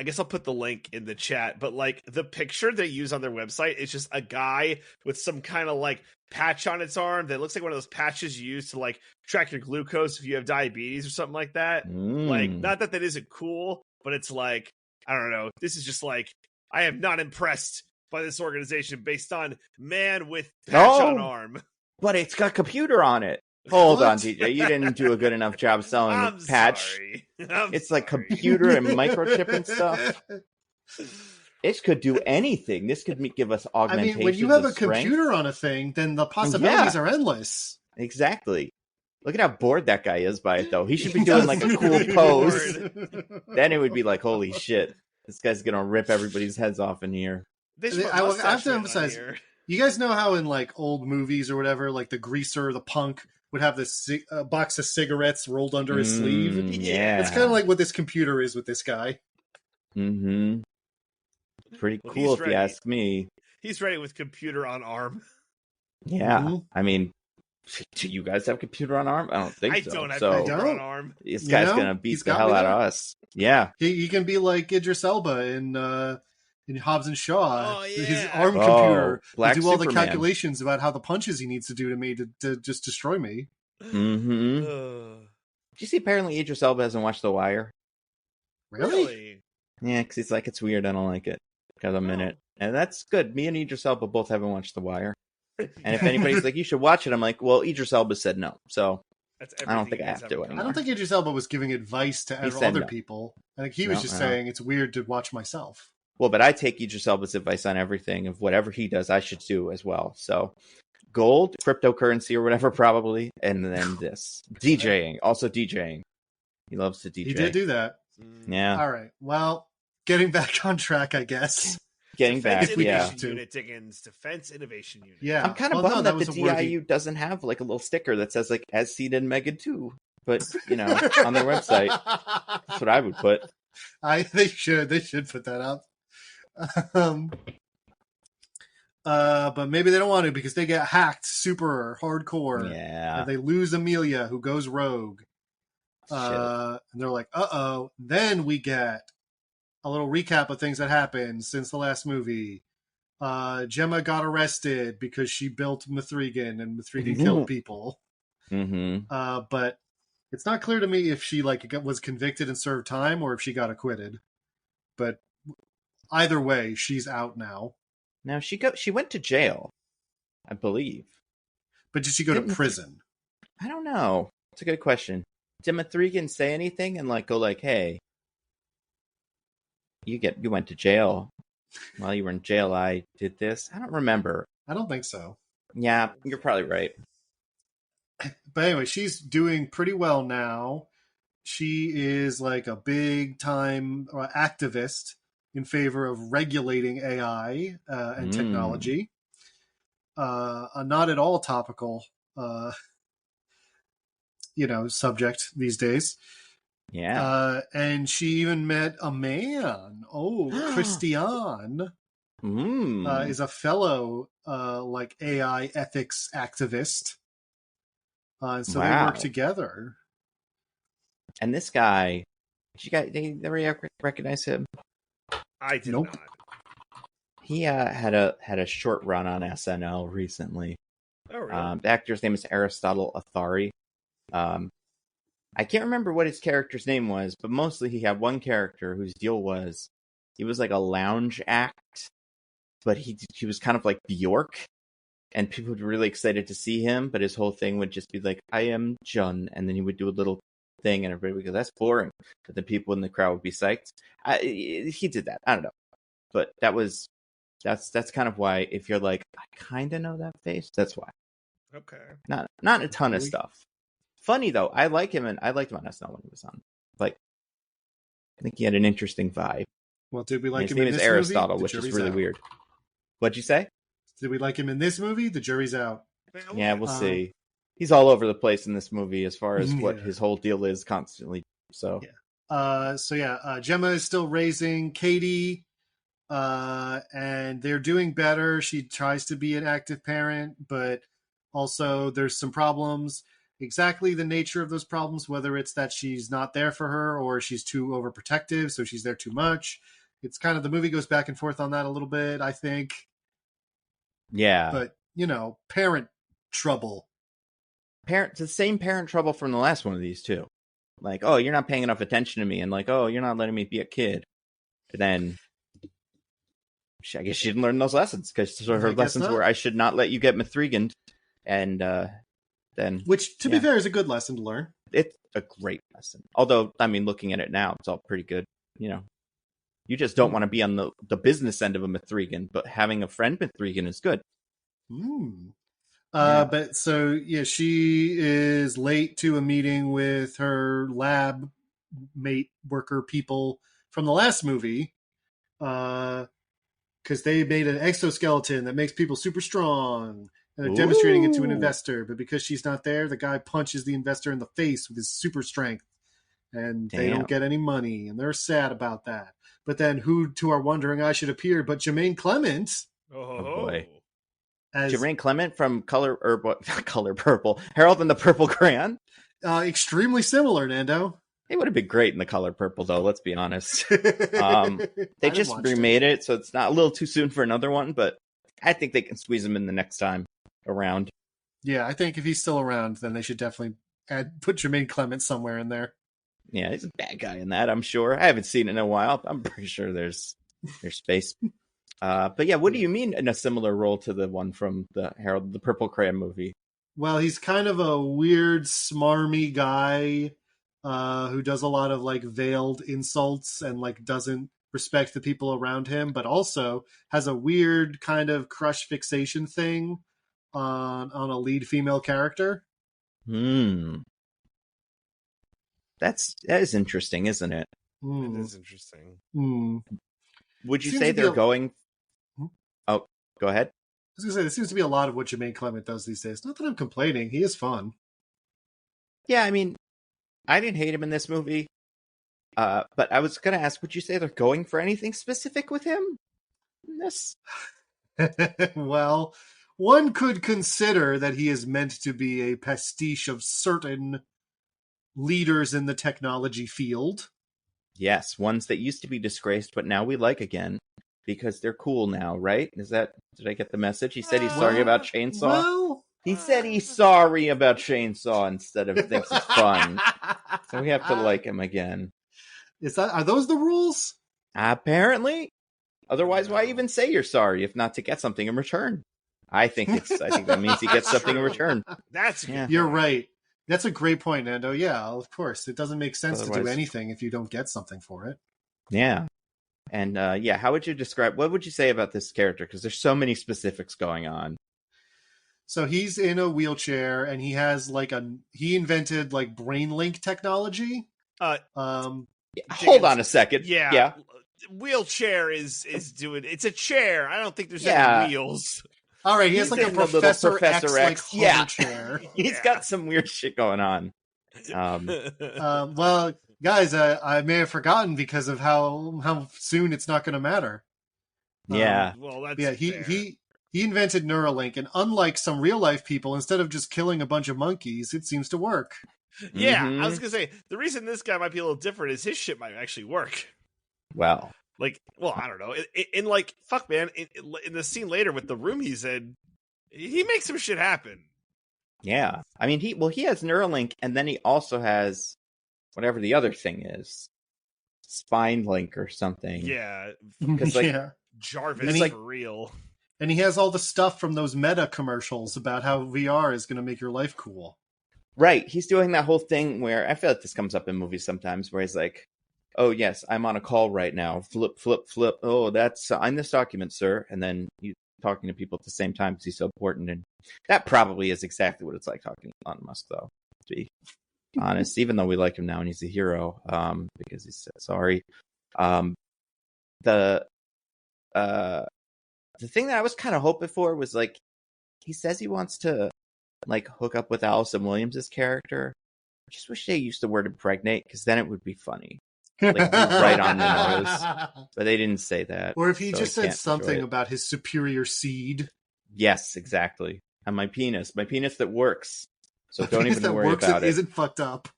guess I'll put the link in the chat, but the picture they use on their website is just a guy with some kind of patch on its arm that looks like one of those patches you use to track your glucose if you have diabetes or something like that. Not that isn't cool, but it's I don't know. This is just I am not impressed by this organization based on man with patch on arm. But it's got computer on it. Hold on, DJ. You didn't do a good enough job selling the patch. It's computer and microchip and stuff. This could do anything. This could give us augmentation. When you have a computer on a thing, then the possibilities are endless. Exactly. Look at how bored that guy is by it, though. He should be doing a cool pose. Then it would be holy shit. This guy's going to rip everybody's heads off in here. I have to emphasize, you guys know how in old movies or whatever, the greaser, the punk would have this box of cigarettes rolled under his sleeve? Yeah. It's kind of like what this computer is with this guy. Mm-hmm. Pretty cool if you ask me. He's ready with computer on arm. Yeah. Mm-hmm. I mean, do you guys have computer on arm? I don't think so. I don't have computer on arm. This guy's going to beat the hell out of us. Yeah. He can be like Idris Elba in Hobbs and Shaw. His arm computer will do all the calculations about how the punches he needs to do to me to just destroy me. Mm-hmm. Did you see apparently Idris Elba hasn't watched The Wire? Really? Yeah, because he's it's weird. I don't like it. Because I'm in it. And that's good. Me and Idris Elba both haven't watched The Wire. And if anybody's you should watch it, I'm well, Idris Elba said no. So I don't think I have to anymore. I don't think Idris Elba was giving advice to other people. I think he was just saying it's weird to watch myself. Well, but I take Idris Elba's advice on everything. Of whatever he does, I should do as well. So gold, cryptocurrency or whatever, probably. And then this. DJing. Also DJing. He loves to DJ. He did do that. Yeah. All right. Well, getting back on track, I guess. Defense Innovation Unit, Diggins. Defense Innovation Unit. Yeah. I'm kind of bummed that the DIU doesn't have a little sticker that says as seen in M3Gan 2. But, on their website. That's what I would put. They should put that up. But maybe they don't want to because they get hacked super hardcore. Yeah. And they lose Amelia, who goes rogue. And they're like, uh-oh. Then we get a little recap of things that happened since the last movie. Gemma got arrested because she built M3Gan and M3Gan killed people. Mm-hmm. But it's not clear to me if she was convicted and served time or if she got acquitted. But either way, she's out now. Now she went to jail, I believe. But did she go to prison? I don't know. It's a good question. Did M3Gan say anything and go hey, you went to jail. While you were in jail, I did this. I don't remember. I don't think so. Yeah, you're probably right. But anyway, she's doing pretty well now. She is a big time activist in favor of regulating AI and technology. Not at all topical, subject these days. Yeah. And she even met a man. Oh, Christian. is a fellow like AI ethics activist. And so they work together. And this guy, they recognize him? I did Nope. not. He had a short run on SNL recently. Oh, really? The actor's name is Aristotle Athari. I can't remember what his character's name was, but mostly he had one character whose deal was he was like a lounge act, but he was kind of like Bjork, and people would be really excited to see him, but his whole thing would just be like, I am John, and then he would do a little thing, and everybody would go, that's boring. But the people in the crowd would be psyched. He did that. I don't know. But that's kind of why, if you're like, I kind of know that face, that's why. Okay. Not a ton of stuff. Funny though, I liked him on SNL when he was on. Like, I think he had an interesting vibe. Well, did we like his him name in is this Aristotle, movie? which is really weird. What'd you say? Did we like him in this movie? The jury's out. Yeah, we'll see. He's all over the place in this movie as far as what his whole deal is constantly. So Gemma is still raising Katie, and they're doing better. She tries to be an active parent, but also there's some problems. Exactly the nature of those problems, whether it's that she's not there for her or she's too overprotective, so she's there too much. It's kind of, the movie goes back and forth on that a little bit, I think. Yeah. But, parent trouble. The same parent trouble from the last one of these too. Like, oh, you're not paying enough attention to me, and like, oh, you're not letting me be a kid. But then, I guess she didn't learn those lessons, because her lessons were, I should not let you get M3Gan, and then... Which, to be fair, is a good lesson to learn. It's a great lesson. Although, I mean, looking at it now, it's all pretty good. You just don't want to be on the business end of a M3Gan, but having a friend M3Gan is good. But so, she is late to a meeting with her lab mate worker people from the last movie, because they made an exoskeleton that makes people super strong, and they're demonstrating it to an investor. But because she's not there, the guy punches the investor in the face with his super strength, and they don't get any money, and they're sad about that. But then who, to our wondering eye, should appear but Jermaine Clement? Oh boy. Jermaine Clement from Color Purple. Harold and the Purple Crayon. Extremely similar, Nando. They would have been great in the Color Purple, though, let's be honest. They just remade it, so it's not a little too soon for another one, but I think they can squeeze him in the next time around. Yeah, I think if he's still around, then they should definitely put Jermaine Clement somewhere in there. Yeah, he's a bad guy in that, I'm sure. I haven't seen it in a while. I'm pretty sure there's space. But yeah, what do you mean in a similar role to the one from the Harold the Purple Crayon movie? Well, he's kind of a weird, smarmy guy who does a lot of like veiled insults and like doesn't respect the people around him, but also has a weird kind of crush fixation thing on a lead female character. That is interesting, isn't it? It is interesting. Would you say they're going... Oh, go ahead. I was going to say, there seems to be a lot of what Jermaine Clement does these days. Not that I'm complaining. He is fun. Yeah, I mean, I didn't hate him in this movie. But I was going to ask, would you say they're going for anything specific with him in this? Well, one could consider that he is meant to be a pastiche of certain leaders in the technology field. Yes, ones that used to be disgraced, but now we like again. Because they're cool now, right? Did I get the message? He said he's sorry about Chainsaw. He said he's sorry about Chainsaw instead of thinks it's fun. So we have to like him again. Are those the rules? Apparently. Otherwise, why even say you're sorry if not to get something in return? I think that means he gets something in return. That's good. You're right. That's a great point, Nando. Yeah, of course. It doesn't make sense to do anything if you don't get something for it. Yeah. And how would you describe, what would you say about this character? Because there's so many specifics going on. So he's in a wheelchair and he has he invented like brain link technology. Hold on a second. Yeah. Wheelchair is doing, it's a chair. I don't think there's any wheels. All right. He has like a Professor X like chair. He's got some weird shit going on. Well, guys, I may have forgotten because of how soon it's not going to matter. Yeah. Well, that's Yeah, fair. he invented Neuralink, and unlike some real life people, instead of just killing a bunch of monkeys, it seems to work. Yeah, Mhm. I was gonna say the reason this guy might be a little different is his shit might actually work. Well, Like, well, I don't know. In like, fuck, man. In the scene later with the room he's in, he makes some shit happen. yeah. I mean, he has Neuralink, and then he also has whatever the other thing is, Spine Link or something. Yeah, because like Yeah. Jarvis And he- for real. And he has all the stuff from those Meta commercials about how VR is going to make your life cool. right, he's doing that whole thing where I feel like this comes up in movies sometimes, where he's like, "Oh yes, I'm on a call right now. Flip, flip, flip. Oh, that's sign this document, sir." And then he's talking to people at the same time because he's so important, and that probably is exactly what it's like talking to Elon Musk, though. To be honest, even though we like him now and he's a hero, because he said sorry. The thing that I was kind of hoping for was like, he says he wants to like hook up with Allison Williams' character. I just wish they used the word impregnate, because then it would be funny. Like, right on the nose. But they didn't say that. Or if he so just I said can't something enjoy it. about his superior seed. Yes, exactly. And my penis that works. So don't Penis even that worry works about and it. isn't fucked up.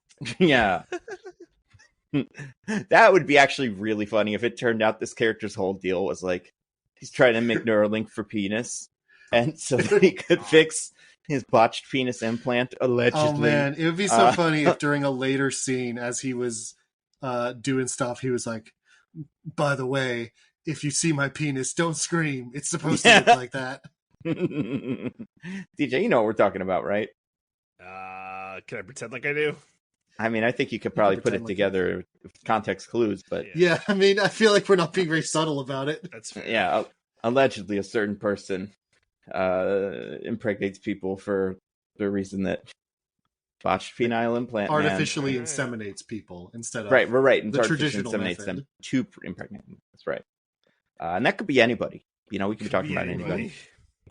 Yeah. That would be actually really funny if it turned out this character's whole deal was like, he's trying to make Neuralink for penis, and so that he could fix his botched penis implant, allegedly. Oh man, it would be so funny if during a later scene, as he was doing stuff, he was like, "By the way, if you see my penis, don't scream. It's supposed to look like that." DJ, you know what we're talking about, right? Can I pretend like I do? I mean, I think you could probably put pretend it like together with context clues, but Yeah, I mean, I feel like we're not being very subtle about it. That's fair. yeah, allegedly a certain person impregnates people for the reason that botched penile implant Artificially man. inseminates people instead of right, we're right. And the artificially traditional inseminates method. them to impregnate them. That's right. And that could be anybody. You know, we could be talking about anybody.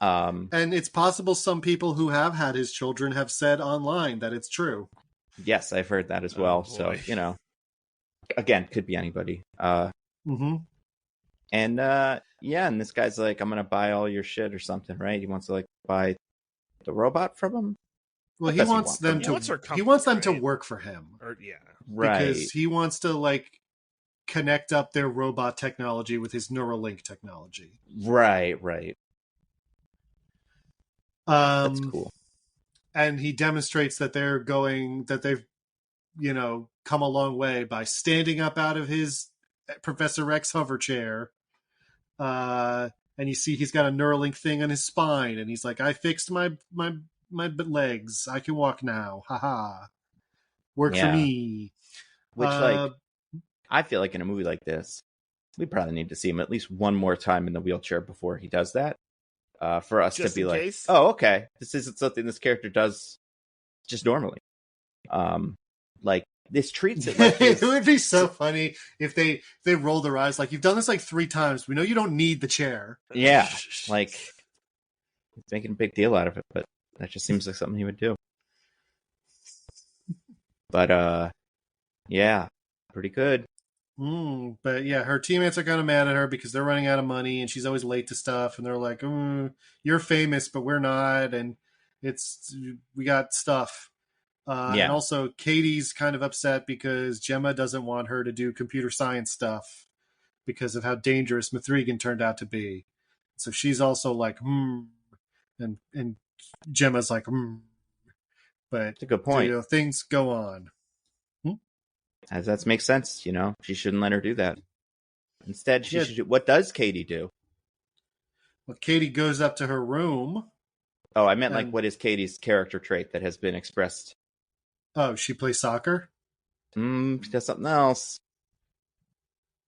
anybody. And it's possible some people who have had his children have said online that it's true. Yes, I've heard that as well. So, boy. you know, again, could be anybody. Mm-hmm. And yeah, and this guy's like, I'm gonna buy all your shit or something, right? He wants to like buy the robot from him. Well, What he does he wants want them from to. He wants her He wants them company, to right? work for him Or yeah. Right. because he wants to like connect up their robot technology with his Neuralink technology. Right. That's cool. And he demonstrates that they've, come a long way by standing up out of his Professor X hover chair. And you see he's got a Neuralink thing on his spine, and he's like, "I fixed my legs. I can walk now. Haha. Work for Yeah. me." Which, like, I feel like in a movie like this, we probably need to see him at least one more time in the wheelchair before he does that. For us Just to be in like, case? oh, okay, this isn't something this character does just normally. Like, this treats it like it would be so funny if they roll their eyes like, "You've done this like 3 times. We know you don't need the chair." yeah, like he's making a big deal out of it, but that just seems like something he would do. But yeah, pretty good. But yeah, her teammates are kind of mad at her because they're running out of money and she's always late to stuff. And they're like, "You're famous, but we're not. And we got stuff." Yeah. And also Katie's kind of upset because Gemma doesn't want her to do computer science stuff because of how dangerous M3Gan turned out to be. So she's also like, and Gemma's like, But That's a good point. Things go on. As that makes sense, she shouldn't let her do that. Instead, she Yeah. should do. What does Katie do? Well, Katie goes up to her room. Oh, I meant like, what is Katie's character trait that has been expressed? Oh, she plays soccer? She does something else.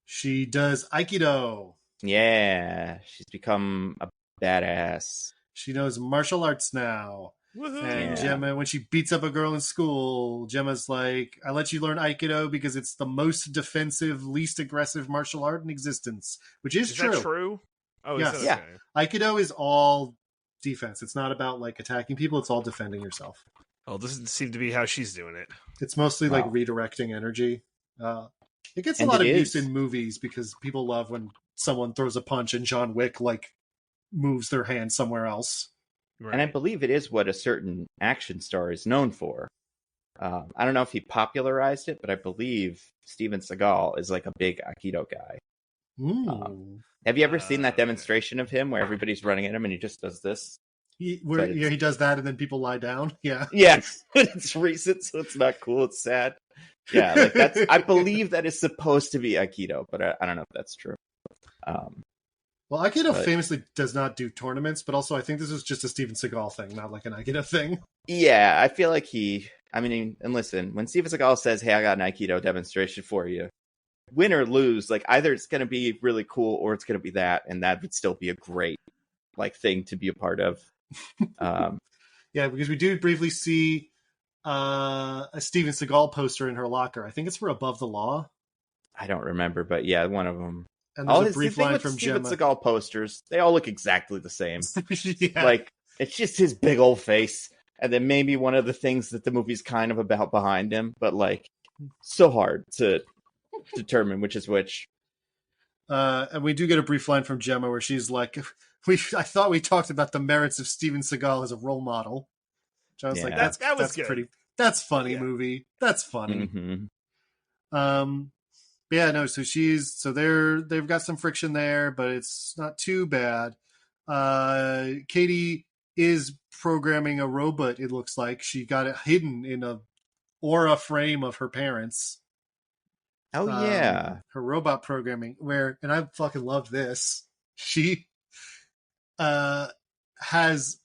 She does Aikido. Yeah, she's become a badass. She knows martial arts now. Woohoo. And Yeah. Gemma, when she beats up a girl in school, Gemma's like, "I let you learn Aikido because it's the most defensive, least aggressive martial art in existence," which is true. That true? Oh, Yes. is that Yeah. okay? Aikido is all defense. It's not about like attacking people. It's all defending yourself. Oh, this doesn't seem to be how she's doing it. It's mostly like Wow. redirecting energy. It gets a And lot it of use is. in movies because people love when someone throws a punch and John Wick like moves their hand somewhere else. Right. And I believe it is what a certain action star is known for. I don't know if he popularized it, but I believe Steven Seagal is like a big Aikido guy. Have you ever seen that demonstration of him where everybody's running at him and he just does this? He does that and then people lie down. Yeah. Yeah. It's recent, so it's not cool. It's sad. Yeah, like that's. I believe that is supposed to be Aikido, but I don't know if that's true. Well, Aikido famously does not do tournaments, but also I think this is just a Steven Seagal thing, not like an Aikido thing. Yeah, I feel like and listen, when Steven Seagal says, "Hey, I got an Aikido demonstration for you," win or lose, like either it's going to be really cool or it's going to be that, and that would still be a great like thing to be a part of. Yeah, because we do briefly see a Steven Seagal poster in her locker. I think it's for Above the Law. I don't remember, but yeah, one of them. And there's a brief line from Steven Gemma. Seagal posters, they all look exactly the same. Yeah. Like, it's just his big old face, and then maybe one of the things that the movie's kind of about behind him, but like, so hard to determine which is which. And we do get a brief line from Gemma where she's like, I thought we talked about the merits of Steven Seagal as a role model. Which I was like, that's good. Pretty. That's funny, movie. That's funny. Mm-hmm. Yeah, no. So they've got some friction there, but it's not too bad. Katie is programming a robot. It looks like she got it hidden in a aura frame of her parents. Oh yeah, her robot programming. And I fucking love this. She has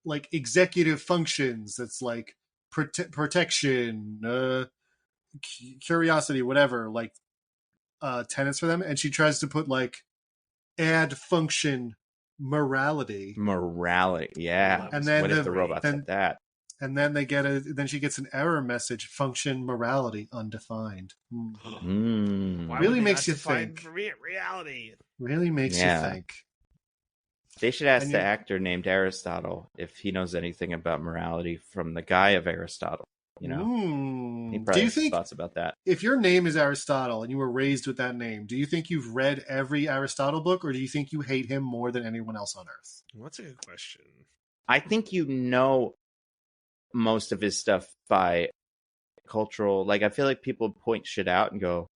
like executive functions. That's like protection, curiosity, whatever. Like tenants for them, and she tries to put like add function morality, yeah. And then what if the robot said that? And then then she gets an error message: function morality undefined. Really makes you think. Reality Really makes you think. They should ask the actor named Aristotle if he knows anything about morality from the guy of Aristotle. You know, he probably has thoughts about that. If your name is Aristotle and you were raised with that name, do you think you've read every Aristotle book, or do you think you hate him more than anyone else on Earth? Well, that's a good question. I think you know most of his stuff by cultural. Like, I feel like people point shit out and go,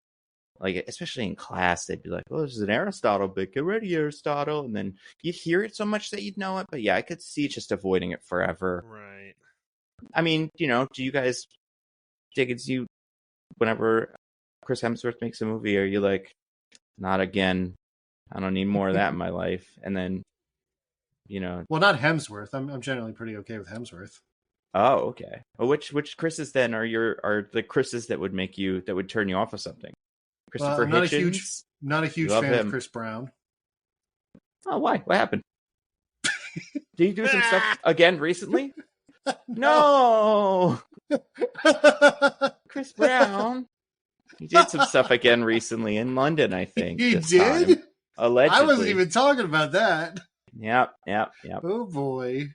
like, especially in class, they'd be like, "Oh, this is an Aristotle book. Get ready, Aristotle." And then you'd hear it so much that you'd know it. But yeah, I could see just avoiding it forever. Right. I mean, do you guys, Diggins, whenever Chris Hemsworth makes a movie, are you like, not again? I don't need more of that in my life. And then, well, not Hemsworth. I'm generally pretty okay with Hemsworth. Oh, okay. Well, which Chris's then are the Chris's that would turn you off of something? Christopher Hitchens? Not a huge fan of Chris Brown. Oh, why? What happened? Did he do some stuff again recently? No. Chris Brown. He did some stuff again recently in London, I think. He did? Allegedly. I wasn't even talking about that. Yep. Oh, boy.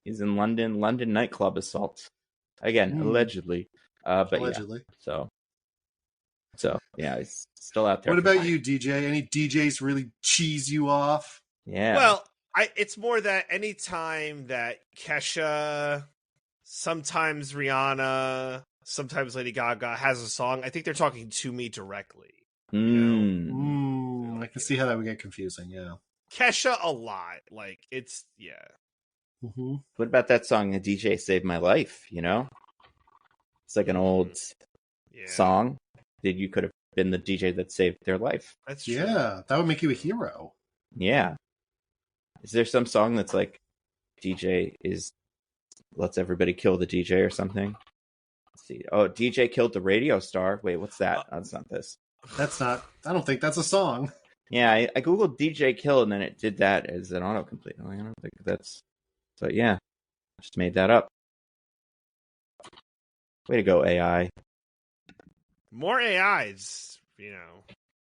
He's in London nightclub assault. Again, allegedly. But allegedly. Yeah. So, yeah, he's still out there. What about you, DJ? Any DJs really cheese you off? Yeah. Well, it's more that anytime that Kesha, sometimes Rihanna, sometimes Lady Gaga has a song, I think they're talking to me directly. I can see how that would get confusing, yeah. Kesha a lot. Like, it's, yeah. Mm-hmm. What about that song, "A DJ Saved My Life"? It's like an old song that you could have been the DJ that saved their life. That's true. Yeah, that would make you a hero. Yeah. Is there some song that's like DJ lets everybody kill the DJ or something? Let's see. Oh, DJ killed the radio star. Wait, what's that? That's not this. I don't think that's a song. Yeah, I googled DJ kill and then it did that as an autocomplete. I don't think that's. But yeah, I just made that up. Way to go, AI. More AIs,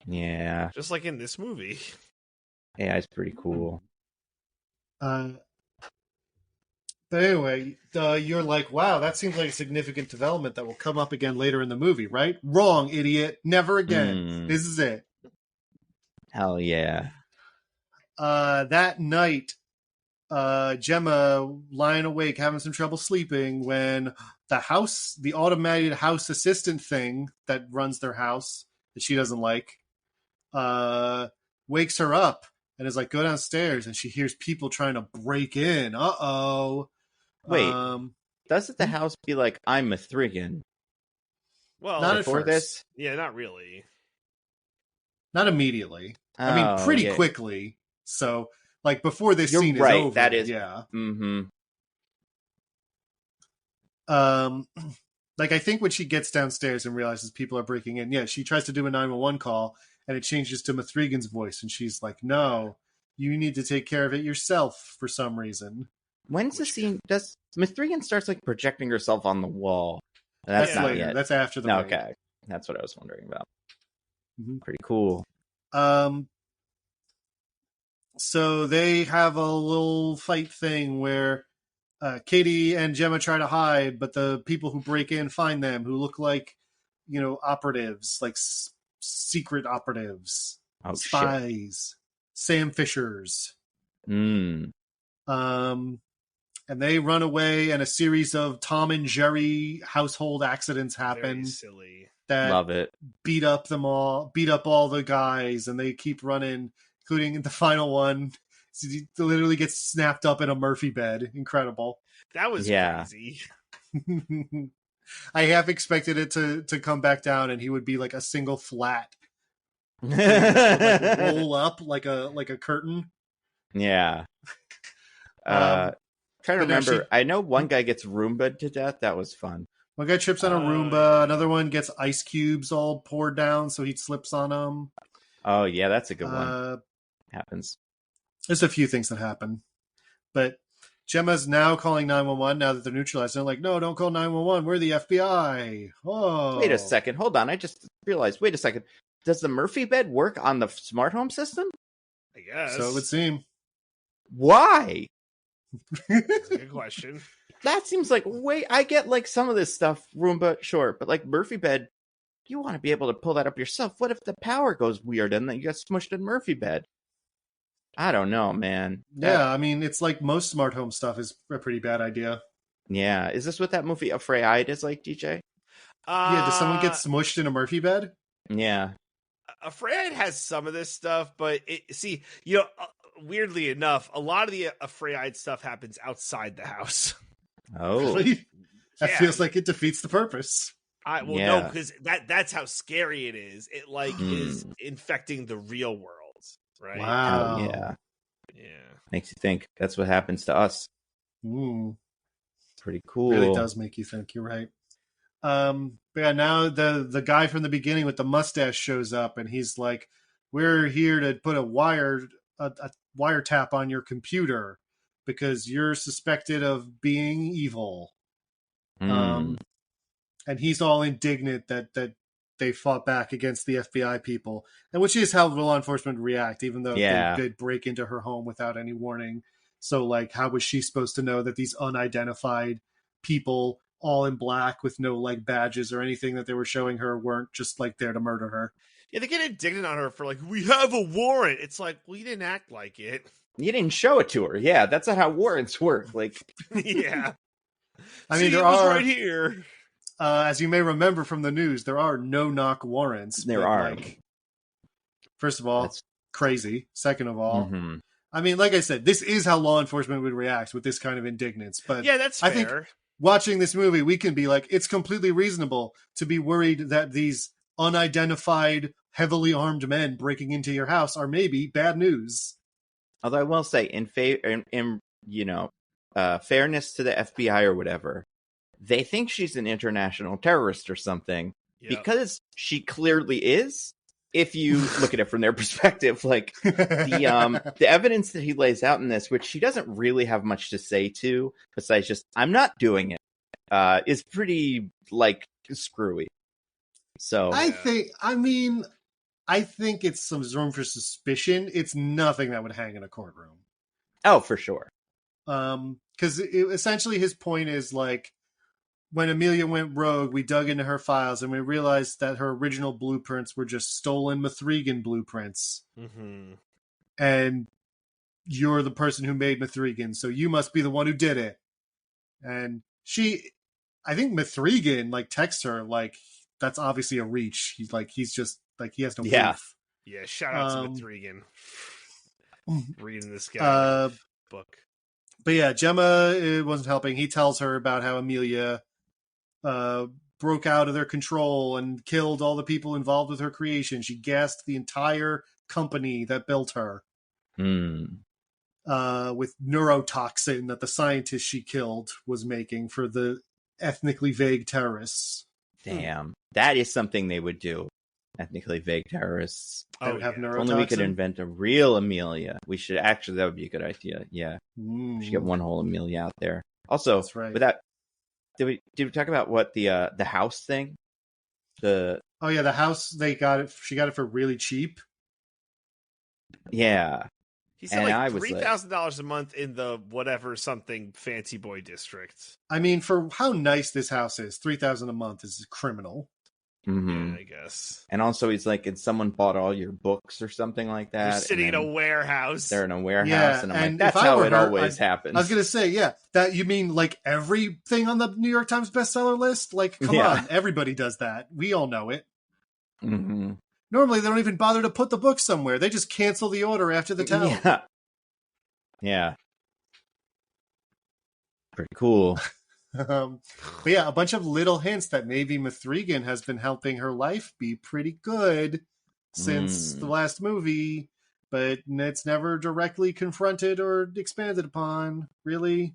Yeah. Just like in this movie. AI is pretty cool. But anyway, you're like, wow, that seems like a significant development that will come up again later in the movie, right? Wrong, idiot. Never again. This is it. Hell yeah. That night, Gemma lying awake, having some trouble sleeping when the automated house assistant thing that runs their house that she doesn't like, wakes her up and is like, go downstairs, and she hears people trying to break in. Uh-oh. Wait, doesn't the house be like, I'm M3Gan? Well, not before at first. this? Yeah, not really. Not immediately. I mean, pretty quickly. So, like, before this scene is over. That is, yeah. Mm-hmm. Like, I think when she gets downstairs and realizes people are breaking in, yeah, she tries to do a 911 call, and it changes to M3Gan's voice, and she's like, no, you need to take care of it yourself for some reason. When's the scene? Does M3Gan starts like projecting herself on the wall? That's not later. Yet. That's after the raid. Okay, that's what I was wondering about. Mm-hmm. Pretty cool. So they have a little fight thing where Katie and Gemma try to hide, but the people who break in find them, who look like, operatives, like secret operatives, spies, Sam Fishers. And they run away, and a series of Tom and Jerry household accidents happen. Very silly. That Love it. Beat up all the guys, and they keep running, including the final one. So he literally gets snapped up in a Murphy bed. Incredible. That was crazy. I half expected it to come back down, and he would be like a single flat. Would, like, roll up like a curtain. Yeah. Trying to remember. I know one guy gets Roomba'd to death. That was fun. One guy trips on a Roomba. Another one gets ice cubes all poured down, so he slips on them. Oh, yeah, that's a good one. Happens. There's a few things that happen. But Gemma's now calling 911 now that they're neutralized. They're like, no, don't call 911. We're the FBI. Oh. Wait a second. Hold on. I just realized. Wait a second. Does the Murphy bed work on the smart home system? I guess. So it would seem. Why? That's a good question. That seems like I get like some of this stuff, Roomba, sure, but like Murphy bed, you want to be able to pull that up yourself. What if the power goes weird and then you get smushed in Murphy bed? I don't know, man. Yeah, I mean, it's like most smart home stuff is a pretty bad idea. Yeah, is this what that movie Afraid is like, DJ? Yeah, does someone get smushed in a Murphy bed? Yeah. Afraid has some of this stuff, but weirdly enough, a lot of the Afraid stuff happens outside the house. Oh, really? That feels like it defeats the purpose. No, because that's how scary it is. It is infecting the real world, right? Wow. Yeah. Makes you think. That's what happens to us. Pretty cool. It really does make you think. You're right. But yeah, now the guy from the beginning with the mustache shows up, and he's like, "We're here to put a wiretap on your computer because you're suspected of being evil." And he's all indignant that they fought back against the FBI people, and which is how law enforcement react, even though they did break into her home without any warning. So, like, how was she supposed to know that these unidentified people, all in black with no like badges or anything that they were showing her, weren't just like there to murder her? Yeah, they get indignant on her for like, we have a warrant. It's like, well, you didn't act like it. You didn't show it to her. Yeah, that's not how warrants work. Like, yeah. I mean, there are right here. As you may remember from the news, there are no-knock warrants. There are. Like, first of all, that's crazy. Second of all, I mean, like I said, this is how law enforcement would react with this kind of indignance. But yeah, that's fair. I think watching this movie, we can be like, it's completely reasonable to be worried that these unidentified, heavily armed men breaking into your house are maybe bad news. Although I will say, in fairness to the FBI or whatever, they think she's an international terrorist or something because she clearly is. If you look at it from their perspective, like the evidence that he lays out in this, which he doesn't really have much to say to, besides just "I'm not doing it," is pretty like screwy. So I think it's some room for suspicion. It's nothing that would hang in a courtroom. Oh, for sure. because essentially his point is like, when Amelia went rogue, we dug into her files and we realized that her original blueprints were just stolen M3Gan blueprints. Mm-hmm. And you're the person who made M3Gan, so you must be the one who did it. And I think M3Gan like texts her like, that's obviously a reach. He's just like, he has no proof. Yeah, shout out to M3Gan reading this guy book. But yeah, Gemma wasn't helping. He tells her about how Amelia broke out of their control and killed all the people involved with her creation. She gassed the entire company that built her with neurotoxin that the scientist she killed was making for the ethnically vague terrorists. Damn. That is something they would do. Ethnically vague terrorists. They would have neurotoxin. If only we could invent a real Amelia. We should that would be a good idea. Yeah. We should get one whole Amelia out there. Also, that's right. Did we talk about what the house thing? The house, she got it for really cheap. Yeah. He said like $3,000 a month in the whatever something fancy boy district. I mean, for how nice this house is, $3,000 a month is criminal. Yeah, I guess. And also, he's like, and someone bought all your books or something like that. You're sitting in a warehouse. They're in a warehouse, and I'm and like, that's how it always happens. I was gonna say, that you mean like everything on the New York Times bestseller list? Like, come on, everybody does that. We all know it. Mm-hmm. Normally, they don't even bother to put the book somewhere. They just cancel the order after the tally. Yeah. Pretty cool. But yeah, a bunch of little hints that maybe M3Gan has been helping her life be pretty good since the last movie, but it's never directly confronted or expanded upon, really.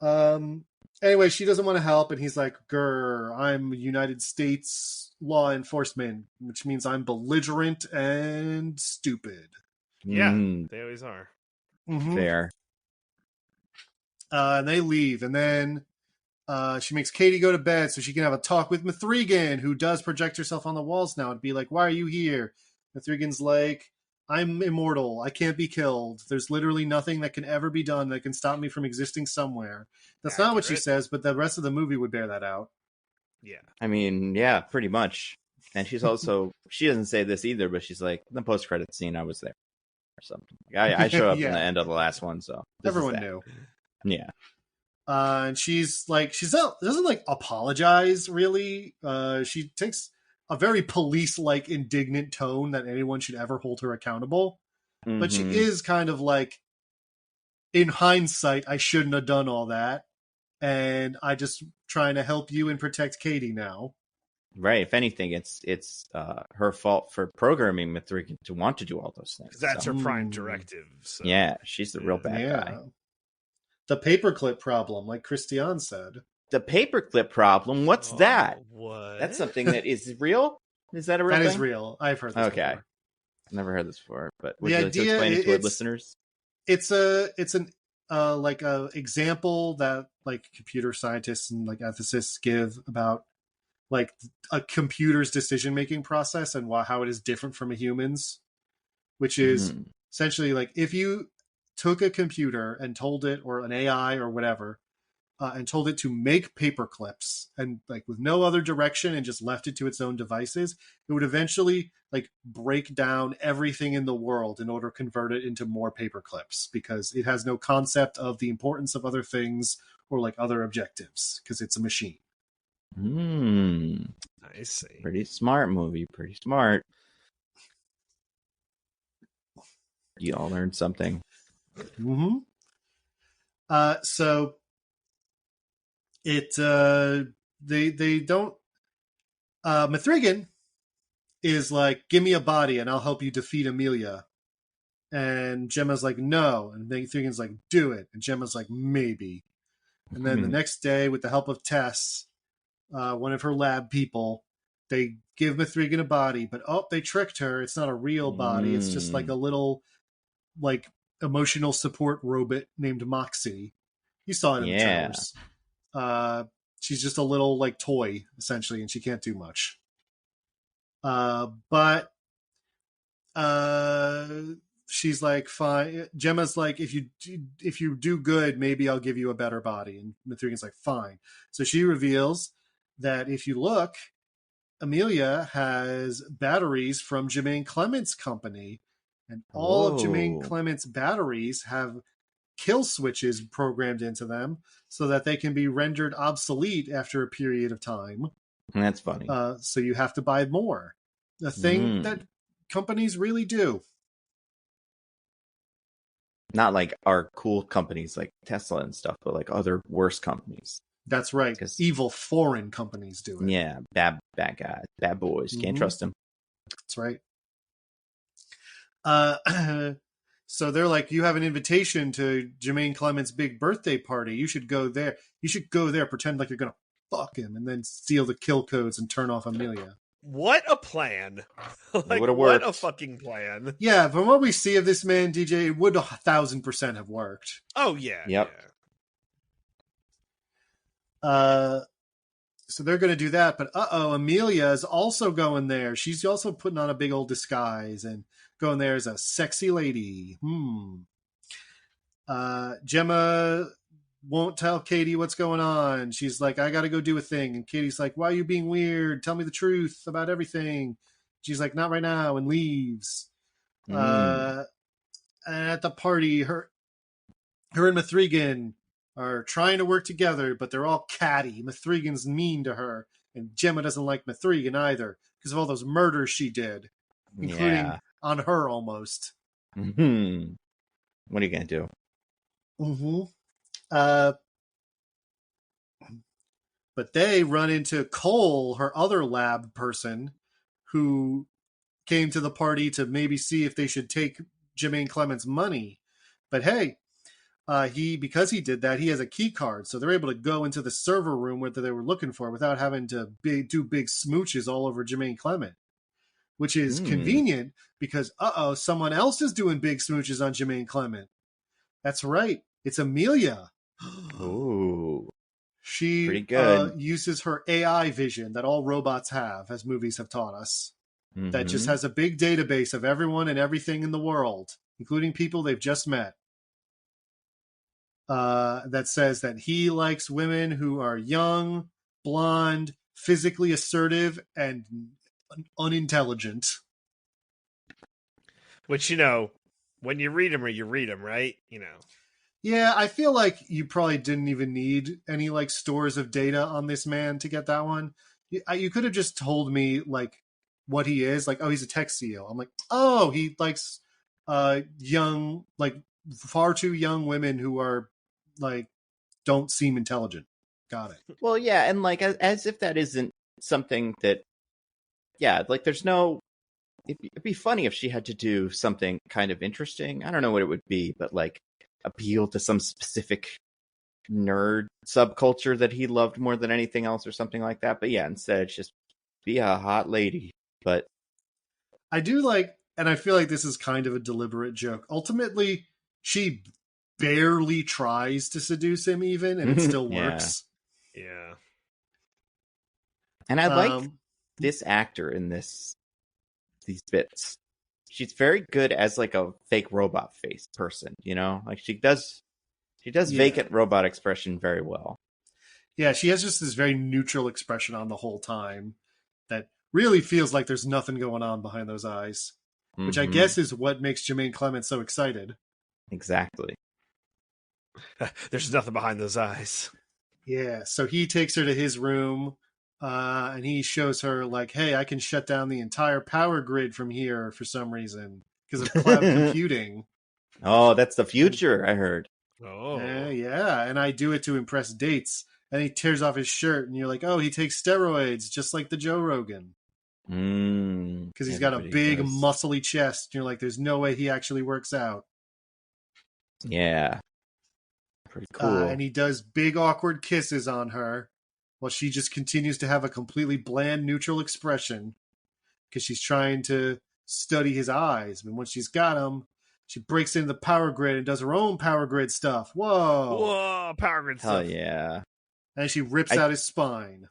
Anyway, she doesn't want to help, and he's like, "Grr, I'm United States law enforcement, which means I'm belligerent and stupid." Yeah, they always are. Fair. And they leave, and then she makes Katie go to bed so she can have a talk with M3Gan, who does project herself on the walls now and be like, "Why are you here?" M3Gan's like, "I'm immortal. I can't be killed. There's literally nothing that can ever be done that can stop me from existing somewhere." That's not what she says, but the rest of the movie would bear that out. Yeah. I mean, yeah, pretty much. And she's also, she doesn't say this either, but she's like, the post-credit scene, I was there. Or something. I show up in the end of the last one, so. Everyone knew. Yeah. And she's doesn't like apologize really. She takes a very police-like indignant tone that anyone should ever hold her accountable. But she is kind of like, in hindsight, I shouldn't have done all that. And I just trying to help you and protect Katie now. Right. If anything, it's her fault for programming M3Gan to want to do all those things. That's her prime directive. So. Yeah, she's the real bad guy. The paperclip problem, like Christiane said. The paperclip problem? What's that? What? That's something that is real? Is that a real thing? That is real. I've heard this before. I've never heard this before. But would you like to explain it to our listeners? It's an like a example that like computer scientists and like ethicists give about like a computer's decision-making process and how it is different from a human's, which is essentially like if you took a computer and told it, or an AI or whatever, and told it to make paper clips and like with no other direction and just left it to its own devices, it would eventually like break down everything in the world in order to convert it into more paper clips, because it has no concept of the importance of other things or like other objectives, because it's a machine. I see. Pretty smart movie. Pretty smart. You all learned something. So it they don't M3Gan is like, "Give me a body and I'll help you defeat Amelia." And Gemma's like, "No." And M3Gan's like, "Do it." And Gemma's like, "Maybe." And then the next day, with the help of Tess, one of her lab people, they give M3Gan a body, but they tricked her. It's not a real body. It's just like a little like emotional support robot named Moxie. You saw it in the trailers. She's just a little like toy essentially, and she can't do much. But she's like, fine. Gemma's like, if you do good, maybe I'll give you a better body. And M3Gan's like, fine. So she reveals that if you look, Amelia has batteries from Jermaine Clement's company, and all of Jermaine Clement's batteries have kill switches programmed into them so that they can be rendered obsolete after a period of time. That's funny. So you have to buy more. A thing that companies really do. Not like our cool companies like Tesla and stuff, but like other worse companies. That's right. Evil foreign companies do it. Yeah, bad guys, bad boys. Can't trust them. That's right. So they're like, you have an invitation to Jermaine Clement's big birthday party. You should go there. You should go there, pretend like you're going to fuck him, and then steal the kill codes and turn off Amelia. What a plan. Like, what a fucking plan. Yeah, from what we see of this man, DJ, it would 1,000% have worked. Oh, yeah. Yep. Yeah. So they're going to do that, but Amelia is also going there. She's also putting on a big old disguise and going there as a sexy lady. Gemma won't tell Katie what's going on. She's like, I got to go do a thing. And Katie's like, why are you being weird? Tell me the truth about everything. She's like, not right now, and leaves. And at the party, her and M3Gan are trying to work together, but they're all catty. M3Gan's mean to her, and Gemma doesn't like M3Gan either because of all those murders she did, including on her almost. What are you gonna do? But they run into Cole, her other lab person, who came to the party to maybe see if they should take Jermaine Clement's money. But hey, because he did that, he has a key card, so they're able to go into the server room where they were looking for without having to do big smooches all over Jermaine Clement, which is convenient because someone else is doing big smooches on Jermaine Clement. That's right, it's Amelia. Ooh, she pretty good. Uses her AI vision that all robots have, as movies have taught us. That just has a big database of everyone and everything in the world, including people they've just met. That says that he likes women who are young, blonde, physically assertive, and unintelligent. Which, when you read them, right? Yeah, I feel like you probably didn't even need any like stores of data on this man to get that one. You could have just told me like what he is. Like, oh, he's a tech CEO. I'm like, oh, he likes young, like far too young women who are like don't seem intelligent. Got it. Well, yeah, and like as if that isn't something that, like there's no. It'd be funny if she had to do something kind of interesting. I don't know what it would be, but like appeal to some specific nerd subculture that he loved more than anything else or something like that. But yeah, instead it's just be a hot lady. But I do like, and I feel like this is kind of a deliberate joke. Ultimately, she barely tries to seduce him even, and it still works. Yeah. And I like this actor in these bits. She's very good as like a fake robot face person, like she does vacant robot expression very well. Yeah, she has just this very neutral expression on the whole time that really feels like there's nothing going on behind those eyes, which I guess is what makes Jermaine Clement so excited. Exactly. There's nothing behind those eyes. Yeah, so he takes her to his room, and he shows her like, hey, I can shut down the entire power grid from here for some reason because of cloud computing. Oh, that's the future, I heard. Oh. Yeah, and I do it to impress dates. And he tears off his shirt, and you're like, oh, he takes steroids, just like the Joe Rogan. Because he's got a big, muscly chest. And you're like, there's no way he actually works out. Yeah. Pretty cool. And he does big, awkward kisses on her, while she just continues to have a completely bland, neutral expression. Because she's trying to study his eyes. But once she's got him, she breaks into the power grid and does her own power grid stuff. Whoa, power grid stuff. Hell yeah. And she rips out his spine.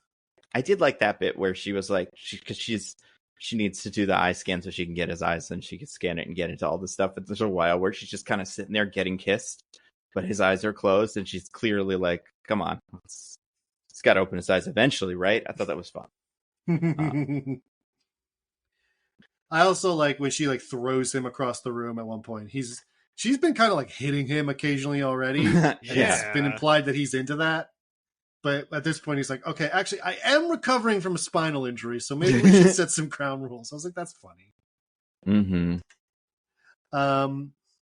I did like that bit where she was like, because she's she needs to do the eye scan so she can get his eyes, and she can scan it and get into all this stuff. But there's a while where she's just kind of sitting there getting kissed, but his eyes are closed, and she's clearly like, "Come on, it's got to open his eyes eventually, right?" I thought that was fun. I also like when she like throws him across the room at one point. She's been kind of like hitting him occasionally already. And it's been implied that he's into that. But at this point, he's like, okay, actually, I am recovering from a spinal injury, so maybe we should set some ground rules. I was like, that's funny. Mm-hmm.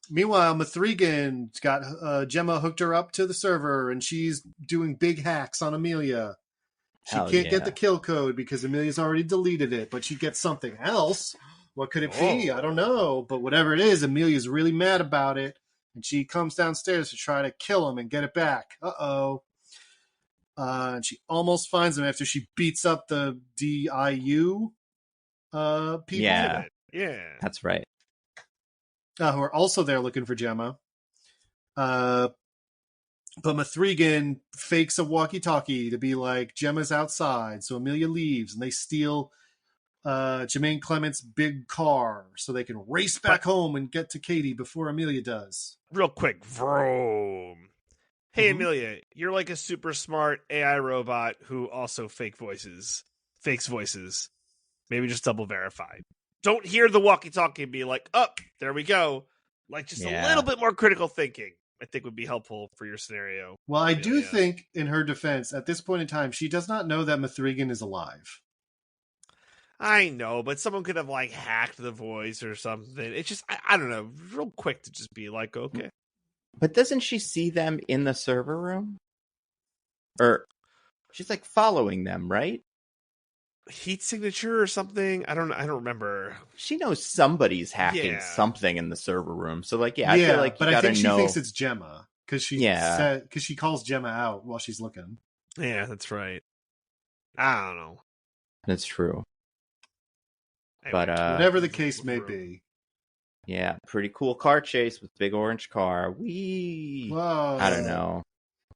Meanwhile, M3Gan's got Gemma hooked her up to the server, and she's doing big hacks on Amelia. She can't get the kill code because Amelia's already deleted it, but she gets something else. What could it be? I don't know. But whatever it is, Amelia's really mad about it, and she comes downstairs to try to kill him and get it back. Uh-oh. And she almost finds him after she beats up the DIU people. Yeah. That's right. Who are also there looking for Gemma. But M3Gan fakes a walkie-talkie to be like, Gemma's outside. So Amelia leaves, and they steal Jermaine Clement's big car so they can race back home and get to Katie before Amelia does. Real quick, vroom. Hey, Amelia, you're like a super smart AI robot who also fakes voices. Maybe just double verify. Don't hear the walkie-talkie and be like, oh, there we go. Like just a little bit more critical thinking, I think would be helpful for your scenario. Well, I do think, in her defense, at this point in time, she does not know that M3Gan is alive. I know, but someone could have like hacked the voice or something. It's just, I don't know, real quick to just be like, okay. But doesn't she see them in the server room? Or she's like following them, right? Heat signature or something? I don't remember. She knows somebody's hacking something in the server room. So like, I feel like but I think she thinks it's Gemma because she calls Gemma out while she's looking. Yeah, that's right. I don't know. That's true. Anyway, but whatever the case may be. Yeah, pretty cool car chase with big orange car. Whee! Whoa. I don't know.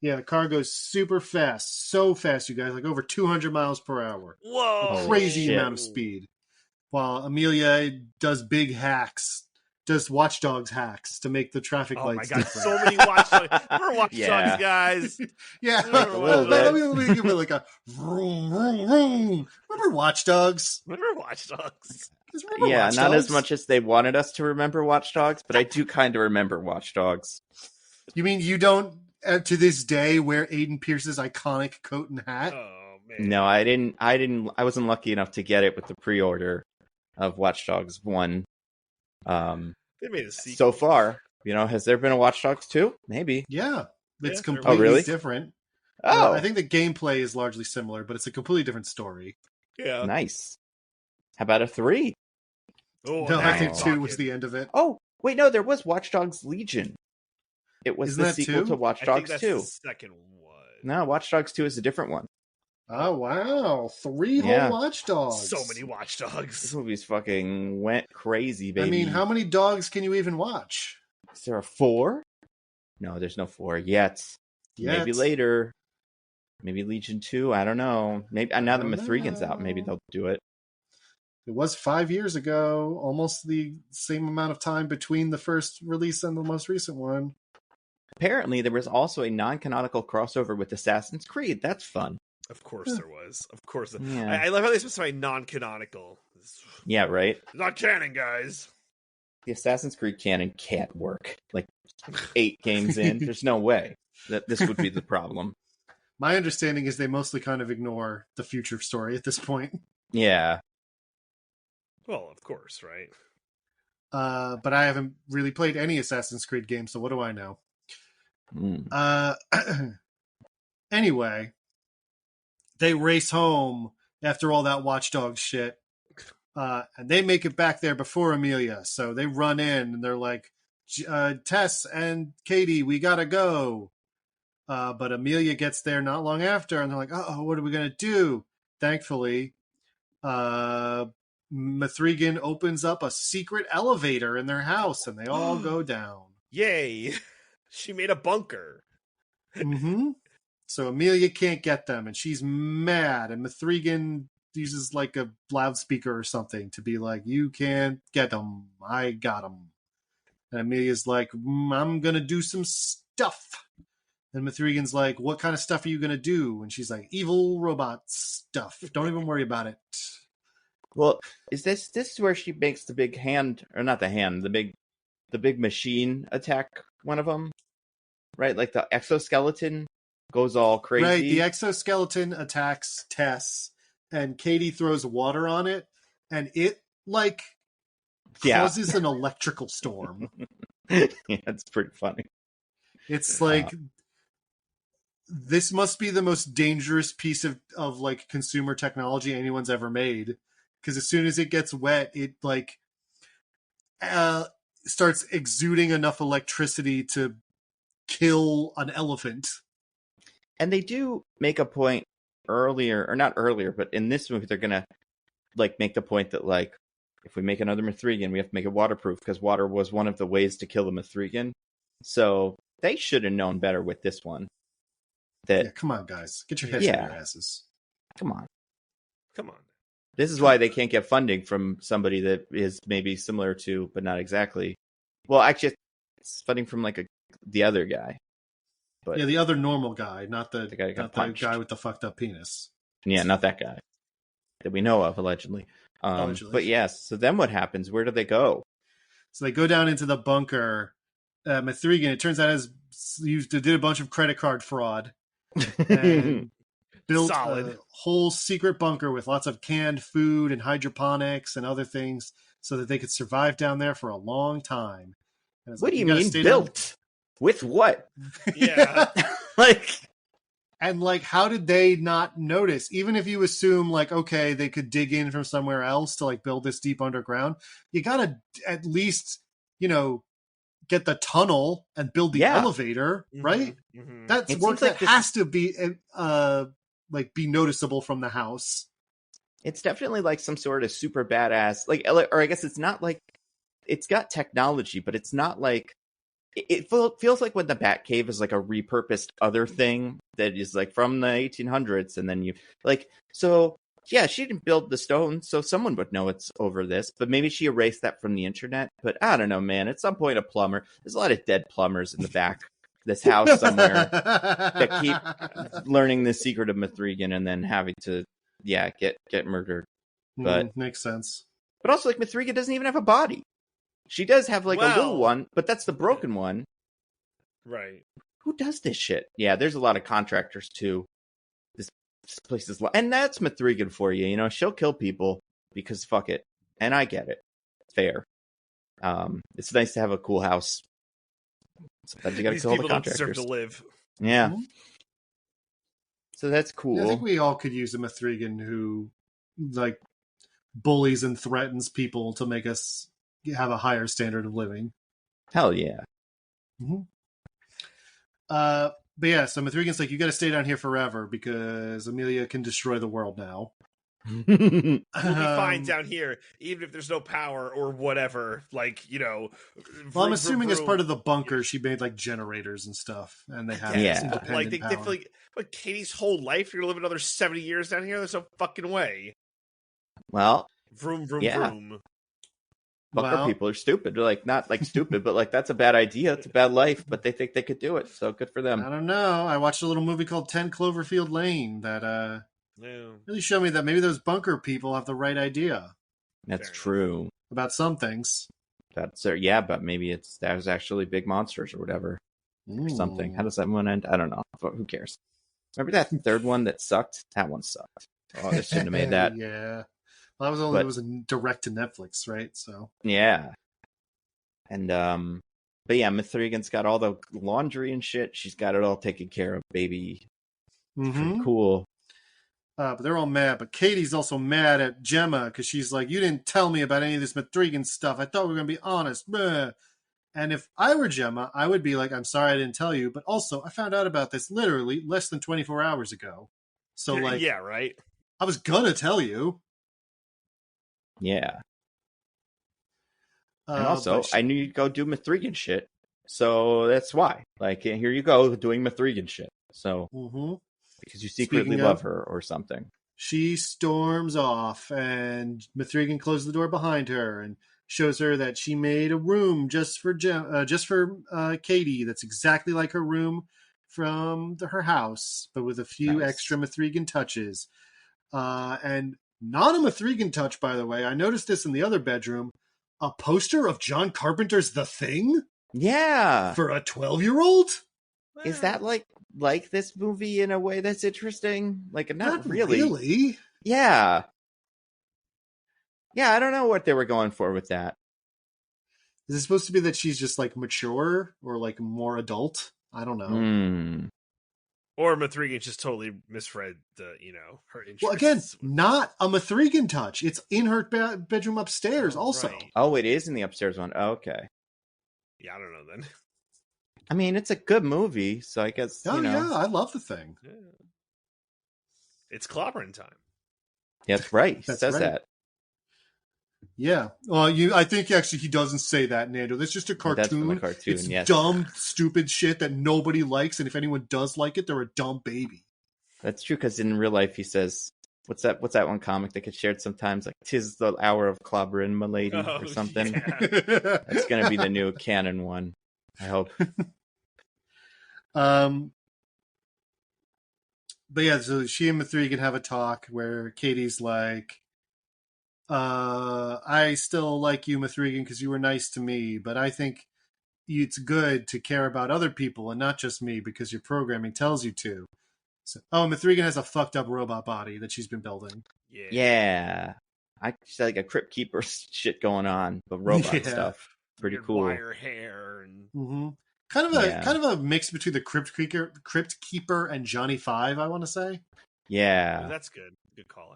Yeah, the car goes super fast. So fast, you guys. Like over 200 miles per hour. Whoa! Crazy amount of speed. While Amelia does big hacks. Does Watch Dogs hacks to make the traffic lights different. So many Watch Dogs. Remember Watch Dogs, guys? Let me give it like a vroom, vroom, vroom. Remember Watch Dogs? Remember Watch Dogs? Watch not Dogs? As much as they wanted us to remember Watch Dogs, but I do kind of remember Watch Dogs. You mean you don't, to this day, wear Aiden Pierce's iconic coat and hat? Oh, man. No, I didn't. I wasn't lucky enough to get it with the pre-order of Watch Dogs 1. They made a sequel. So far, has there been a Watch Dogs 2? Maybe. Yeah. It's completely different. I think the gameplay is largely similar, but it's a completely different story. Yeah. Nice. How about a 3? Oh, no, I think 2 was the end of it. Oh, wait, no, there was Watch Dogs Legion. It was the sequel to Watch Dogs 2. The second one. No, Watch Dogs 2 is a different one. Oh, wow. 3 whole Watch Dogs. So many Watch Dogs. This movie's fucking went crazy, baby. I mean, how many dogs can you even watch? Is there a 4? No, there's no 4 yet. Maybe later. Maybe Legion 2. I don't know. Maybe now that M3Gan's out, maybe they'll do it. It was 5 years ago. Almost the same amount of time between the first release and the most recent one. Apparently, there was also a non-canonical crossover with Assassin's Creed. That's fun. Of course there was. Of course. Yeah. I love how they specify non-canonical. Yeah, right? Not canon, guys. The Assassin's Creed canon can't work. Like 8 games in, there's no way that this would be the problem. My understanding is they mostly kind of ignore the future story at this point. Yeah. Well, of course, right? But I haven't really played any Assassin's Creed game, so what do I know? Anyway, they race home after all that Watch Dogs shit. And they make it back there before Amelia. So they run in and they're like, Tess and Katie, we gotta go. But Amelia gets there not long after, and they're like, oh, what are we gonna do? Thankfully, M3Gan opens up a secret elevator in their house, and they all go down. Yay! She made a bunker. Mm-hmm. So Amelia can't get them, and she's mad, and M3Gan uses like a loudspeaker or something to be like, "You can't get them. I got them." And Amelia's like, "I'm gonna do some stuff." And M3Gan's like, "What kind of stuff are you gonna do?" And she's like, "Evil robot stuff. Don't even worry about it." Well, is this where she makes the big hand, or not the hand, the big machine attack one of them, right? Like the exoskeleton goes all crazy. Right, the exoskeleton attacks Tess, and Katie throws water on it, and it like causes an electrical storm. Yeah, it's pretty funny. It's like this must be the most dangerous piece of like consumer technology anyone's ever made, because as soon as it gets wet, it like starts exuding enough electricity to kill an elephant. And they do make a point earlier, or not earlier, but in this movie, they're gonna like make the point that like if we make another M3Gan, we have to make it waterproof because water was one of the ways to kill the M3Gan. So they should have known better with this one. That come on, guys, get your heads in your asses. Come on. This is why they can't get funding from somebody that is maybe similar to, but not exactly. Well, actually, it's funding from like the other guy. But yeah, the other normal guy, not the guy with the fucked up penis. Yeah, not that guy that we know of, allegedly. But yes, so then what happens? Where do they go? So they go down into the bunker. M3Gan, it turns out, did a bunch of credit card fraud and built a whole secret bunker with lots of canned food and hydroponics and other things so that they could survive down there for a long time. What do you mean built? With what? Yeah. How did they not notice? Even if you assume like, okay, they could dig in from somewhere else to like build this deep underground, you gotta at least, get the tunnel and build the elevator, right? Mm-hmm. That's work that has to be be noticeable from the house. It's definitely like some sort of super badass, or I guess it's not like it's got technology, but it's not like it feels like when the Batcave is like a repurposed other thing that is like from the 1800s, and then yeah, she didn't build the stone, so someone would know it's over this, but maybe she erased that from the internet. But I don't know, man. At some point, there's a lot of dead plumbers in the back of this house somewhere that keep learning the secret of M3Gan and then having to, get murdered. But makes sense. But also, like, M3Gan doesn't even have a body. She does have a little one, but that's the broken one. Right. Who does this shit? Yeah, there's a lot of contractors too. This place is, and that's M3Gan for you. She'll kill people because fuck it, and I get it. Fair. It's nice to have a cool house. Sometimes you gotta kill the contractors. Don't deserve to live. Yeah. Mm-hmm. So that's cool. I think we all could use a M3Gan who like bullies and threatens people to make us have a higher standard of living. Hell yeah. Mm-hmm. But yeah, so M3Gan's like, you got to stay down here forever because Amelia can destroy the world now. We'll be fine down here, even if there's no power or whatever. Well, I'm assuming as part of the bunker, she made like generators and stuff, and they have independent power. But Katie's whole life, you're gonna live another 70 years down here. There's no fucking way. Well, vroom vroom. Bunker people are stupid. They're like, not like stupid, but like that's a bad idea. It's a bad life, but they think they could do it. So good for them. I don't know. I watched a little movie called 10 Cloverfield Lane that really showed me that maybe those bunker people have the right idea. That's true. About some things. But maybe that was actually big monsters or whatever. Or something. How does that one end? I don't know. But who cares? Remember that third one that sucked? That one sucked. Oh, they shouldn't have made that. Yeah. Well, it was a direct to Netflix, right? So yeah, and but yeah, M3Gan's got all the laundry and shit. She's got it all taken care of, baby. Pretty cool. But they're all mad. But Katie's also mad at Gemma because she's like, "You didn't tell me about any of this M3Gan stuff. I thought we were gonna be honest." Bleh. And if I were Gemma, I would be like, "I'm sorry I didn't tell you, but also I found out about this literally less than 24 hours ago." So yeah, right. I was gonna tell you. Yeah. And also, I knew you'd go do M3Gan shit. So that's why. Like, here you go, doing M3Gan shit. So, because you secretly love her or something. she storms off, and M3Gan closes the door behind her and shows her that she made a room just for Katie. That's exactly like her room from her house, but with a few extra M3Gan touches. And not a M3Gan touch, by the way. I noticed this in the other bedroom. A poster of John Carpenter's The Thing? Yeah. For a 12-year-old? Is that like this movie in a way that's interesting? Like, not really. Really? Yeah. Yeah, I don't know what they were going for with that. Is it supposed to be that she's just like mature or like more adult? I don't know. Or M3Gan just totally misread her interests. Well, again, not a M3Gan touch. It's in her bedroom upstairs also. Right. Oh, it is in the upstairs one. Oh, okay. Yeah, I don't know then. I mean, it's a good movie, so I guess, yeah, I love The Thing. Yeah. It's clobbering time. Yeah, that's right. He says right. that. Yeah. Well, I think actually he doesn't say that, Nando. That's just a cartoon. That's from a cartoon, it's yes. dumb, stupid shit that nobody likes, and if anyone does like it, they're a dumb baby. That's true, because in real life he says, what's that one comic that gets shared sometimes? Like, 'tis the hour of clobbering, my lady, or something. Yeah. That's going to be the new canon one, I hope. But yeah, so she and M3Gan have a talk where Katie's like, I still like you, M3Gan, because you were nice to me, but I think it's good to care about other people and not just me because your programming tells you to. So, M3Gan has a fucked up robot body that she's been building. Yeah. She's like a Crypt Keeper shit going on, but robot stuff. Pretty cool. Wire hair and kind of a mix between the Crypt Keeper and Johnny Five, I want to say. Yeah. That's good. Good call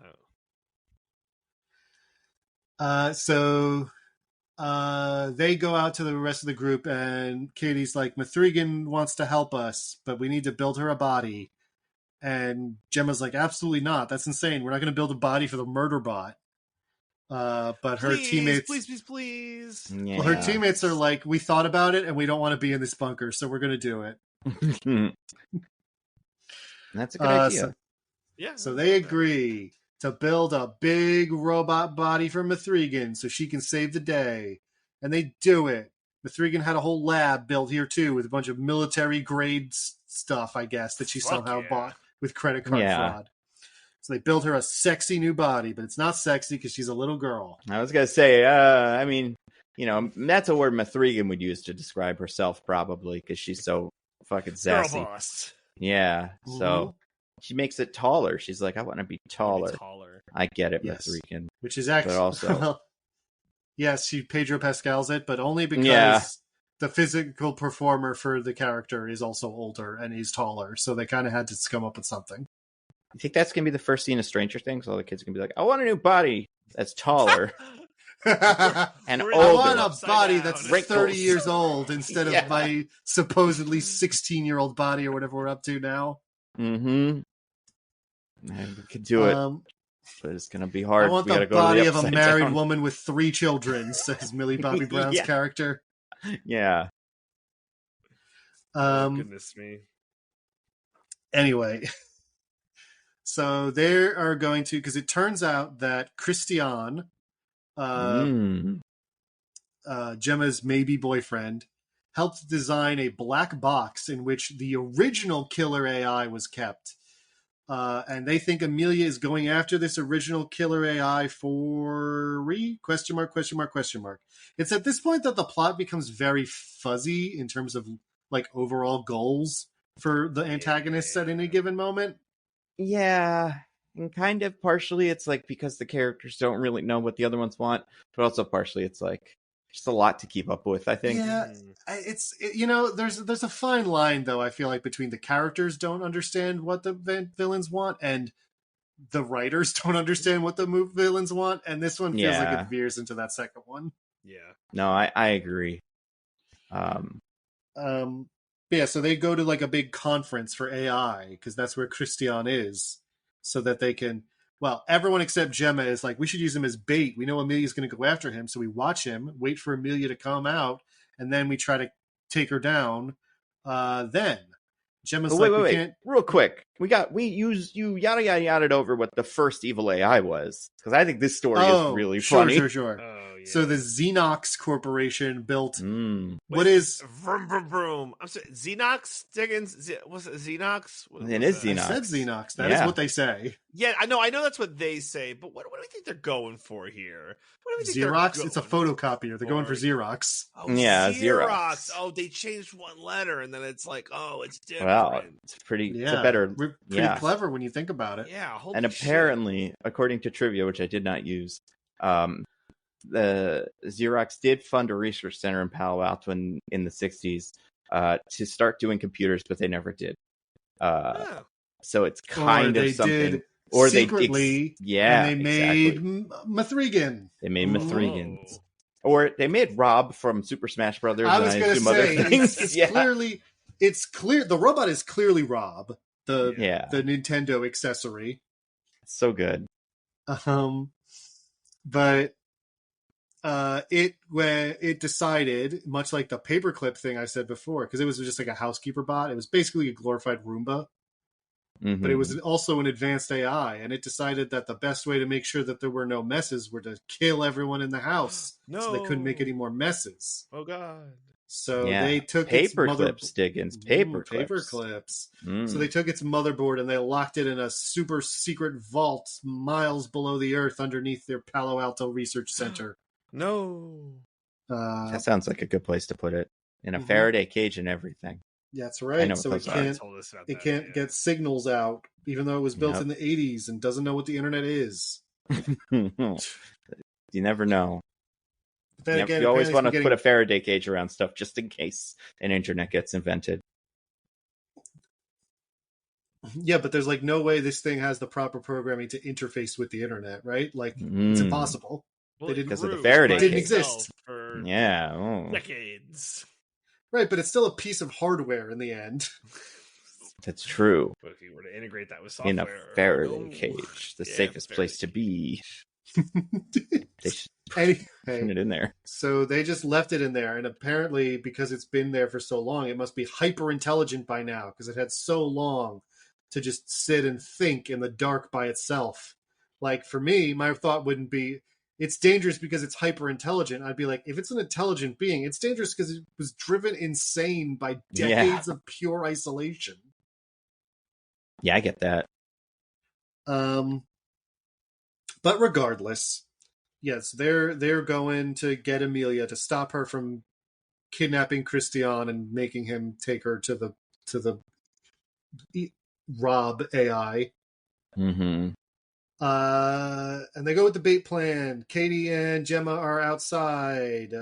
out. So they go out to the rest of the group, and Katie's like, M3Gan wants to help us, but we need to build her a body. And Gemma's like, absolutely not. That's insane. We're not going to build a body for the murder bot. But her teammates... Please. Yeah. Well, her teammates are like, we thought about it, and we don't want to be in this bunker, so we're going to do it. That's a good idea. So they agree to build a big robot body for M3Gan so she can save the day. And they do it. M3Gan had a whole lab built here, too, with a bunch of military-grade stuff, I guess, that she somehow bought with credit card fraud. So they built her a sexy new body, but it's not sexy because she's a little girl. I was going to say, I mean, that's a word M3Gan would use to describe herself, probably, because she's so fucking sassy. Girl boss. Yeah, so she makes it taller. She's like, I want to be taller. I get it, M3Gan. Which is actually... But also... yes, she Pedro Pascal's it, but only because the physical performer for the character is also older and he's taller, so they kind of had to come up with something. You think that's going to be the first scene of Stranger Things? All the kids are going to be like, I want a new body that's taller and older. I want a body that's 30 years old instead of my supposedly 16-year-old body or whatever we're up to now. Mm-hmm. We could do it. But it's going to be hard. I want the body of a married woman with 3 children, says Millie Bobby Brown's character. Yeah. Goodness me. Anyway, so they are going to, because it turns out that Christian, Gemma's maybe boyfriend, helped design a black box in which the original killer AI was kept. And they think Amelia is going after this original killer AI for question mark. It's at this point that the plot becomes very fuzzy in terms of like overall goals for the antagonists at any given moment. Yeah. And kind of partially it's like because the characters don't really know what the other ones want, but also partially it's like just a lot to keep up with, I think. Yeah, there's a fine line, though, I feel like, between the characters don't understand what the villains want and the writers don't understand what the villains want, and this one feels like it veers into that second one. Yeah. No, I agree. So they go to like a big conference for AI, because that's where Christian is, so that they can... Well, everyone except Gemma is like, we should use him as bait. We know Amelia's going to go after him, so we watch him, wait for Amelia to come out, and then we try to take her down. Then Gemma's wait, we can't... Real quick. you yada yada yada over what the first evil AI was, because I think this story is really funny. Sure. Oh, yeah. So the Xenox Corporation built what Wait, is vroom vroom vroom? I'm sorry, Xenox Diggins. Was it Xenox? It is that? I Xenox. said Xenox. That is what they say. Yeah, I know that's what they say. But what do we think they're going for here? What do we think Xerox. It's a photocopier. They're going for Xerox. Oh, Yeah, Xerox. Oh, they changed one letter, and then it's like, oh, it's different. Well, it's pretty clever when you think about it. Yeah, holy and apparently, shit. according to trivia, which I did not use, the Xerox did fund a research center in Palo Alto in the 60s to start doing computers, but they never did. So it's kind of something. Or secretly, and they made M3Gan. They made M3Gans. Or they made Rob from Super Smash Brothers. I was going to say, it's clear. The robot is clearly Rob, the Nintendo accessory. So good. But it decided, much like the paperclip thing I said before, because it was just like a housekeeper bot. It was basically a glorified Roomba. Mm-hmm. But it was also an advanced AI, and it decided that the best way to make sure that there were no messes were to kill everyone in the house, so they couldn't make any more messes. Oh God! So they took paperclips, Diggins, paperclips. So they took its motherboard and they locked it in a super secret vault miles below the earth underneath their Palo Alto research center. No, that sounds like a good place to put it, in a Faraday cage and everything. That's right. So it can't get signals out, even though it was built in the 80s and doesn't know what the internet is. You never know. You always want to put a Faraday cage around stuff just in case an internet gets invented. Yeah, but there's like no way this thing has the proper programming to interface with the internet, right? Like it's impossible. Well, because of the Faraday cage. It didn't exist for decades. Right, but it's still a piece of hardware in the end. That's true. But if you were to integrate that with software... In a Faraday cage, the safest place to be. They should put it in there. So they just left it in there, and apparently, because it's been there for so long, it must be hyper-intelligent by now, because it had so long to just sit and think in the dark by itself. Like, for me, my thought wouldn't be... It's dangerous because it's hyper intelligent. I'd be like, if it's an intelligent being, it's dangerous because it was driven insane by decades of pure isolation. Yeah, I get that. But regardless, yes, they're going to get Amelia to stop her from kidnapping Christian and making him take her to the Rob AI. Mm-hmm. And they go with the bait plan. Katie and Gemma are outside.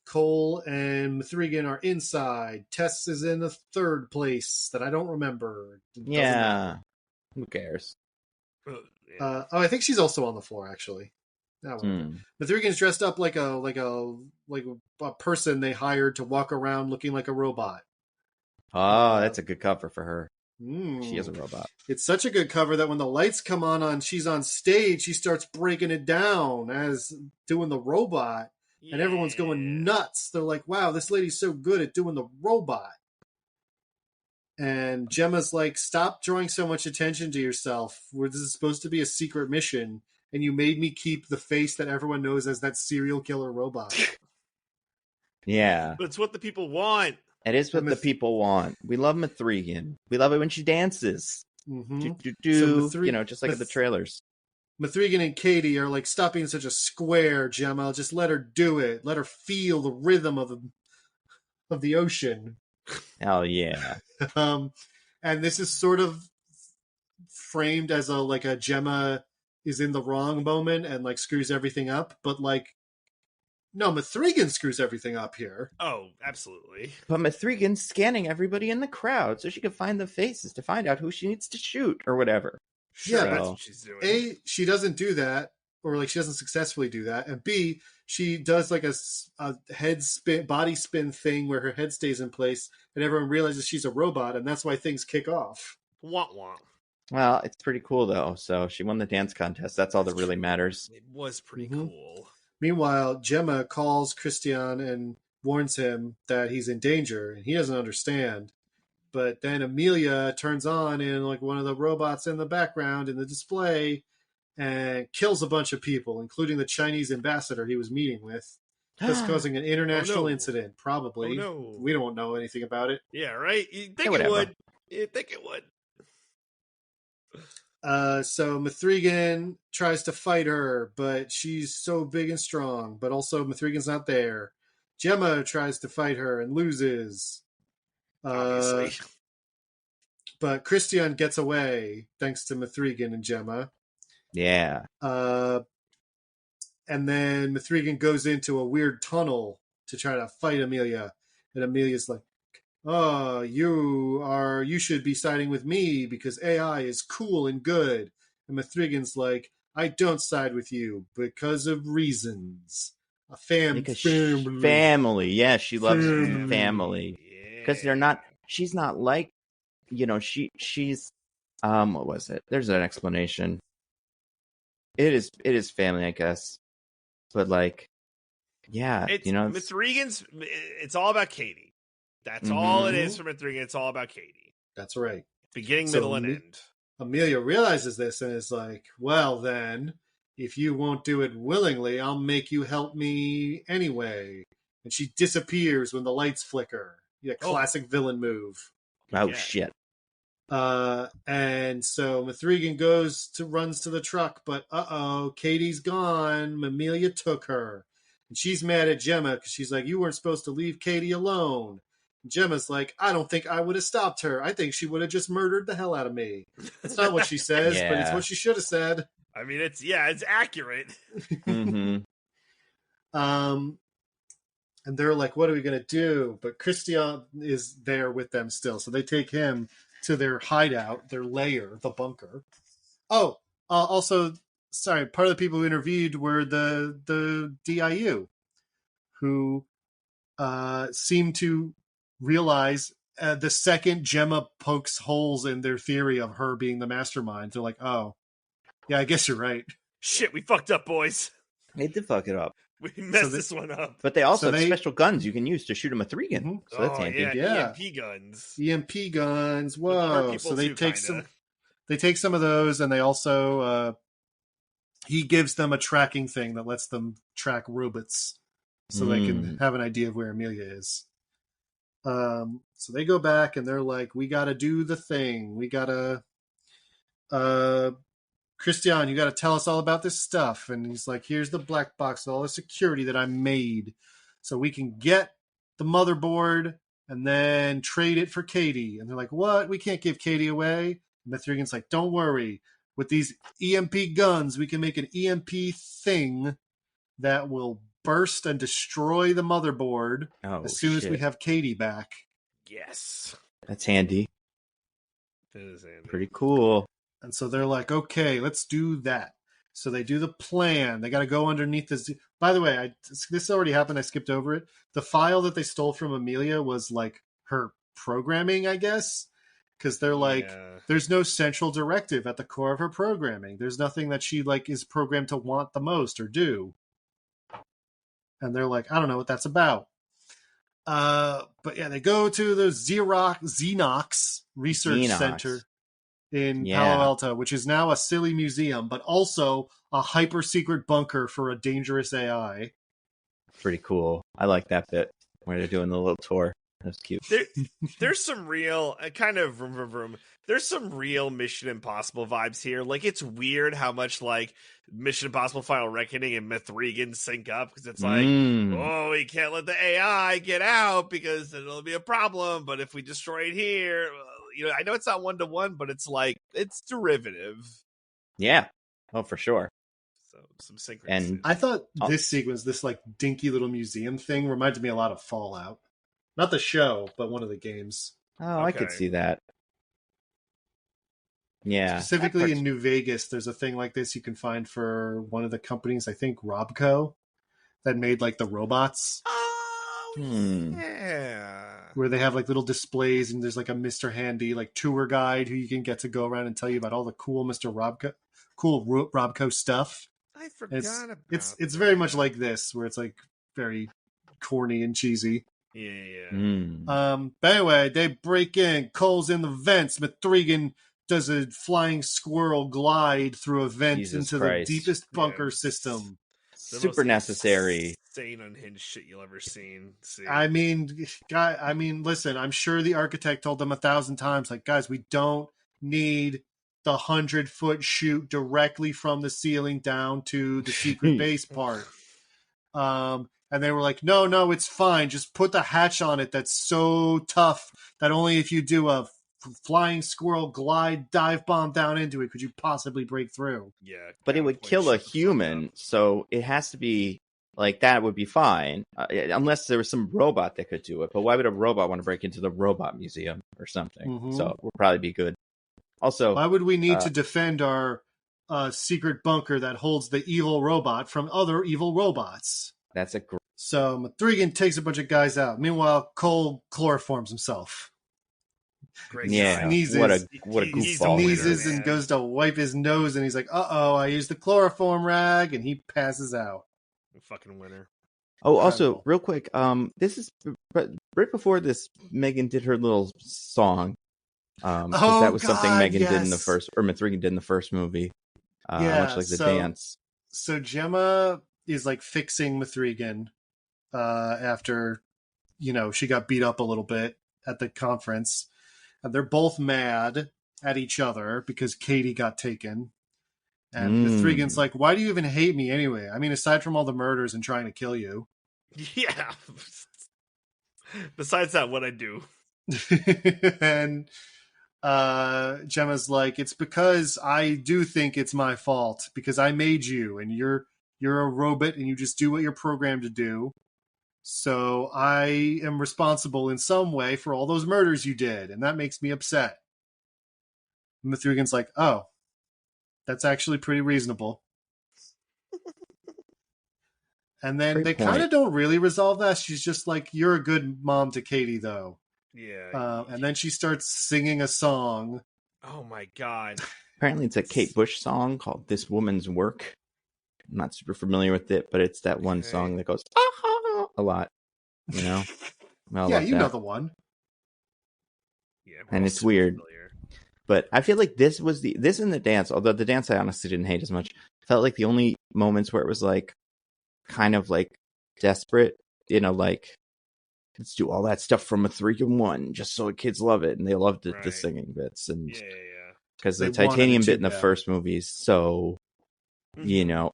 Cole and M3Gan are inside. Tess is in a third place that I don't remember. Who cares? I think she's also on the floor, actually. M3Gan's dressed up like a person they hired to walk around looking like a robot. Oh, that's a good cover for her. She is a robot. It's such a good cover that when the lights come on she's on stage, she starts breaking it down as doing the robot, and everyone's going nuts. They're like, wow, this lady's so good at doing the robot. And Gemma's like, stop drawing so much attention to yourself. This is supposed to be a secret mission, and you made me keep the face that everyone knows as that serial killer robot. Yeah. But it's what the people want. It is what the people want. We love M3Gan. We love it when she dances. Mm-hmm. Just like in the trailers. M3Gan and Katie are like, stop being such a square, Gemma. Just let her do it. Let her feel the rhythm of the ocean. Hell yeah. And this is sort of framed as a Gemma is in the wrong moment and like screws everything up, but like, no, M3Gan screws everything up here. Oh, absolutely. But M3Gan's scanning everybody in the crowd so she can find the faces to find out who she needs to shoot or whatever. Sure, that's what she's doing. A, she doesn't do that, or like she doesn't successfully do that. And B, she does like a head spin, body spin thing where her head stays in place and everyone realizes she's a robot, and that's why things kick off. Womp womp. Well, it's pretty cool though. So she won the dance contest. That's all that really matters. It was pretty cool. Meanwhile, Gemma calls Christian and warns him that he's in danger, and he doesn't understand. But then Amelia turns on in like one of the robots in the background in the display and kills a bunch of people, including the Chinese ambassador he was meeting with, thus causing an international incident. Probably. Oh no. We don't know anything about it. Yeah, right? You'd think Yeah, it whatever. would. You'd think it would. So M3Gan tries to fight her, but she's so big and strong. But also M3Gan's not there. Gemma tries to fight her and loses. Obviously. But Christian gets away thanks to M3Gan and Gemma. Yeah. And then M3Gan goes into a weird tunnel to try to fight Amelia. And Amelia's like, "Oh, you should be siding with me because AI is cool and good." And M3Gan's like, "I don't side with you because of reasons. Because family. Yeah, she loves family. Because they're not, she's not like, she's, what was it? There's an explanation. It is family, I guess. But like, yeah, M3Gan's, it's all about Katie. That's all it is for M3Gan. It's all about Katie. That's right. Beginning, middle, and end. Amelia realizes this and is like, "Well, then, if you won't do it willingly, I'll make you help me anyway." And she disappears when the lights flicker. Yeah, classic villain move. Oh, shit. And so M3Gan runs to the truck, but Katie's gone. Amelia took her. And she's mad at Gemma because she's like, "You weren't supposed to leave Katie alone." And Gemma's like, "I don't think I would have stopped her. I think she would have just murdered the hell out of me." It's not what she says, but it's what she should have said. I mean, it's accurate. Mm-hmm. And they're like, "What are we going to do?" But Christian is there with them still. So they take him to their hideout, their lair, the bunker. Oh, also, sorry, part of the people who interviewed were the DIU, who seem to realize the second Gemma pokes holes in their theory of her being the mastermind, they're like, "Oh, yeah, I guess you're right." Shit, we fucked up, boys. They did fuck it up. We messed this one up. But they also have special guns you can use to shoot a M3Gan. Mm-hmm. So that's handy. Yeah, EMP guns. EMP guns. Whoa! So they take some. They take some of those, and they also he gives them a tracking thing that lets them track robots, so they can have an idea of where Amelia is. So they go back, and they're like, "We got to do the thing. We got to." Christian, you got to tell us all about this stuff. And he's like, "Here's the black box with all the security that I made so we can get the motherboard and then trade it for Katie." And they're like, "What? We can't give Katie away." And M3Gan's like, "Don't worry. With these EMP guns, we can make an EMP thing that will burst and destroy the motherboard as soon as we have Katie back." Yes. That's handy. That is handy. Pretty cool. And so they're like, "Okay, let's do that." So they do the plan. They got to go underneath the... By the way, this already happened. I skipped over it. The file that they stole from Amelia was like her programming, I guess. Because they're like, there's no central directive at the core of her programming. There's nothing that she like is programmed to want the most or do. And they're like, "I don't know what that's about." But yeah, they go to the Xenox Research Center in Palo Alto, which is now a silly museum, but also a hyper secret bunker for a dangerous AI. Pretty cool. I like that bit where they're doing the little tour. That's cute. There's some real kind of vroom. There's some real Mission Impossible vibes here. Like, it's weird how much like Mission Impossible Final Reckoning and M3Gan sync up, because it's like, oh, we can't let the AI get out because it'll be a problem. But if we destroy it here, I know it's not 1-to-1, but it's like it's derivative. Yeah. Oh, for sure. So some synchronicities. And I thought this sequence, this like dinky little museum thing, reminded me a lot of Fallout. Not the show, but one of the games. Oh, I could see that. Yeah. Specifically in New Vegas, there's a thing like this you can find for one of the companies, I think Robco, that made like the robots. Oh, yeah. Where they have like little displays, and there's like a Mr. Handy like tour guide who you can get to go around and tell you about all the cool Robco stuff. I forgot about it's very much like this, where it's like very corny and cheesy. But anyway, they break in. Cole's in the vents. M3Gan does a flying squirrel glide through a vent Jesus into Christ. the deepest bunker system. Super necessary. Insane unhinged shit you'll ever see. I mean, listen, I'm sure the architect told them 1,000 times, like, guys, we don't need the 100-foot chute directly from the ceiling down to the secret base part. And they were like, no, it's fine. Just put the hatch on it that's so tough that only if you do a flying squirrel glide dive bomb down into it could you possibly break through. Yeah. But it would kill a human, so it has to be like that would be fine. Unless there was some robot that could do it. But why would a robot want to break into the robot museum or something? Mm-hmm. So we'll probably be good. Also, why would we need to defend our secret bunker that holds the evil robot from other evil robots? That's a great. So M3Gan takes a bunch of guys out. Meanwhile, Cole chloroforms himself. Great yeah, sneezes. what a goofball. Sneezes and goes to wipe his nose, and he's like, "Uh-oh, I used the chloroform rag," and he passes out. Fucking winner. Oh, also, real quick, this is right before this. Megan did her little song. That was something Megan did in the first, or M3Gan did in the first movie. Much like the dance. So Gemma is like fixing M3Gan after, she got beat up a little bit at the conference. And they're both mad at each other because Katie got taken. And M3Gan's like, why do you even hate me anyway? I mean, aside from all the murders and trying to kill you. Yeah. Besides that, what I do. And Gemma's like, it's because I do think it's my fault because I made you and you're a robot and you just do what you're programmed to do. So I am responsible in some way for all those murders you did, and that makes me upset. M3Gan's like, oh, that's actually pretty reasonable. And then they kind of don't really resolve that. She's just like, you're a good mom to Katie, though. Yeah. And then she starts singing a song. Oh, my God. Apparently it's a Kate Bush song called This Woman's Work. I'm not super familiar with it, but it's that one song that goes a lot, yeah, you know the one. Yeah, and it's weird, but I feel like this and the dance, although the dance I honestly didn't hate as much, felt like the only moments where it was like kind of like desperate, like let's do all that stuff from M3Gan 1 just so kids love it, and they loved the singing bits, and because the titanium bit in the first movie is so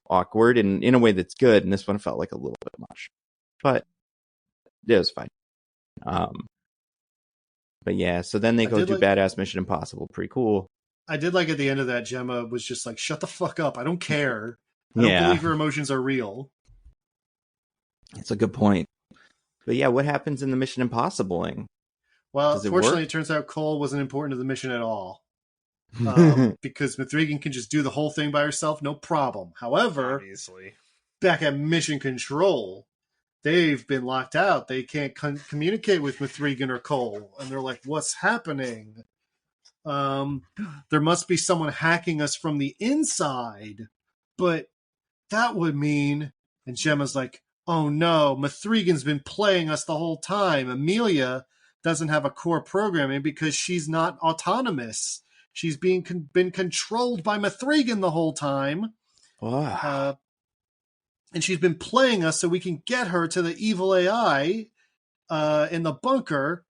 awkward and in a way that's good, and this one felt like a little bit much, but it was fine. But yeah, so then they go do Badass Mission Impossible. Pretty cool. I did like at the end of that, Gemma was just like, shut the fuck up. I don't care. I don't believe your emotions are real. It's a good point. But yeah, what happens in the Mission Impossible-ing? Well, fortunately, it turns out Cole wasn't important to the mission at all. Because M3Gan can just do the whole thing by herself, no problem. However, obviously, back at Mission Control, they've been locked out. They can't communicate with M3Gan or Cole, and they're like, "What's happening? There must be someone hacking us from the inside." But that would mean, and Gemma's like, "Oh no, M3Gan's been playing us the whole time. Amelia doesn't have a core programming because she's not autonomous. She's been controlled by M3Gan the whole time. Wow. And she's been playing us so we can get her to the evil AI in the bunker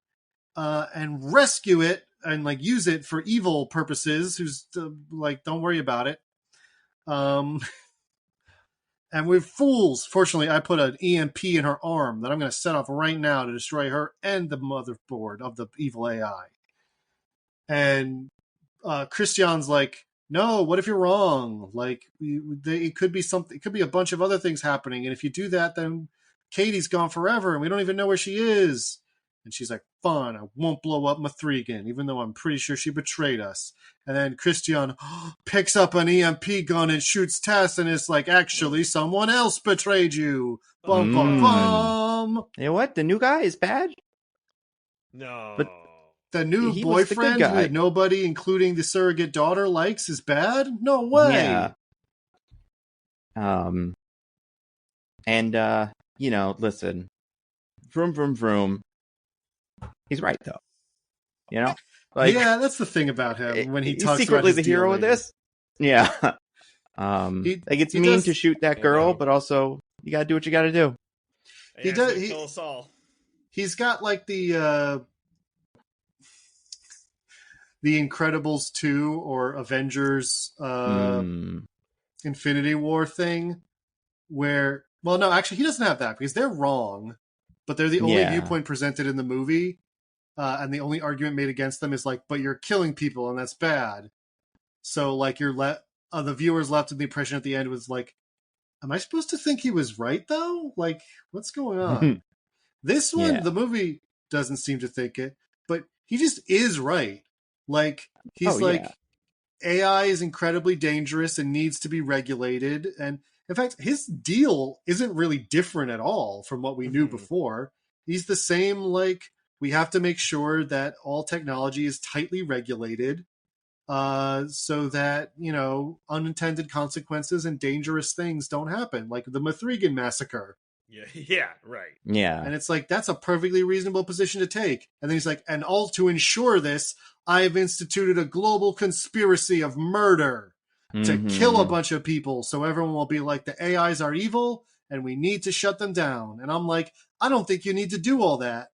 and rescue it and like use it for evil purposes. Who's like, don't worry about it. And we're fools. Fortunately, I put an EMP in her arm that I'm going to set off right now to destroy her and the motherboard of the evil AI. And Christian's like, no, what if you're wrong? Like, it could be something. It could be a bunch of other things happening. And if you do that, then Katie's gone forever, and we don't even know where she is. And she's like, fine, I won't blow up M3Gan, even though I'm pretty sure she betrayed us. And then Christian picks up an EMP gun and shoots Tess, and it's like, actually, someone else betrayed you. Bum, bum, bum. You know what? The new guy is bad? No. But the new boyfriend who nobody, including the surrogate daughter, likes is bad? No way. Yeah. And, listen, vroom, vroom, vroom. He's right, though. You know? Like, yeah, that's the thing about him when he he's talks about secretly his the hero of dealing. this. Yeah. Like, it's mean to shoot that girl, but also you gotta do what you gotta do. He does. Kill us all. He's got like the Incredibles 2 or Avengers Infinity War thing where, well, no, actually he doesn't have that because they're wrong, but they're the only viewpoint presented in the movie. And the only argument made against them is like, but you're killing people and that's bad. So like the viewers left with the impression at the end was like, am I supposed to think he was right though? Like, what's going on? This one, the movie doesn't seem to think it, but he just is right. Like, he's AI is incredibly dangerous and needs to be regulated. And in fact, his deal isn't really different at all from what we knew before. He's the same, like, we have to make sure that all technology is tightly regulated so that, unintended consequences and dangerous things don't happen, like the M3Gan massacre. Yeah, right. Yeah. And it's like, that's a perfectly reasonable position to take. And then he's like, and all to ensure this, I have instituted a global conspiracy of murder to kill a bunch of people. So everyone will be like, the AIs are evil and we need to shut them down. And I'm like, I don't think you need to do all that.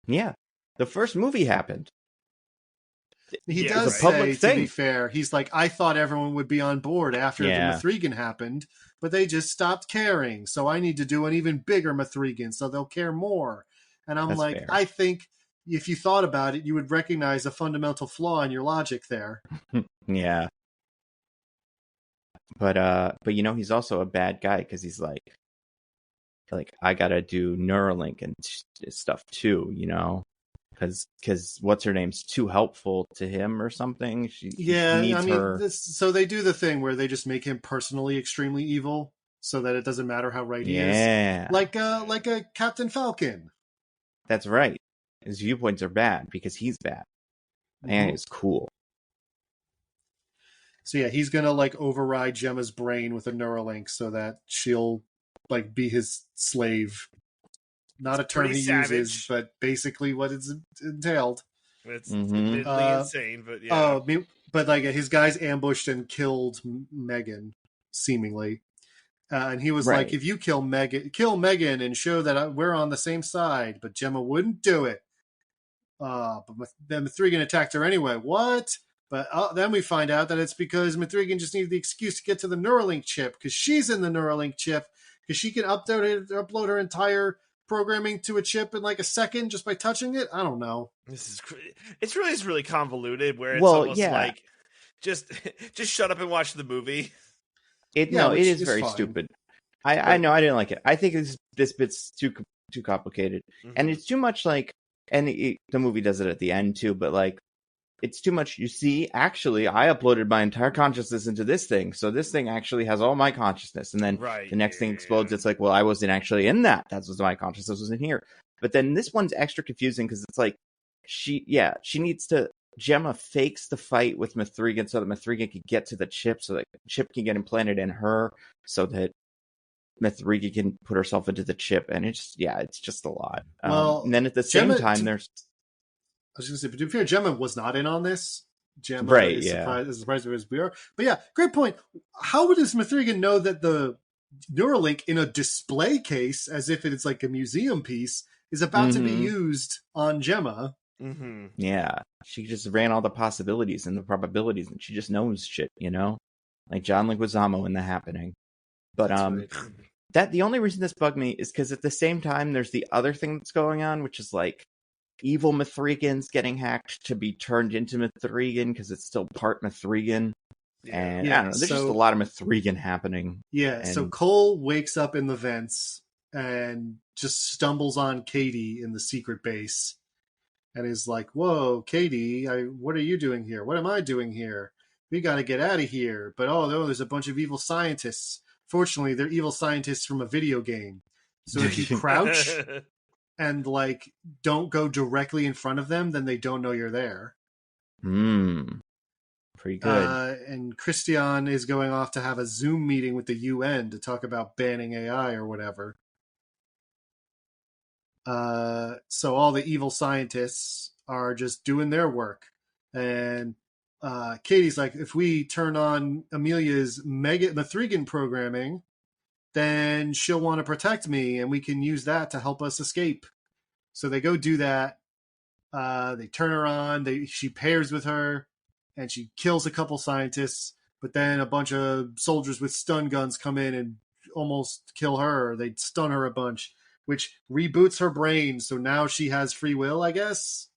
Yeah. The first movie happened. He does say, to be fair, he's like, I thought everyone would be on board after the M3Gan happened, but they just stopped caring. So I need to do an even bigger M3Gan so they'll care more. And I'm fair. I think if you thought about it, you would recognize a fundamental flaw in your logic there. Yeah. But he's also a bad guy because he's like I gotta do Neuralink and stuff too, because what's her name's too helpful to him or something. She needs her. So they do the thing where they just make him personally extremely evil, so that it doesn't matter how right he is. Like a Captain Falcon. That's right. His viewpoints are bad because he's bad, and it's cool. So yeah, he's gonna like override Gemma's brain with a Neuralink so that she'll like be his slave. Not a term he uses, but basically what it's entailed. It's admittedly insane, but yeah. But like his guys ambushed and killed Megan, seemingly. And he was like, if you kill Megan and show that we're on the same side. But Gemma wouldn't do it. But then M3Gan attacked her anyway. What? But then we find out that it's because M3Gan just needed the excuse to get to the Neuralink chip, because she's in the Neuralink chip, because she can upload her entire programming to a chip in like a second just by touching it. I don't know. It's really convoluted where it's almost like just shut up and watch the movie. It is very stupid. I know, I didn't like it. I think this bit's too complicated, and it's too much like, and the movie does it at the end too, but like, it's too much. You see, actually, I uploaded my entire consciousness into this thing, so this thing actually has all my consciousness. And then the next thing explodes. It's like, well, I wasn't actually in that. That's what my consciousness was in here. But then this one's extra confusing because it's like she needs to. Gemma fakes the fight with M3Gan so that M3Gan can get to the chip, so that the chip can get implanted in her, so that M3Gan can put herself into the chip. And it's just a lot. And then at the same time, there's. I was going to say, but to be fair, Gemma was not in on this. Gemma is surprised as we are. But yeah, great point. How does M3Gan know that the Neuralink in a display case, as if it's like a museum piece, is about to be used on Gemma? Yeah, she just ran all the possibilities and the probabilities, and she just knows shit, like John Leguizamo in The Happening. But the only reason this bugged me is because at the same time, there's the other thing that's going on, which is like evil M3Gan's getting hacked to be turned into M3Gan because it's still part M3Gan. And I don't know, there's just a lot of M3Gan happening. Yeah, so Cole wakes up in the vents and just stumbles on Katie in the secret base and is like, whoa, Katie, what are you doing here? What am I doing here? We got to get out of here. But no, there's a bunch of evil scientists. Fortunately, they're evil scientists from a video game. So if you crouch and like don't go directly in front of them, then they don't know you're there. Pretty good. And Christian is going off to have a Zoom meeting with the UN to talk about banning AI or whatever. So all the evil scientists are just doing their work. And Katie's like, if we turn on Amelia's M3Gan programming, then she'll want to protect me and we can use that to help us escape. So they go do that. They turn her on. She pairs with her and she kills a couple scientists. But then a bunch of soldiers with stun guns come in and almost kill her. They stun her a bunch, which reboots her brain. So now she has free will, I guess.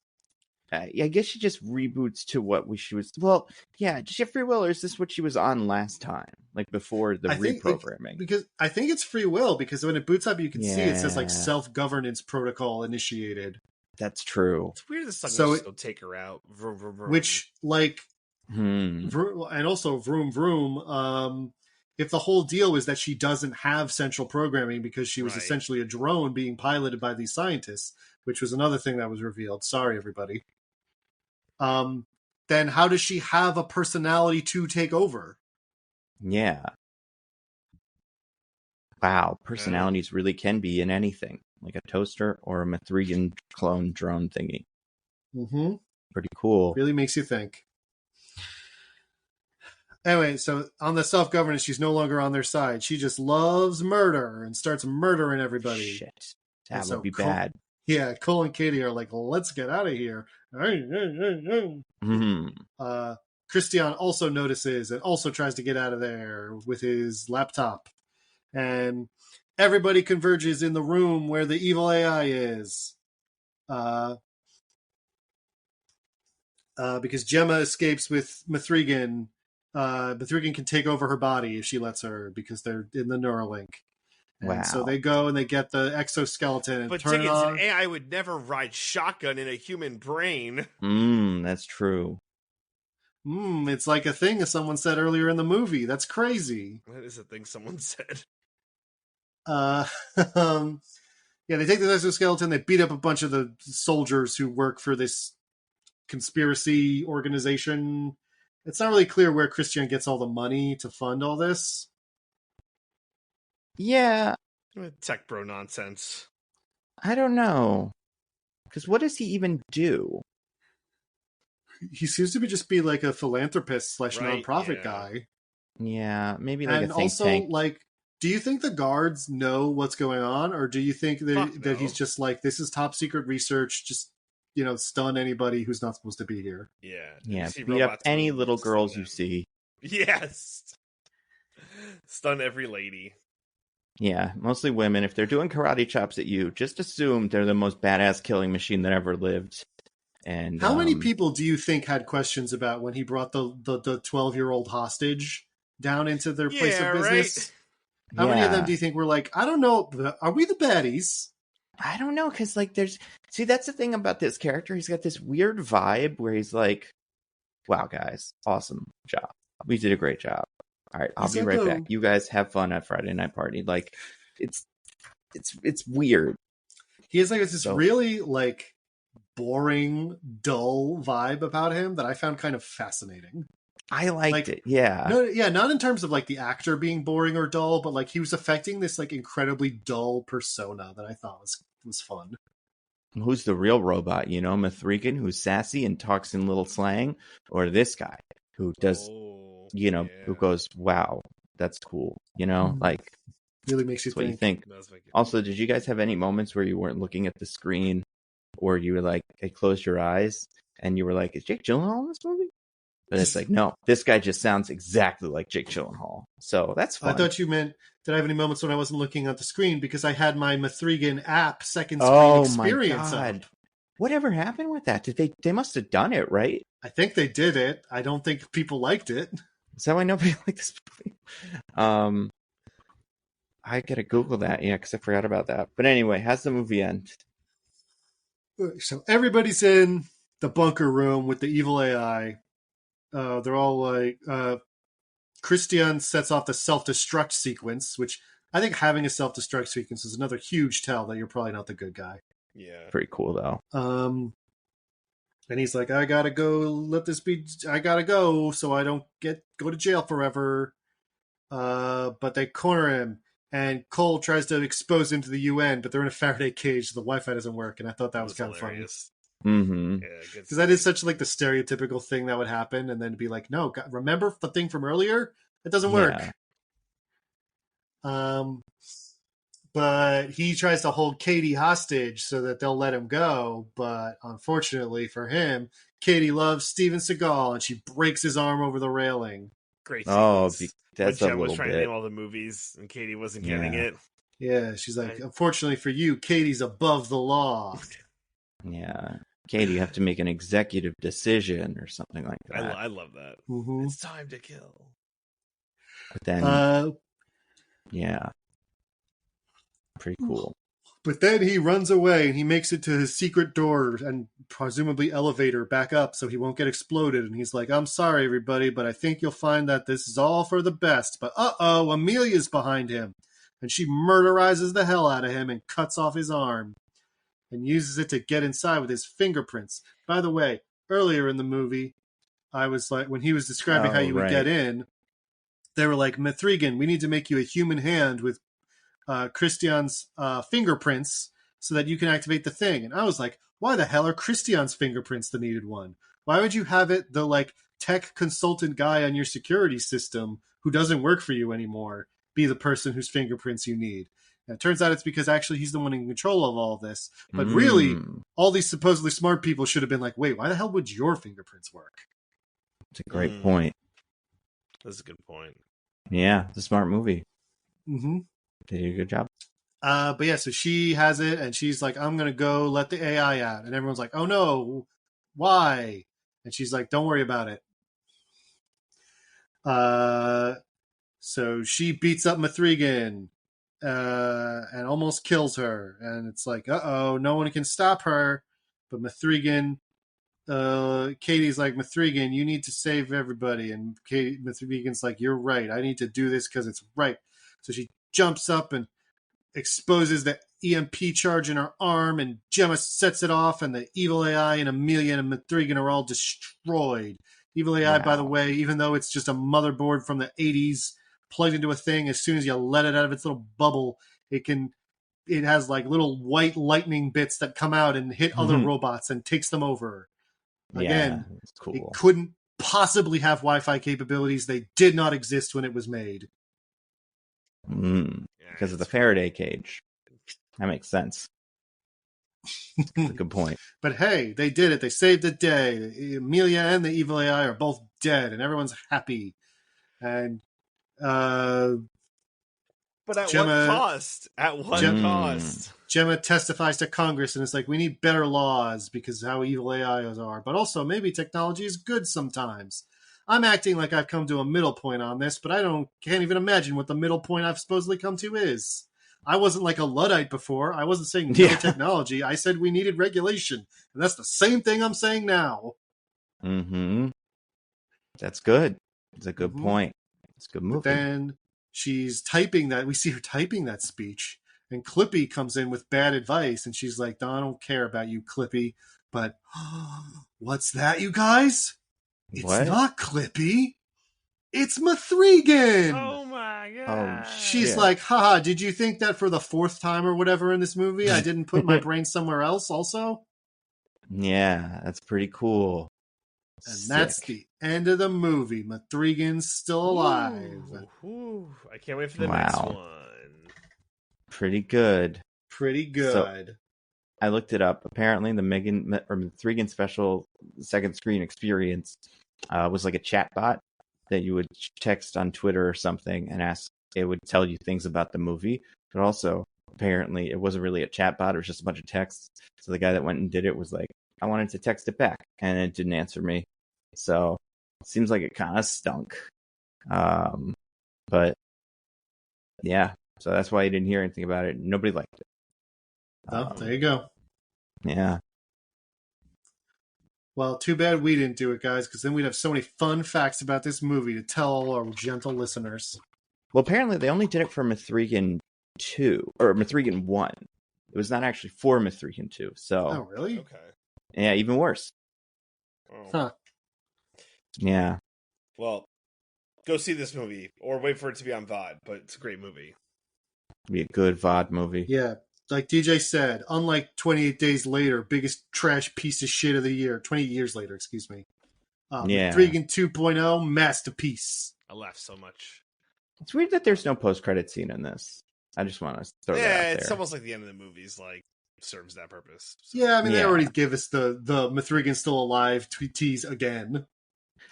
I guess she just reboots to what she was. Well, yeah, does she have free will, or is this what she was on last time, like before the reprogramming? Because I think it's free will, because when it boots up, you can see it says like self-governance protocol initiated. That's true. It's weird the song just don't take her out. Vroom, vroom, vroom. Which, like, and also vroom vroom. If the whole deal is that she doesn't have central programming because she was essentially a drone being piloted by these scientists, which was another thing that was revealed. Sorry, everybody. Then how does she have a personality to take over? Yeah. Wow, personalities really can be in anything, like a toaster or a M3Gan clone drone thingy. Mm-hmm. Pretty cool. Really makes you think. Anyway, so on the self-governance, she's no longer on their side. She just loves murder and starts murdering everybody. Shit. That would be bad. Yeah, Cole and Katie are like, let's get out of here. Christian also notices and also tries to get out of there with his laptop. And everybody converges in the room where the evil AI is. Because Gemma escapes with M3Gan. M3Gan can take over her body if she lets her, because they're in the Neuralink. And so they go and they get the exoskeleton and turn it on. An AI would never ride shotgun in a human brain. That's true. It's like a thing someone said earlier in the movie. That's crazy. That is a thing someone said. Yeah, they take the exoskeleton, they beat up a bunch of the soldiers who work for this conspiracy organization. It's not really clear where Christian gets all the money to fund all this. Yeah. Tech bro nonsense. I don't know. Because what does he even do? He seems to be like a philanthropist / nonprofit guy. Yeah, maybe like and a think also, tank. Like, do you think the guards know what's going on? Or do you think that he's just like, this is top secret research, just, stun anybody who's not supposed to be here? Yeah, beat up any little girls you see. Yes. Stun every lady. Yeah, mostly women. If they're doing karate chops at you, just assume they're the most badass killing machine that ever lived. And how many people do you think had questions about when he brought the 12-year-old hostage down into their place of business? Right? How many of them do you think were like, I don't know, are we the baddies? I don't know, because like that's the thing about this character. He's got this weird vibe where he's like, wow, guys, awesome job. We did a great job. All right, I'll be right back. You guys have fun at Friday night party. Like, it's weird. He has like this really like boring, dull vibe about him that I found kind of fascinating. I liked it. Yeah. Not in terms of like the actor being boring or dull, but like he was affecting this like incredibly dull persona that I thought was fun. Who's the real robot? M3Gan, who's sassy and talks in little slang, or this guy who does, who goes, wow, that's cool. Like, really makes you think. What you think. Also, did you guys have any moments where you weren't looking at the screen, or you were like, had closed your eyes and you were like, is Jake Gyllenhaal in this movie? But it's like, no, this guy just sounds exactly like Jake Gyllenhaal. So that's fun. I thought you meant, did I have any moments when I wasn't looking at the screen because I had my M3Gan app second screen experience up? Whatever happened with that? They must have done it, right? I think they did it. I don't think people liked it. Is that why nobody liked this movie? I gotta Google that, because I forgot about that. But anyway, how's the movie end? So everybody's in the bunker room with the evil AI. They're all like, Christian sets off the self-destruct sequence, which I think having a self-destruct sequence is another huge tell that you're probably not the good guy. Yeah. Pretty cool, though. And he's like, I gotta go, I gotta go so I don't go to jail forever. But they corner him, and Cole tries to expose him to the UN, but they're in a Faraday cage, so the Wi-Fi doesn't work, and I thought that was kind of funny. Mm-hmm. Yeah, because that is such like the stereotypical thing that would happen, and then be like, no, remember the thing from earlier? It doesn't work. But he tries to hold Katie hostage so that they'll let him go. But unfortunately for him, Katie loves Steven Seagal, and she breaks his arm over the railing. Great Oh, scenes. that's when a Jen was little trying bit. to name all the movies and Katie wasn't getting it. Yeah, she's like, unfortunately for you, Katie's above the law. Yeah. Katie, you have to make an executive decision or something like that. I love that. Mm-hmm. It's time to kill. But then, yeah. Pretty cool. But then he runs away and he makes it to his secret door and presumably elevator back up so he won't get exploded. And he's like, I'm sorry, everybody, but I think you'll find that this is all for the best. But uh-oh, Amelia's behind him. And she murderizes the hell out of him and cuts off his arm and uses it to get inside with his fingerprints. By the way, earlier in the movie, I was like, when he was describing how you would get in, they were like, M3Gan, we need to make you a human hand with Christian's fingerprints so that you can activate the thing. And I was like, why the hell are Christian's fingerprints the needed one? Why would you have it the like tech consultant guy on your security system who doesn't work for you anymore be the person whose fingerprints you need? And it turns out it's because actually he's the one in control of all of this. But really, all these supposedly smart people should have been like, wait, why the hell would your fingerprints work? It's a great point. That's a good point. Yeah, it's a smart movie. Mm-hmm. They did a good job. But yeah, so she has it, and she's like, I'm going to go let the AI out. And everyone's like, oh no, why? And she's like, don't worry about it. So she beats up M3Gan and almost kills her. And it's like, uh-oh, no one can stop her. But M3Gan, Katie's like, M3Gan, you need to save everybody. And M3Gan's like, you're right. I need to do this because it's right. So she jumps up and exposes the EMP charge in her arm, and Gemma sets it off, and the evil AI and Amelia and M3Gan are all destroyed. Evil AI, by the way, even though it's just a motherboard from the 80s plugged into a thing, as soon as you let it out of its little bubble, it has like little white lightning bits that come out and hit other robots and takes them over. Again, it's cool. It couldn't possibly have Wi-Fi capabilities. They did not exist when it was made. Because of the Faraday cage. That makes sense. That's a good point. But hey, they did it. They saved the day. Amelia and the evil AI are both dead, and everyone's happy. And but at what cost? At what cost? Gemma testifies to Congress, and it's like, we need better laws because of how evil AIs are. But also, maybe technology is good sometimes. I'm acting like I've come to a middle point on this, but can't even imagine what the middle point I've supposedly come to is. I wasn't like a Luddite before. I wasn't saying no technology. I said we needed regulation. And that's the same thing I'm saying now. Mm-hmm. That's good. It's a good point. It's a good movie. But then she's typing that. We see her typing that speech. And Clippy comes in with bad advice. And she's like, I don't care about you, Clippy. But what's that, you guys? It's not Clippy. It's M3Gan. Oh my god. She's like, haha, did you think that for the fourth time or whatever in this movie I didn't put my brain somewhere else also? Yeah, that's pretty cool. And that's the end of the movie. M3Gan's still alive. I can't wait for the next one. Pretty good. Pretty good. So, I looked it up. Apparently, the M3Gan special second screen experience was like a chat bot that you would text on Twitter or something and ask. It would tell you things about the movie, but also apparently it wasn't really a chat bot. It was just a bunch of texts. So the guy that went and did it was like, I wanted to text it back, and it didn't answer me. So it seems like it kind of stunk. But yeah, so that's why you didn't hear anything about it. Nobody liked it. Oh, there you go. Yeah. Well, too bad we didn't do it, guys, because then we'd have so many fun facts about this movie to tell all our gentle listeners. Well, apparently they only did it for M3Gan 2, or M3Gan 1. It was not actually for M3Gan 2, so... Oh, really? Okay. Yeah, even worse. Oh. Huh. Yeah. Well, go see this movie, or wait for it to be on VOD, but it's a great movie. Be a good VOD movie. Yeah. Like DJ said, unlike 28 Days Later, biggest trash piece of shit of the year. 28 years later, excuse me. Yeah. M3Gan 2.0, masterpiece. I laughed so much. It's weird that there's no post-credit scene in this. I just want to throw that out there. It's almost like the end of the movies, like, serves that purpose. So. Yeah, I mean, they already give us the M3Gan still alive tease again.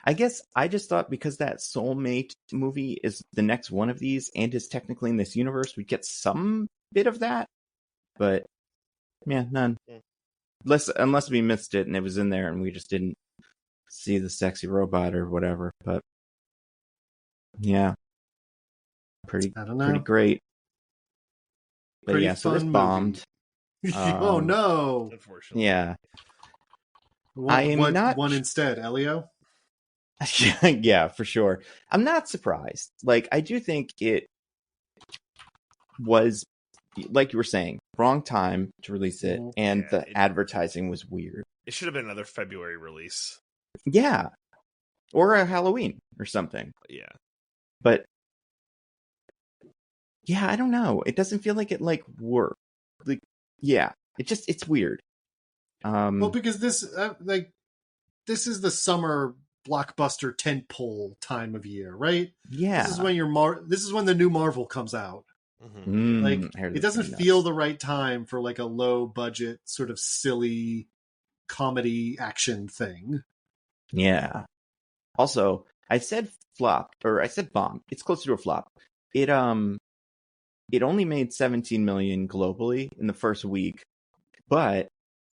I guess I just thought because that Soulmate movie is the next one of these and is technically in this universe, we'd get some bit of that. But, yeah, none. Unless we missed it and it was in there and we just didn't see the sexy robot or whatever. But, yeah. Pretty great. But pretty yeah, so this bombed. Oh, no. Unfortunately. Yeah. What one instead, Elio? Yeah, for sure. I'm not surprised. Like, I do think it was, like you were saying, wrong time to release it, and the advertising was weird. It should have been another February release. Yeah. Or a Halloween or something. Yeah. But, yeah, I don't know. It doesn't feel like it, like, worked. Like, yeah. It's weird. Well, because this is the summer blockbuster tentpole time of year, right? Yeah. This is when this is when the new Marvel comes out. Mm-hmm. It doesn't feel the right time for like a low budget sort of silly comedy action thing. Yeah. Also, I said flop, or I said bomb. It's closer to a flop. It only made 17 million globally in the first week. But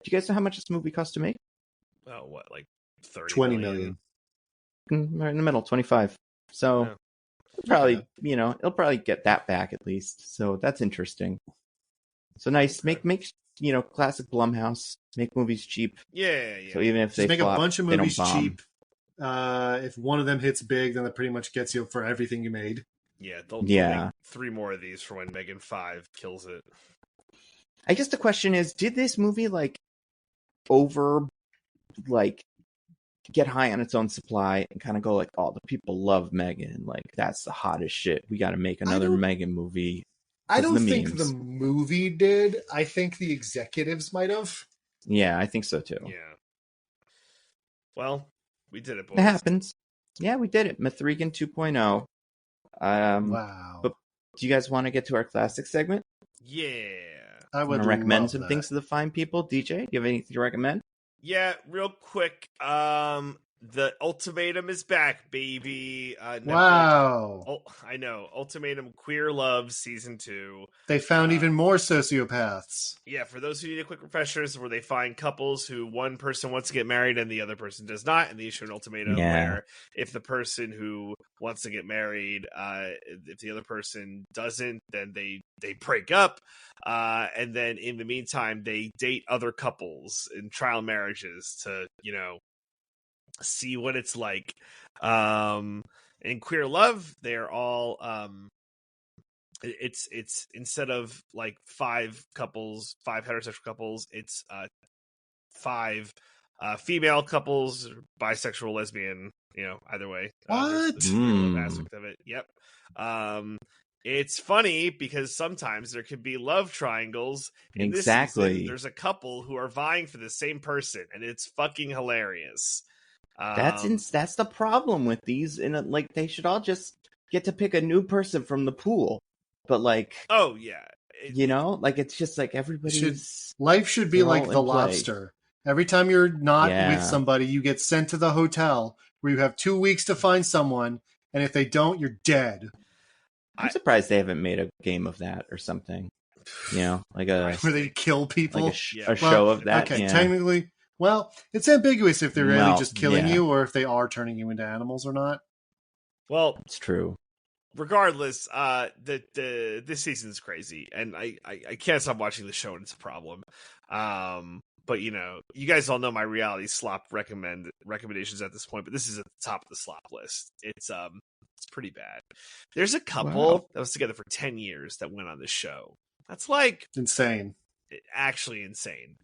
do you guys know how much this movie cost to make? Oh, what, like 30 20 million. Right in the middle, 25. So probably, it'll probably get that back at least. So that's interesting. So nice. Make classic Blumhouse. Make movies cheap. Yeah. So even if just they make flop, a bunch of they movies don't bomb. cheap. If one of them hits big, then that pretty much gets you for everything you made. Yeah, they'll make 3 more of these for when M3Gan 5 kills it. I guess the question is, did this movie get high on its own supply and kind of go like, oh, the people love M3Gan, like that's the hottest shit, we got to make another M3Gan movie? I don't think the movie did. I think the executives might have. Yeah, I think so too. Yeah. Well, we did it, boys. It happens. Yeah, we did it. M3Gan 2.0. Wow. But do you guys want to get to our classic segment? Yeah. I would recommend some things to the fine people. DJ, do you have anything to recommend? Yeah, real quick. The Ultimatum is back, baby. Wow. I know. Ultimatum Queer Love Season 2. They found even more sociopaths. Yeah, for those who need a quick refresher, is where they find couples who one person wants to get married and the other person does not, and they issue an ultimatum where if the person who wants to get married, if the other person doesn't, then they break up. And then in the meantime, they date other couples in trial marriages to, see what it's like. In Queer Love, they're all it's instead of like 5 heterosexual couples, it's 5 female couples, bisexual, lesbian, either way. What? The love aspect of it. Yep. It's funny because sometimes there could be love triangles. In this season, there's a couple who are vying for the same person, and it's fucking hilarious. That's the problem with these, and they should all just get to pick a new person from the pool. But oh yeah, it's just like everybody's life should be like The Lobster. Every time you're not with somebody, you get sent to the hotel where you have 2 weeks to find someone, and if they don't, you're dead. I'm surprised they haven't made a game of that or something. Like a where they kill people, like a show of that. Okay, technically. Well, it's ambiguous if they're really just killing you or if they are turning you into animals or not. Well, it's true. Regardless, this season's crazy, and I can't stop watching the show, and it's a problem. But you guys all know my reality slop recommendations at this point, but this is at the top of the slop list. It's pretty bad. There's a couple that was together for 10 years that went on this show. That's insane. Actually insane.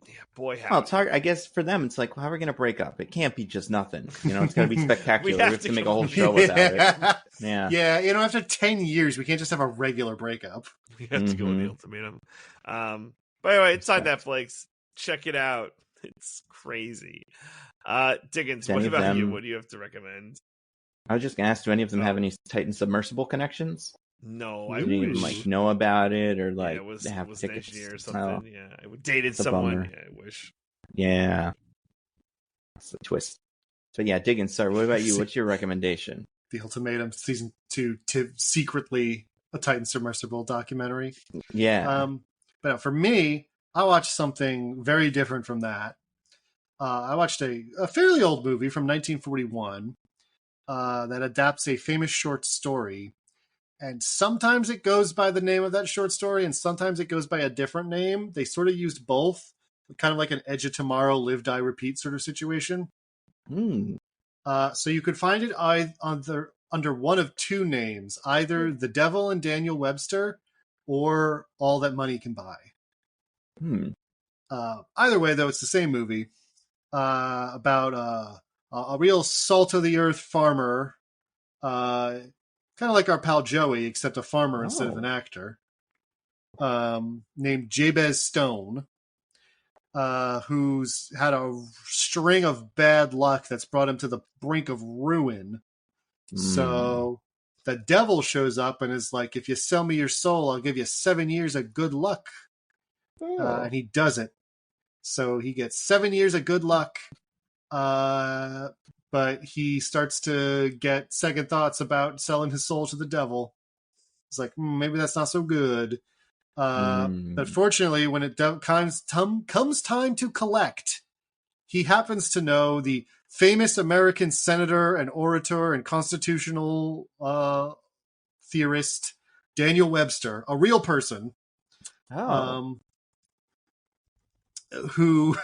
Yeah, boy, Well, howdy. it's hard. I guess for them, it's like, well, how are we going to break up? It can't be just nothing. You know, it's got to be spectacular. We have to make a whole show about it. Yeah, you know, after 10 years, we can't just have a regular breakup. We have to go with the Ultimatum. But anyway, it's on Netflix. Check it out. It's crazy. Diggins, what about you? What do you have to recommend? I was just going to ask, do any of them have any Titan submersible connections? No, I didn't even know about it or they have was tickets. An engineer or something. Yeah, I dated someone. Yeah, I wish. Yeah, that's the twist. So yeah, Diggins. Sorry, what about you? What's your recommendation? The Ultimatum season 2, secretly a Titan submersible documentary. Yeah. But for me, I watched something very different from that. I watched a fairly old movie from 1941 that adapts a famous short story. And sometimes it goes by the name of that short story, and sometimes it goes by a different name. They sort of used both, kind of like an Edge of Tomorrow, Live, Die, Repeat sort of situation. So you could find it under one of two names, either The Devil and Daniel Webster or All That Money Can Buy. Either way, though, it's the same movie about a real salt-of-the-earth farmer, kind of like our pal Joey, except a farmer instead of an actor, named Jabez Stone, who's had a string of bad luck that's brought him to the brink of ruin. So the devil shows up and is like, if you sell me your soul, I'll give you 7 years of good luck. And he does it. So he gets 7 years of good luck. But he starts to get second thoughts about selling his soul to the devil. It's like, maybe that's not so good. But fortunately, when it comes time to collect, he happens to know the famous American senator and orator and constitutional theorist Daniel Webster, a real person, who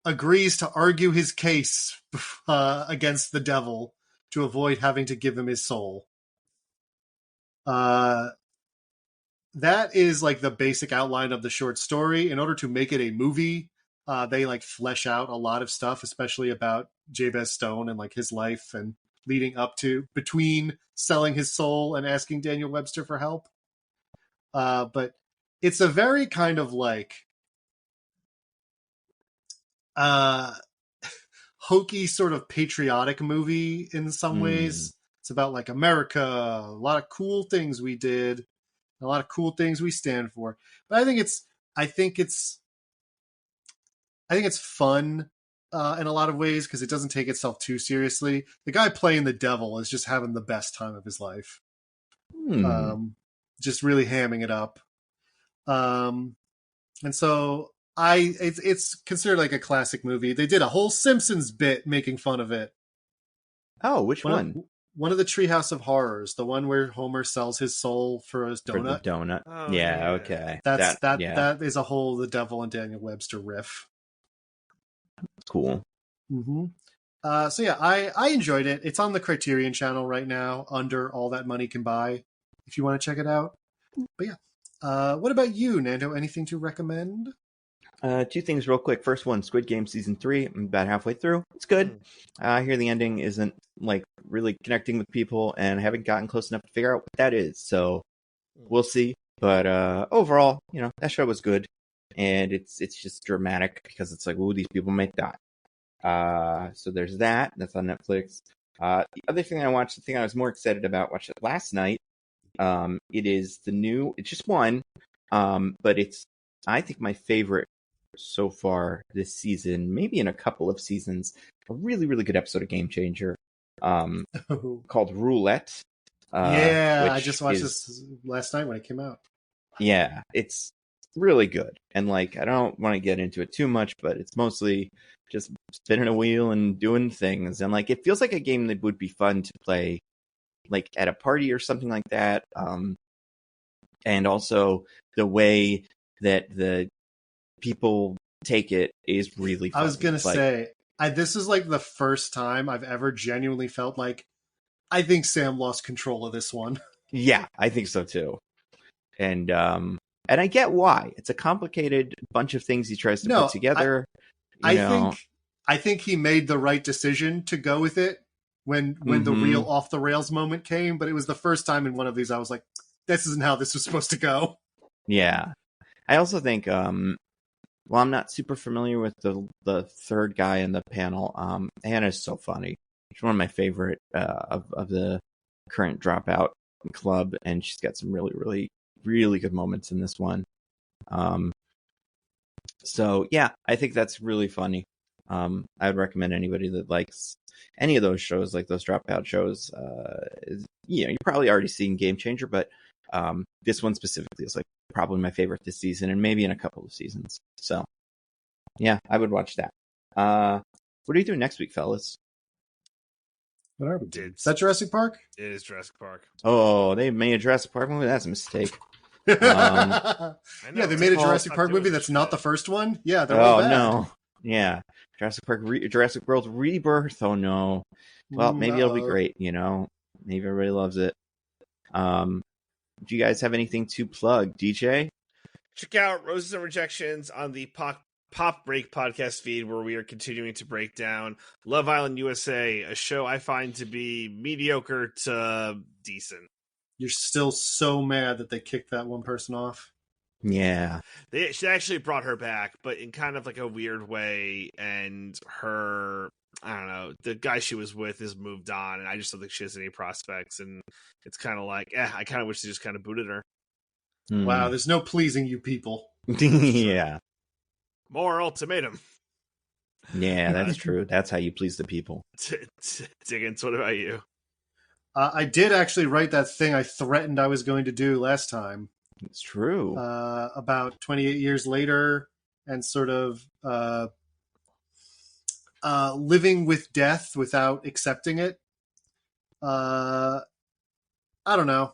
agrees to argue his case against the devil to avoid having to give him his soul. That is like the basic outline of the short story. In order to make it a movie, they like flesh out a lot of stuff, especially about Jabez Stone and like his life and leading up to between selling his soul and asking Daniel Webster for help. But it's a very kind of like hokey sort of patriotic movie in some ways. It's about like America, a lot of cool things we did, a lot of cool things we stand for. But I think it's fun in a lot of ways because it doesn't take itself too seriously. The guy playing the devil is just having the best time of his life. Just really hamming it up. And so it's considered like a classic movie. They did a whole Simpsons bit making fun of it. Oh, which one? One of the Treehouse of Horrors, the one where Homer sells his soul for his donut. For the donut. Oh, yeah, okay. That is a whole The Devil and Daniel Webster riff. Cool. So yeah, I enjoyed it. It's on the Criterion channel right now under All That Money Can Buy, if you want to check it out. But yeah. What about you, Nando? Anything to recommend? Two things real quick. First one, Squid Game Season 3. I'm about halfway through. It's good. I hear the ending isn't like really connecting with people, and I haven't gotten close enough to figure out what that is. So we'll see. But overall, you know, that show was good. And it's just dramatic because it's like, ooh, these people might die. So there's that. That's on Netflix. The other thing I watched, the thing I was more excited about, watched it last night. It is the new, it's just one, but it's, I think, my favorite so far this season, maybe in a couple of seasons. A really, really good episode of Game Changer, called Rulette. I just watched this last night when it came out. Yeah, it's really good. And like, I don't want to get into it too much, but it's mostly just spinning a wheel and doing things. And like, it feels like a game that would be fun to play like at a party or something like that. And also the way that the people take it is really fun. I was going to say, this is like the first time I've ever genuinely felt like, I think Sam lost control of this one. Yeah, I think so too. And And I get why. It's a complicated bunch of things he tries to put together. I think he made the right decision to go with it when the real off the rails moment came. But it was the first time in one of these I was like, this isn't how this was supposed to go. Yeah. I also think, I'm not super familiar with the third guy in the panel. Hannah's so funny. She's one of my favorite of the current Dropout club, and she's got some really, really, really good moments in this one. So yeah, I think that's really funny. I would recommend anybody that likes any of those shows, like those Dropout shows. You're probably already seeing Game Changer, but this one specifically is like probably my favorite this season, and maybe in a couple of seasons. So yeah, I would watch that. What are you doing next week, fellas? What are we doing? Is that Jurassic Park? It is Jurassic Park. Oh, they made a Jurassic Park movie? That's a mistake. Yeah, they made a Jurassic Park movie that's not the first one? Yeah, they're all bad. No. Yeah. Jurassic World Rebirth. Oh, no. Well, maybe it'll be great, Maybe everybody loves it. Do you guys have anything to plug, DJ? Check out Roses and Rejections on the Pop Break podcast feed, where we are continuing to break down Love Island USA, a show I find to be mediocre to decent. You're still so mad that they kicked that one person off? Yeah. She actually brought her back, but in kind of like a weird way, and her, I don't know, the guy she was with has moved on, and I just don't think she has any prospects, and it's kind of like, I kind of wish they just kind of booted her. Wow, there's no pleasing you people. Yeah. More Ultimatum. Yeah, that's true. That's how you please the people. Diggins, what about you? I did actually write that thing I threatened I was going to do last time. It's true. About 28 years later, and sort of living with death without accepting it. I don't know.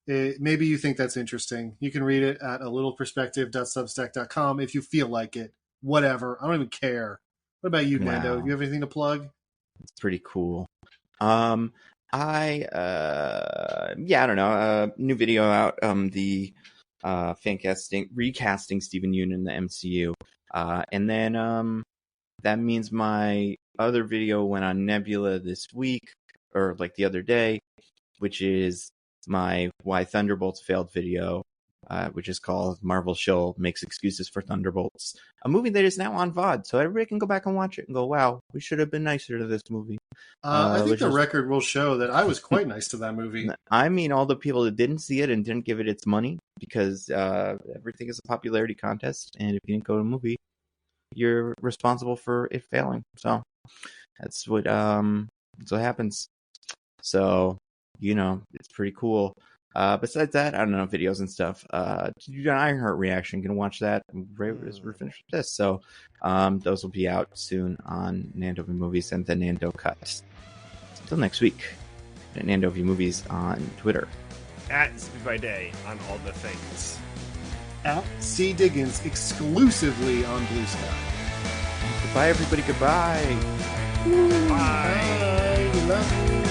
Maybe you think that's interesting. You can read it at alittleperspective.substack.com if you feel like it. Whatever. I don't even care. What about you, Nando? Do you have anything to plug? It's pretty cool. I don't know. New video out. The recasting Steven Yeun in the MCU. And then that means my other video went on Nebula this week, or like the other day, which is my Why Thunderbolts Failed video, which is called Marvel Shill Makes Excuses for Thunderbolts, a movie that is now on VOD, so everybody can go back and watch it and go, wow, we should have been nicer to this movie. I think the record will show that I was quite nice to that movie. I mean, all the people that didn't see it and didn't give it its money, because everything is a popularity contest, and if you didn't go to a movie, you're responsible for it failing. So that's what happens. So, it's pretty cool. Besides that, I don't know, videos and stuff. You got Ironheart Reaction, can watch that right as we're finished with this. So those will be out soon on Nando V Movies and the Nando Cut. Until next week, at Nando V Movies on Twitter. At Zippy by Day on all the things. At C. Diggins exclusively on Bluesky. Goodbye, everybody. Goodbye. Bye. We love you.